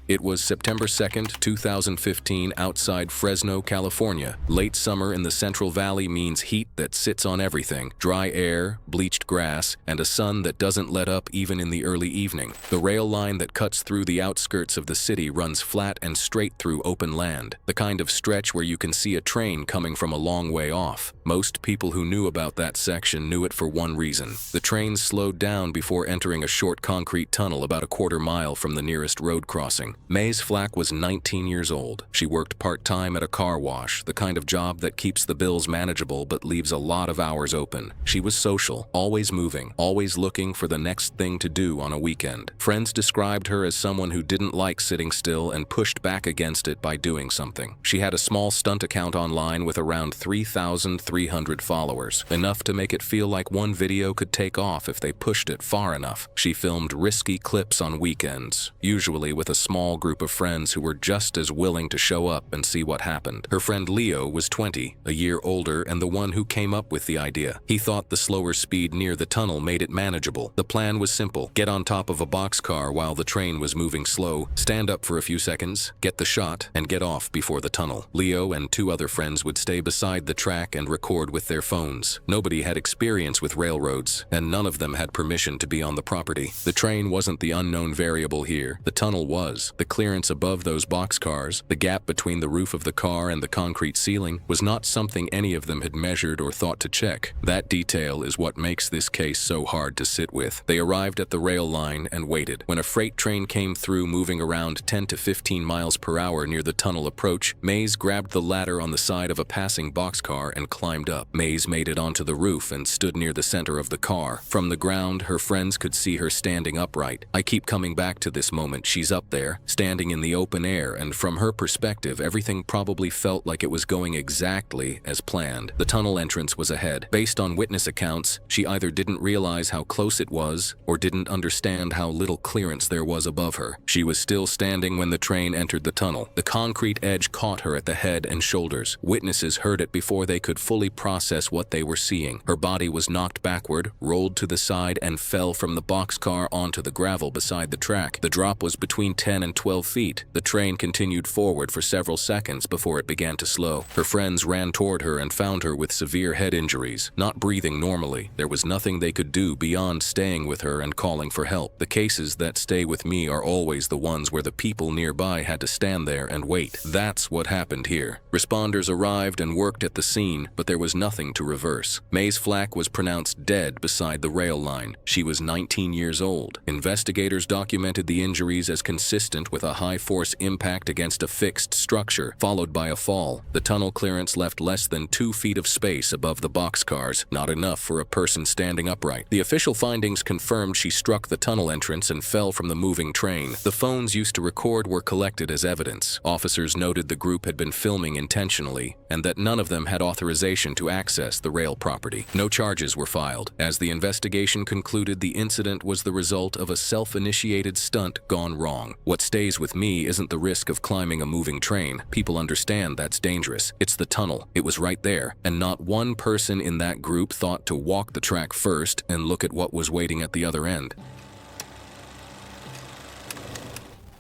It was September 2nd, 2015, outside Fresno, California. Late summer in the Central Valley means heat that sits on everything, dry air, bleached grass, and a sun that doesn't let up even in the early evening. The rail line that cuts through the outskirts of the city runs flat and straight through open land, the kind of stretch where you can see a train coming from a long way off. Most people who knew about that section knew it for one reason. The train slowed down before entering a short concrete tunnel about a quarter-mile from the nearest road crossing. Maze Flack was 19 years old. She worked part-time at a car wash, the kind of job that keeps the bills manageable but leaves a lot of hours open. She was social, always moving, always looking for the next thing to do on a weekend. Friends described her as someone who didn't like sitting still and pushed back against it by doing something. She had a small stunt account online with around 3,300 followers, enough to make it feel like one video could take off if they pushed it far enough. She filmed risky clips on weekends, usually with a small small group of friends who were just as willing to show up and see what happened. Her friend Leo was 20, a year older, and the one who came up with the idea. He thought the slower speed near the tunnel made it manageable. The plan was simple: get on top of a boxcar while the train was moving slow, stand up for a few seconds, get the shot, and get off before the tunnel. Leo and two other friends would stay beside the track and record with their phones. Nobody had experience with railroads, and none of them had permission to be on the property. The train wasn't the unknown variable here. The tunnel was. The clearance above those boxcars, the gap between the roof of the car and the concrete ceiling, was not something any of them had measured or thought to check. That detail is what makes this case so hard to sit with. They arrived at the rail line and waited. When a freight train came through moving around 10 to 15 miles per hour near the tunnel approach, Mays grabbed the ladder on the side of a passing boxcar and climbed up. Mays made it onto the roof and stood near the center of the car. From the ground, her friends could see her standing upright. I keep coming back to this moment. She's up there, standing in the open air, and from her perspective, everything probably felt like it was going exactly as planned. The tunnel entrance was ahead. Based on witness accounts, she either didn't realize how close it was or didn't understand how little clearance there was above her. She was still standing when the train entered the tunnel. The concrete edge caught her at the head and shoulders. Witnesses heard it before they could fully process what they were seeing. Her body was knocked backward, rolled to the side, and fell from the boxcar onto the gravel beside the track. The drop was between 10 and 12 feet. The train continued forward for several seconds before it began to slow. Her friends ran toward her and found her with severe head injuries, not breathing normally. There was nothing they could do beyond staying with her and calling for help. The cases that stay with me are always the ones where the people nearby had to stand there and wait. That's what happened here. Responders arrived and worked at the scene, but there was nothing to reverse. Mays Flack was pronounced dead beside the rail line. She was 19 years old. Investigators documented the injuries as consistent with a high-force impact against a fixed structure, followed by a fall. The tunnel clearance left less than 2 feet of space above the boxcars, not enough for a person standing upright. The official findings confirmed she struck the tunnel entrance and fell from the moving train. The phones used to record were collected as evidence. Officers noted the group had been filming intentionally and that none of them had authorization to access the rail property. No charges were filed. As the investigation concluded, the incident was the result of a self-initiated stunt gone wrong. What stays with me isn't the risk of climbing a moving train. People understand that's dangerous. It's the tunnel. It was right there, and not one person in that group thought to walk the track first and look at what was waiting at the other end.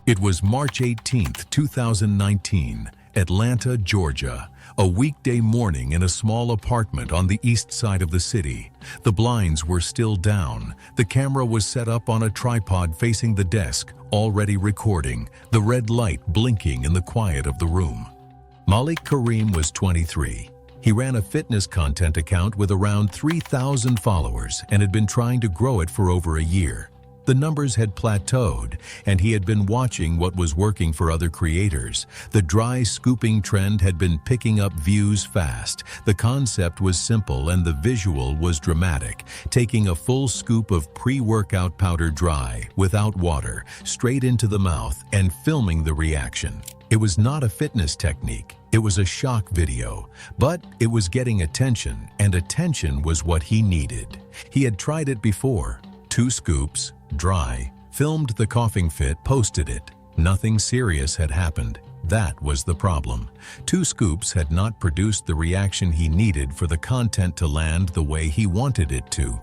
It was March 18th, 2019, Atlanta, Georgia. A weekday morning in a small apartment on the east side of the city. The blinds were still down. The camera was set up on a tripod facing the desk, already recording, the red light blinking in the quiet of the room. Malik Kareem was 23. He ran a fitness content account with around 3,000 followers and had been trying to grow it for over a year. The numbers had plateaued, and he had been watching what was working for other creators. The dry scooping trend had been picking up views fast. The concept was simple and the visual was dramatic, taking a full scoop of pre-workout powder dry, without water, straight into the mouth and filming the reaction. It was not a fitness technique. It was a shock video, but it was getting attention, and attention was what he needed. He had tried it before. 2 scoops, dry, filmed the coughing fit, posted it. Nothing serious had happened. That was the problem. 2 scoops had not produced the reaction he needed for the content to land the way he wanted it to.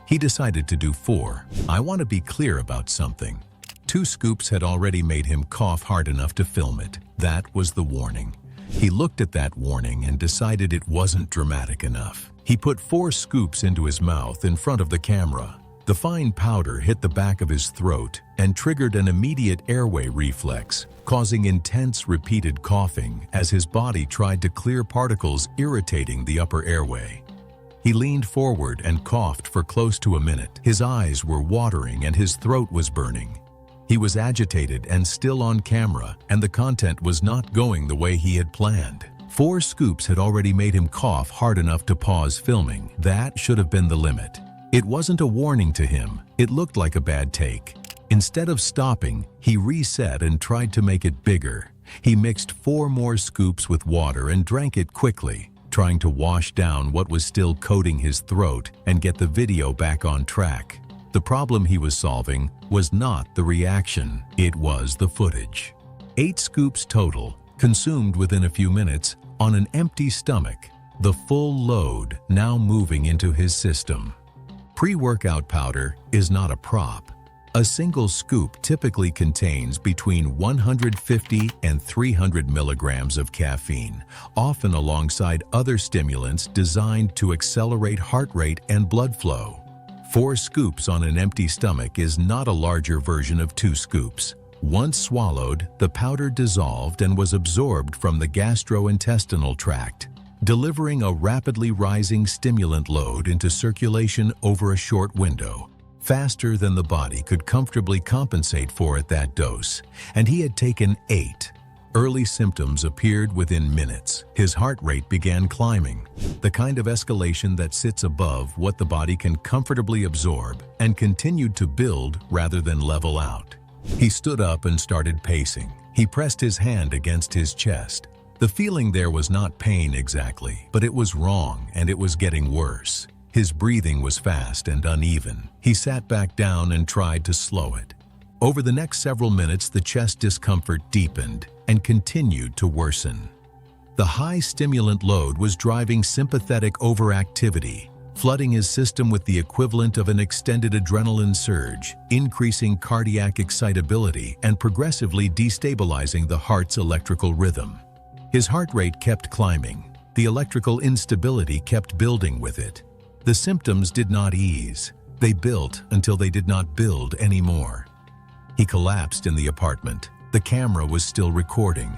He decided to do 4. I want to be clear about something. 2 scoops had already made him cough hard enough to film it. That was the warning. He looked at that warning and decided it wasn't dramatic enough. He put 4 scoops into his mouth in front of the camera. The fine powder hit the back of his throat and triggered an immediate airway reflex, causing intense repeated coughing as his body tried to clear particles irritating the upper airway. He leaned forward and coughed for close to a minute. His eyes were watering and his throat was burning. He was agitated and still on camera, and the content was not going the way he had planned. 4 scoops had already made him cough hard enough to pause filming. That should have been the limit. It wasn't a warning to him. It looked like a bad take. Instead of stopping, he reset and tried to make it bigger. He mixed 4 more scoops with water and drank it quickly, trying to wash down what was still coating his throat and get the video back on track. The problem he was solving was not the reaction, it was the footage. 8 scoops total, consumed within a few minutes, on an empty stomach, the full load now moving into his system. Pre-workout powder is not a prop. A single scoop typically contains between 150 and 300 milligrams of caffeine, often alongside other stimulants designed to accelerate heart rate and blood flow. 4 scoops on an empty stomach is not a larger version of 2 scoops. Once swallowed, the powder dissolved and was absorbed from the gastrointestinal tract, delivering a rapidly rising stimulant load into circulation over a short window, faster than the body could comfortably compensate for at that dose, and he had taken 8. Early symptoms appeared within minutes. His heart rate began climbing, the kind of escalation that sits above what the body can comfortably absorb, and continued to build rather than level out. He stood up and started pacing. He pressed his hand against his chest. The feeling there was not pain exactly, but it was wrong and it was getting worse. His breathing was fast and uneven. He sat back down and tried to slow it. Over the next several minutes, the chest discomfort deepened and continued to worsen. The high stimulant load was driving sympathetic overactivity, flooding his system with the equivalent of an extended adrenaline surge, increasing cardiac excitability and progressively destabilizing the heart's electrical rhythm. His heart rate kept climbing. The electrical instability kept building with it. The symptoms did not ease. They built until they did not build anymore. He collapsed in the apartment. The camera was still recording.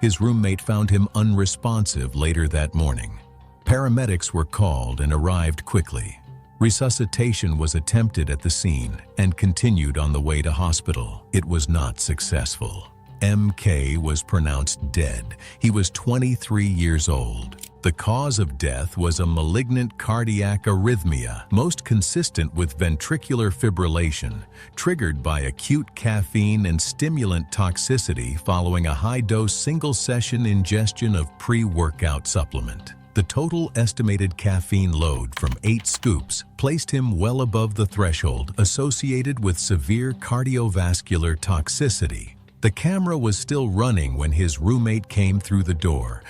His roommate found him unresponsive later that morning. Paramedics were called and arrived quickly. Resuscitation was attempted at the scene and continued on the way to hospital. It was not successful. MK was pronounced dead. He was 23 years old. The cause of death was a malignant cardiac arrhythmia, most consistent with ventricular fibrillation, triggered by acute caffeine and stimulant toxicity following a high-dose single-session ingestion of pre-workout supplement. The total estimated caffeine load from 8 scoops placed him well above the threshold associated with severe cardiovascular toxicity. The camera was still running when his roommate came through the door.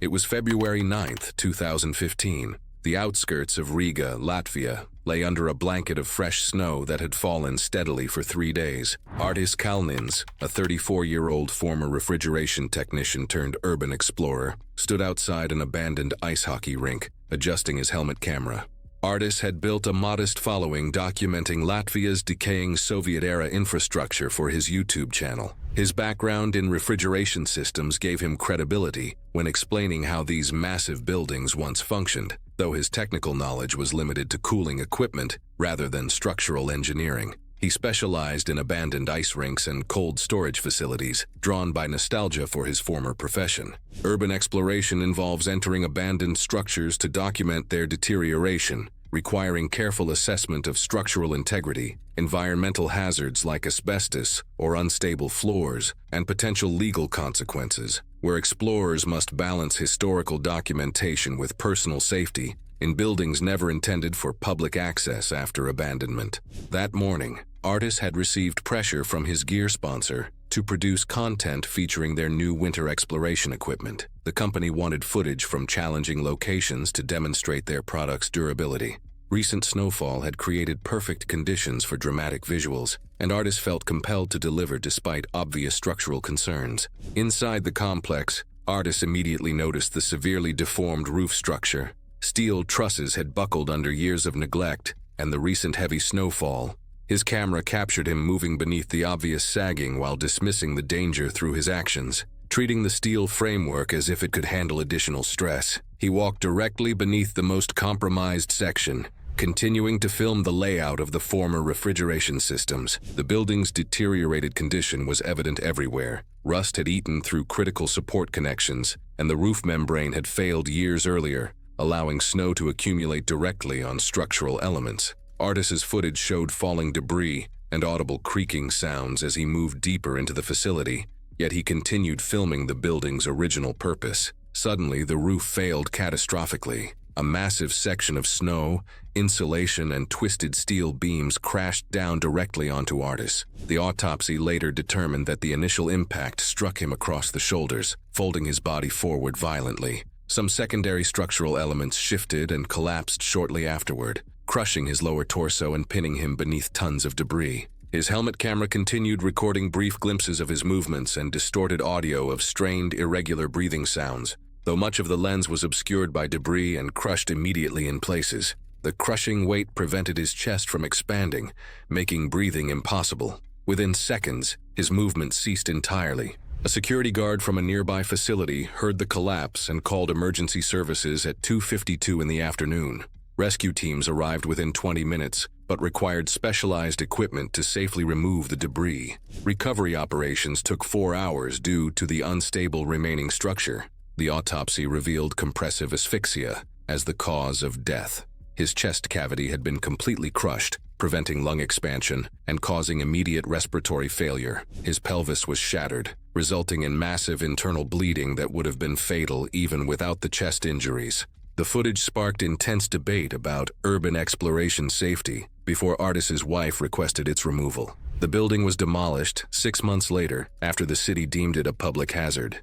It was February 9th, 2015. The outskirts of Riga, Latvia, lay under a blanket of fresh snow that had fallen steadily for 3 days. Artis Kalnins, a 34-year-old former refrigeration technician turned urban explorer, stood outside an abandoned ice hockey rink, adjusting his helmet camera. Artis had built a modest following documenting Latvia's decaying Soviet-era infrastructure for his YouTube channel. His background in refrigeration systems gave him credibility when explaining how these massive buildings once functioned, though his technical knowledge was limited to cooling equipment rather than structural engineering. He specialized in abandoned ice rinks and cold storage facilities, drawn by nostalgia for his former profession. Urban exploration involves entering abandoned structures to document their deterioration, requiring careful assessment of structural integrity, environmental hazards like asbestos or unstable floors, and potential legal consequences, where explorers must balance historical documentation with personal safety in buildings never intended for public access after abandonment. That morning, Artis had received pressure from his gear sponsor to produce content featuring their new winter exploration equipment. The company wanted footage from challenging locations to demonstrate their product's durability. Recent snowfall had created perfect conditions for dramatic visuals, and Artis felt compelled to deliver despite obvious structural concerns. Inside the complex, Artis immediately noticed the severely deformed roof structure. Steel trusses had buckled under years of neglect and the recent heavy snowfall. His camera captured him moving beneath the obvious sagging while dismissing the danger through his actions, treating the steel framework as if it could handle additional stress. He walked directly beneath the most compromised section, continuing to film the layout of the former refrigeration systems. The building's deteriorated condition was evident everywhere. Rust had eaten through critical support connections, and the roof membrane had failed years earlier, allowing snow to accumulate directly on structural elements. Artis's footage showed falling debris and audible creaking sounds as he moved deeper into the facility, yet he continued filming the building's original purpose. Suddenly, the roof failed catastrophically. A massive section of snow, insulation, and twisted steel beams crashed down directly onto Artis. The autopsy later determined that the initial impact struck him across the shoulders, folding his body forward violently. Some secondary structural elements shifted and collapsed shortly afterward, crushing his lower torso and pinning him beneath tons of debris. His helmet camera continued recording brief glimpses of his movements and distorted audio of strained, irregular breathing sounds. Though much of the lens was obscured by debris and crushed immediately in places, the crushing weight prevented his chest from expanding, making breathing impossible. Within seconds, his movement ceased entirely. A security guard from a nearby facility heard the collapse and called emergency services at 2:52 in the afternoon. Rescue teams arrived within 20 minutes, but required specialized equipment to safely remove the debris. Recovery operations took 4 hours due to the unstable remaining structure. The autopsy revealed compressive asphyxia as the cause of death. His chest cavity had been completely crushed, preventing lung expansion and causing immediate respiratory failure. His pelvis was shattered, resulting in massive internal bleeding that would have been fatal even without the chest injuries. The footage sparked intense debate about urban exploration safety before Artis's wife requested its removal. The building was demolished 6 months later after the city deemed it a public hazard.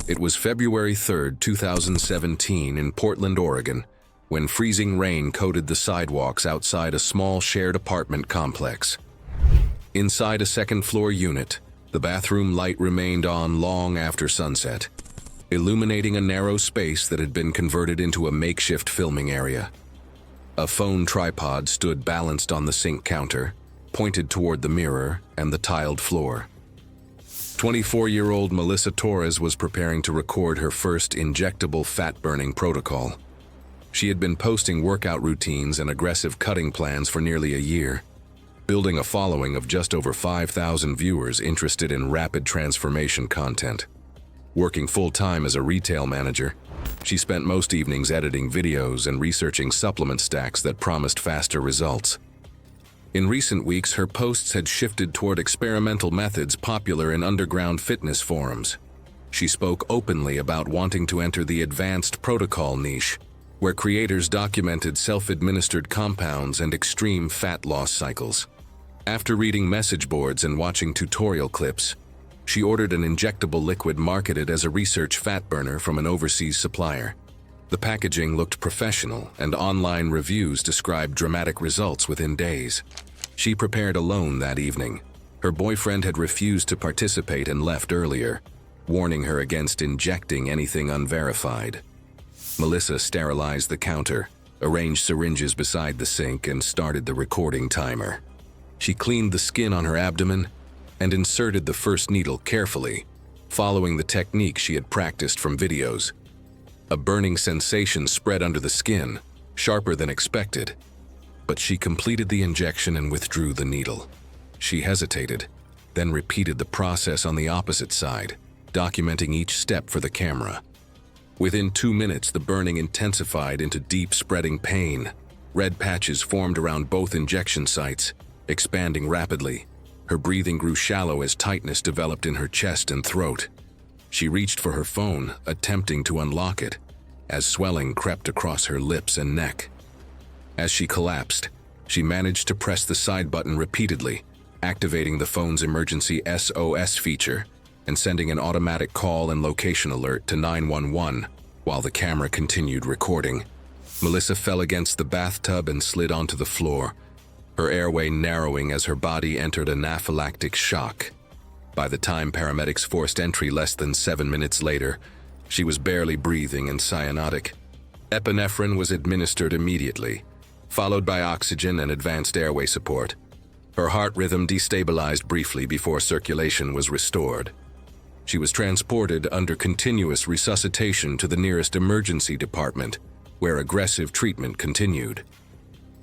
It was February 3, 2017 in Portland, Oregon, when freezing rain coated the sidewalks outside a small shared apartment complex. Inside a second-floor unit, the bathroom light remained on long after sunset, illuminating a narrow space that had been converted into a makeshift filming area. A phone tripod stood balanced on the sink counter, pointed toward the mirror and the tiled floor. 24-year-old Melissa Torres was preparing to record her first injectable fat-burning protocol. She had been posting workout routines and aggressive cutting plans for nearly a year, building a following of just over 5,000 viewers interested in rapid transformation content. Working full-time as a retail manager, she spent most evenings editing videos and researching supplement stacks that promised faster results. In recent weeks, her posts had shifted toward experimental methods popular in underground fitness forums. She spoke openly about wanting to enter the advanced protocol niche, where creators documented self-administered compounds and extreme fat loss cycles. After reading message boards and watching tutorial clips, she ordered an injectable liquid marketed as a research fat burner from an overseas supplier. The packaging looked professional, and online reviews described dramatic results within days. She prepared alone that evening. Her boyfriend had refused to participate and left earlier, warning her against injecting anything unverified. Melissa sterilized the counter, arranged syringes beside the sink, and started the recording timer. She cleaned the skin on her abdomen and inserted the first needle carefully, following the technique she had practiced from videos. A burning sensation spread under the skin, sharper than expected, but she completed the injection and withdrew the needle. She hesitated, then repeated the process on the opposite side, documenting each step for the camera. Within 2 minutes, the burning intensified into deep spreading pain. Red patches formed around both injection sites, expanding rapidly. Her breathing grew shallow as tightness developed in her chest and throat. She reached for her phone, attempting to unlock it, as swelling crept across her lips and neck. As she collapsed, she managed to press the side button repeatedly, activating the phone's emergency SOS feature and sending an automatic call and location alert to 911 while the camera continued recording. Melissa fell against the bathtub and slid onto the floor, her airway narrowing as her body entered anaphylactic shock. By the time paramedics forced entry less than 7 minutes later, she was barely breathing and cyanotic. Epinephrine was administered immediately, followed by oxygen and advanced airway support. Her heart rhythm destabilized briefly before circulation was restored. She was transported under continuous resuscitation to the nearest emergency department, where aggressive treatment continued.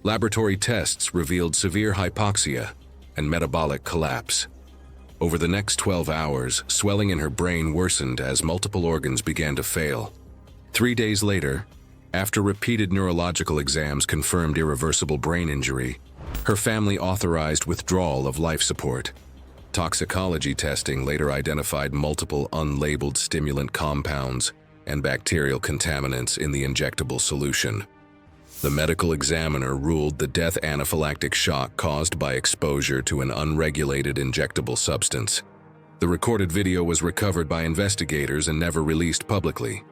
Laboratory tests revealed severe hypoxia and metabolic collapse. Over the next 12 hours, swelling in her brain worsened as multiple organs began to fail. 3 days later, after repeated neurological exams confirmed irreversible brain injury, her family authorized withdrawal of life support. Toxicology testing later identified multiple unlabeled stimulant compounds, and bacterial contaminants in the injectable solution. The medical examiner ruled the death anaphylactic shock caused by exposure to an unregulated injectable substance. The recorded video was recovered by investigators and never released publicly.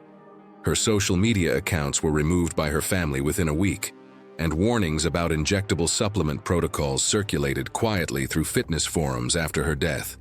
Her social media accounts were removed by her family within a week, and warnings about injectable supplement protocols circulated quietly through fitness forums after her death.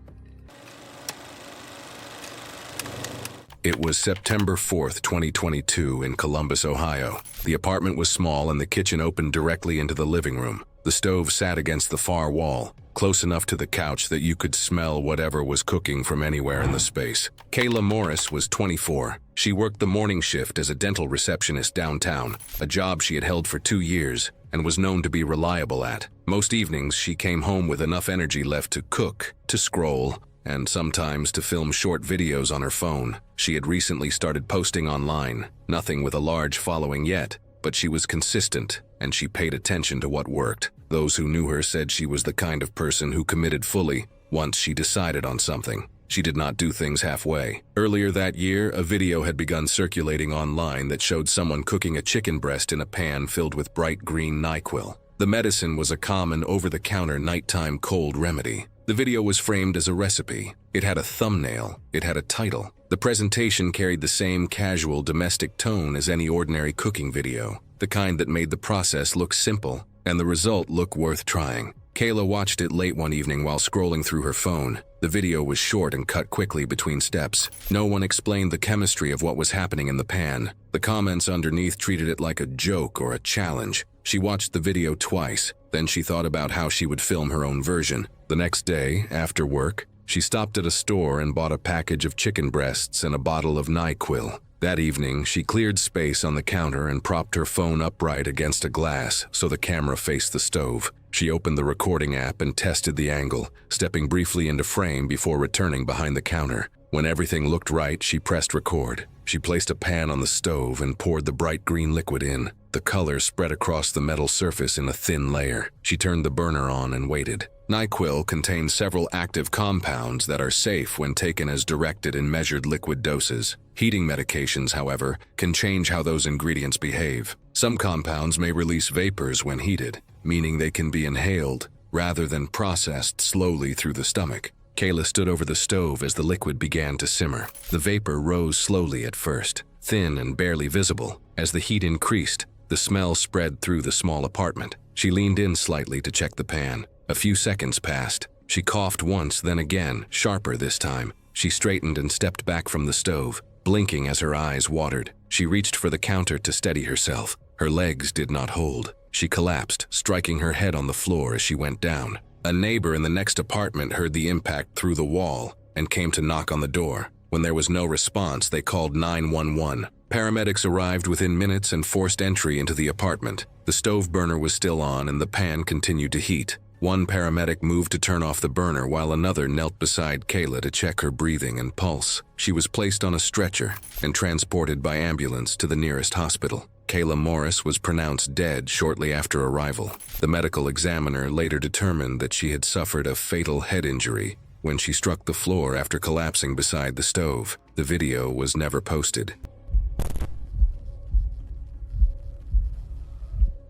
It was September 4th, 2022 in Columbus, Ohio. The apartment was small and the kitchen opened directly into the living room. The stove sat against the far wall, close enough to the couch that you could smell whatever was cooking from anywhere in the space. Kayla Morris was 24. She worked the morning shift as a dental receptionist downtown, a job she had held for 2 years and was known to be reliable at. Most evenings, she came home with enough energy left to cook, to scroll, and sometimes to film short videos on her phone. She had recently started posting online, nothing with a large following yet, but she was consistent and she paid attention to what worked. Those who knew her said she was the kind of person who committed fully once she decided on something. She did not do things halfway. Earlier that year, a video had begun circulating online that showed someone cooking a chicken breast in a pan filled with bright green NyQuil. The medicine was a common over-the-counter nighttime cold remedy. The video was framed as a recipe. It had a thumbnail. It had a title. The presentation carried the same casual domestic tone as any ordinary cooking video, the kind that made the process look simple and the result look worth trying. Kayla watched it late one evening while scrolling through her phone. The video was short and cut quickly between steps. No one explained the chemistry of what was happening in the pan. The comments underneath treated it like a joke or a challenge. She watched the video twice, then she thought about how she would film her own version. The next day, after work, she stopped at a store and bought a package of chicken breasts and a bottle of NyQuil. That evening, she cleared space on the counter and propped her phone upright against a glass so the camera faced the stove. She opened the recording app and tested the angle, stepping briefly into frame before returning behind the counter. When everything looked right, she pressed record. She placed a pan on the stove and poured the bright green liquid in. The color spread across the metal surface in a thin layer. She turned the burner on and waited. NyQuil contains several active compounds that are safe when taken as directed in measured liquid doses. Heating medications, however, can change how those ingredients behave. Some compounds may release vapors when heated, meaning they can be inhaled rather than processed slowly through the stomach. Kayla stood over the stove as the liquid began to simmer. The vapor rose slowly at first, thin and barely visible. As the heat increased, the smell spread through the small apartment. She leaned in slightly to check the pan. A few seconds passed. She coughed once, then again, sharper this time. She straightened and stepped back from the stove, blinking as her eyes watered. She reached for the counter to steady herself. Her legs did not hold. She collapsed, striking her head on the floor as she went down. A neighbor in the next apartment heard the impact through the wall and came to knock on the door. When there was no response, they called 911. Paramedics arrived within minutes and forced entry into the apartment. The stove burner was still on and the pan continued to heat. One paramedic moved to turn off the burner while another knelt beside Kayla to check her breathing and pulse. She was placed on a stretcher and transported by ambulance to the nearest hospital. Kayla Morris was pronounced dead shortly after arrival. The medical examiner later determined that she had suffered a fatal head injury when she struck the floor after collapsing beside the stove. The video was never posted.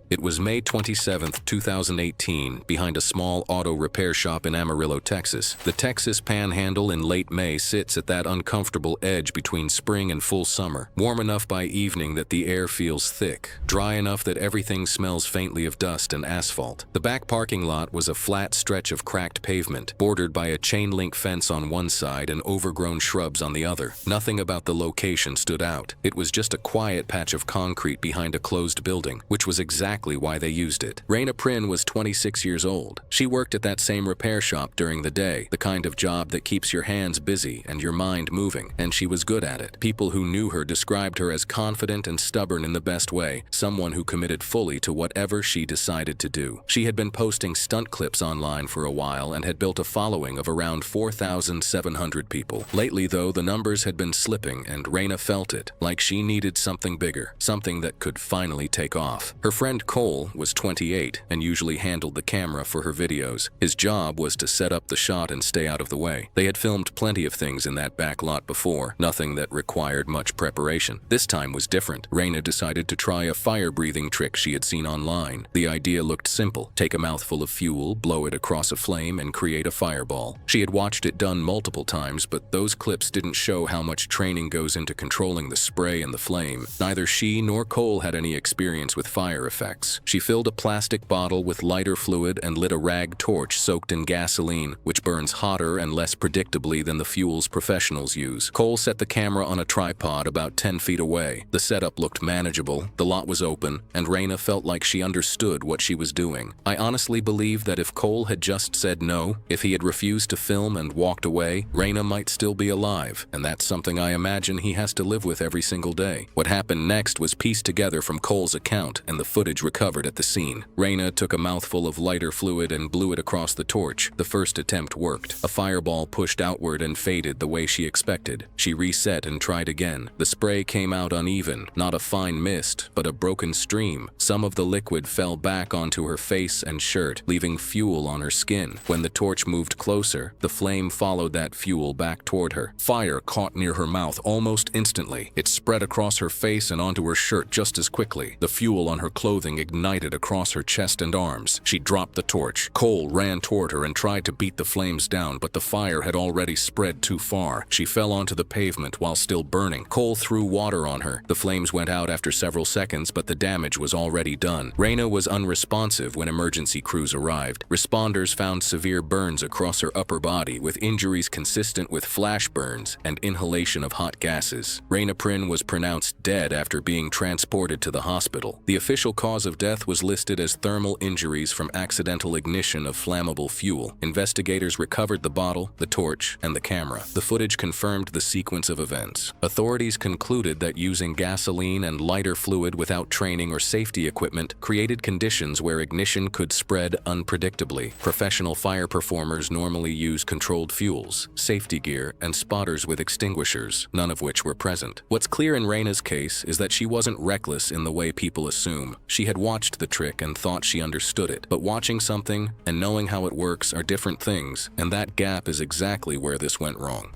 It was May 27, 2018, behind a small auto repair shop in Amarillo, Texas. The Texas Panhandle in late May sits at that uncomfortable edge between spring and full summer. Warm enough by evening that the air feels thick, dry enough that everything smells faintly of dust and asphalt. The back parking lot was a flat stretch of cracked pavement, bordered by a chain-link fence on one side and overgrown shrubs on the other. Nothing about the location stood out. It was just a quiet patch of concrete behind a closed building, which was exactly why they used it. Raina Prin was 26 years old. She worked at that same repair shop during the day, the kind of job that keeps your hands busy and your mind moving, and she was good at it. People who knew her described her as confident and stubborn in the best way, someone who committed fully to whatever she decided to do. She had been posting stunt clips online for a while and had built a following of around 4,700 people. Lately, though, the numbers had been slipping and Raina felt it, like she needed something bigger, something that could finally take off. Her friend Cole was 28 and usually handled the camera for her videos. His job was to set up the shot and stay out of the way. They had filmed plenty of things in that back lot before, nothing that required much preparation. This time was different. Raina decided to try a fire-breathing trick she had seen online. The idea looked simple. Take a mouthful of fuel, blow it across a flame, and create a fireball. She had watched it done multiple times, but those clips didn't show how much training goes into controlling the spray and the flame. Neither she nor Cole had any experience with fire effects. She filled a plastic bottle with lighter fluid and lit a rag torch soaked in gasoline, which burns hotter and less predictably than the fuels professionals use. Cole set the camera on a tripod about 10 feet away. The setup looked manageable, the lot was open, and Raina felt like she understood what she was doing. I honestly believe that if Cole had just said no, if he had refused to film and walked away, Raina might still be alive, and that's something I imagine he has to live with every single day. What happened next was pieced together from Cole's account and the footage recovered at the scene. Raina took a mouthful of lighter fluid and blew it across the torch. The first attempt worked. A fireball pushed outward and faded the way she expected. She reset and tried again. The spray came out uneven, not a fine mist, but a broken stream. Some of the liquid fell back onto her face and shirt, leaving fuel on her skin. When the torch moved closer, the flame followed that fuel back toward her. Fire caught near her mouth almost instantly. It spread across her face and onto her shirt just as quickly. The fuel on her clothing ignited across her chest and arms. She dropped the torch. Cole ran toward her and tried to beat the flames down, but the fire had already spread too far. She fell onto the pavement while still burning. Cole threw water on her. The flames went out after several seconds, but the damage was already done. Raina was unresponsive when emergency crews arrived. Responders found severe burns across her upper body, with injuries consistent with flash burns and inhalation of hot gases. Raina Prin was pronounced dead after being transported to the hospital. The official cause of death was listed as thermal injuries from accidental ignition of flammable fuel. Investigators recovered the bottle, the torch, and the camera. The footage confirmed the sequence of events. Authorities concluded that using gasoline and lighter fluid without training or safety equipment created conditions where ignition could spread unpredictably. Professional fire performers normally use controlled fuels, safety gear, and spotters with extinguishers, none of which were present. What's clear in Raina's case is that she wasn't reckless in the way people assume. She had watched the trick and thought she understood it. But watching something and knowing how it works are different things, and that gap is exactly where this went wrong.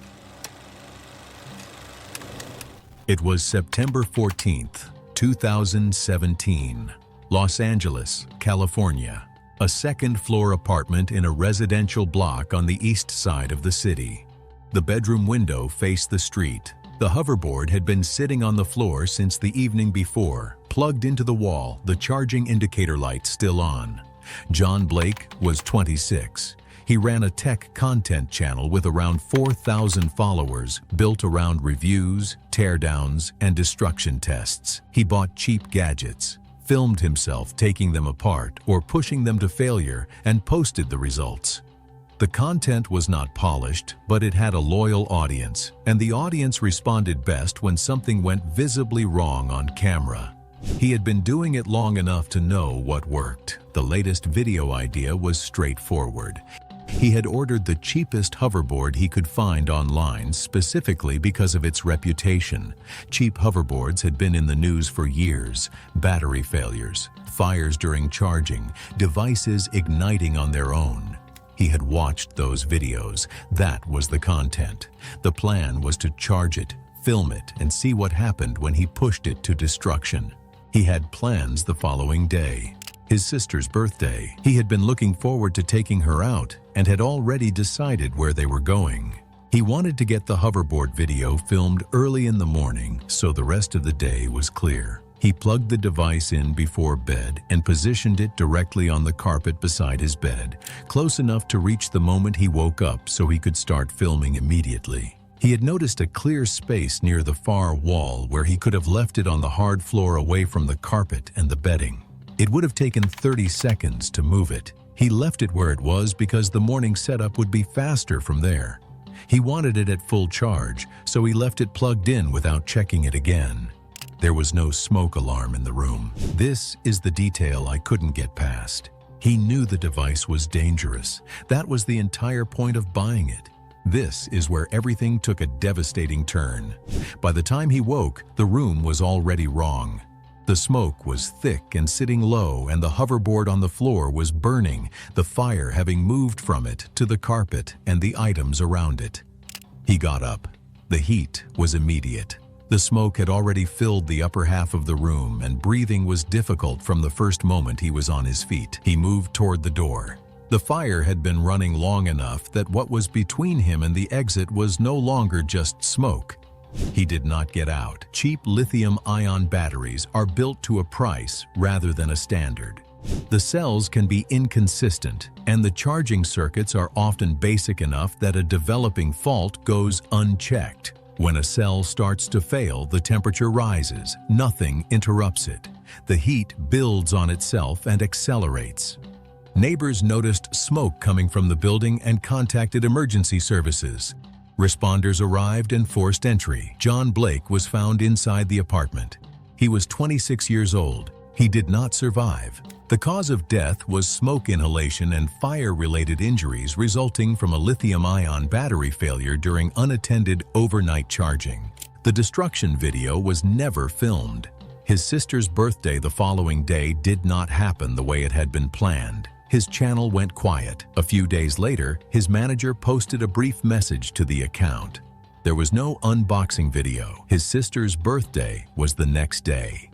It was September 14th, 2017, Los Angeles, California. A second-floor apartment in a residential block on the east side of the city. The bedroom window faced the street. The hoverboard had been sitting on the floor since the evening before, plugged into the wall, the charging indicator light still on. John Blake was 26. He ran a tech content channel with around 4,000 followers, built around reviews, teardowns, and destruction tests. He bought cheap gadgets, filmed himself taking them apart or pushing them to failure, and posted the results. The content was not polished, but it had a loyal audience, and the audience responded best when something went visibly wrong on camera. He had been doing it long enough to know what worked. The latest video idea was straightforward. He had ordered the cheapest hoverboard he could find online specifically because of its reputation. Cheap hoverboards had been in the news for years. Battery failures, fires during charging, devices igniting on their own. He had watched those videos. That was the content. The plan was to charge it, film it, and see what happened when he pushed it to destruction. He had plans the following day. His sister's birthday. He had been looking forward to taking her out and had already decided where they were going. He wanted to get the hoverboard video filmed early in the morning so the rest of the day was clear. He plugged the device in before bed and positioned it directly on the carpet beside his bed, close enough to reach the moment he woke up so he could start filming immediately. He had noticed a clear space near the far wall where he could have left it on the hard floor away from the carpet and the bedding. It would have taken 30 seconds to move it. He left it where it was because the morning setup would be faster from there. He wanted it at full charge, so he left it plugged in without checking it again. There was no smoke alarm in the room. This is the detail I couldn't get past. He knew the device was dangerous. That was the entire point of buying it. This is where everything took a devastating turn. By the time he woke, the room was already wrong. The smoke was thick and sitting low, and the hoverboard on the floor was burning, the fire having moved from it to the carpet and the items around it. He got up. The heat was immediate. The smoke had already filled the upper half of the room, and breathing was difficult from the first moment he was on his feet. He moved toward the door. The fire had been running long enough that what was between him and the exit was no longer just smoke. He did not get out. Cheap lithium-ion batteries are built to a price rather than a standard. The cells can be inconsistent, and the charging circuits are often basic enough that a developing fault goes unchecked. When a cell starts to fail, the temperature rises. Nothing interrupts it. The heat builds on itself and accelerates. Neighbors noticed smoke coming from the building and contacted emergency services. Responders arrived and forced entry. John Blake was found inside the apartment. He was 26 years old. He did not survive. The cause of death was smoke inhalation and fire-related injuries resulting from a lithium-ion battery failure during unattended overnight charging. The destruction video was never filmed. His sister's birthday the following day did not happen the way it had been planned. His channel went quiet. A few days later, his manager posted a brief message to the account. There was no unboxing video. His sister's birthday was the next day.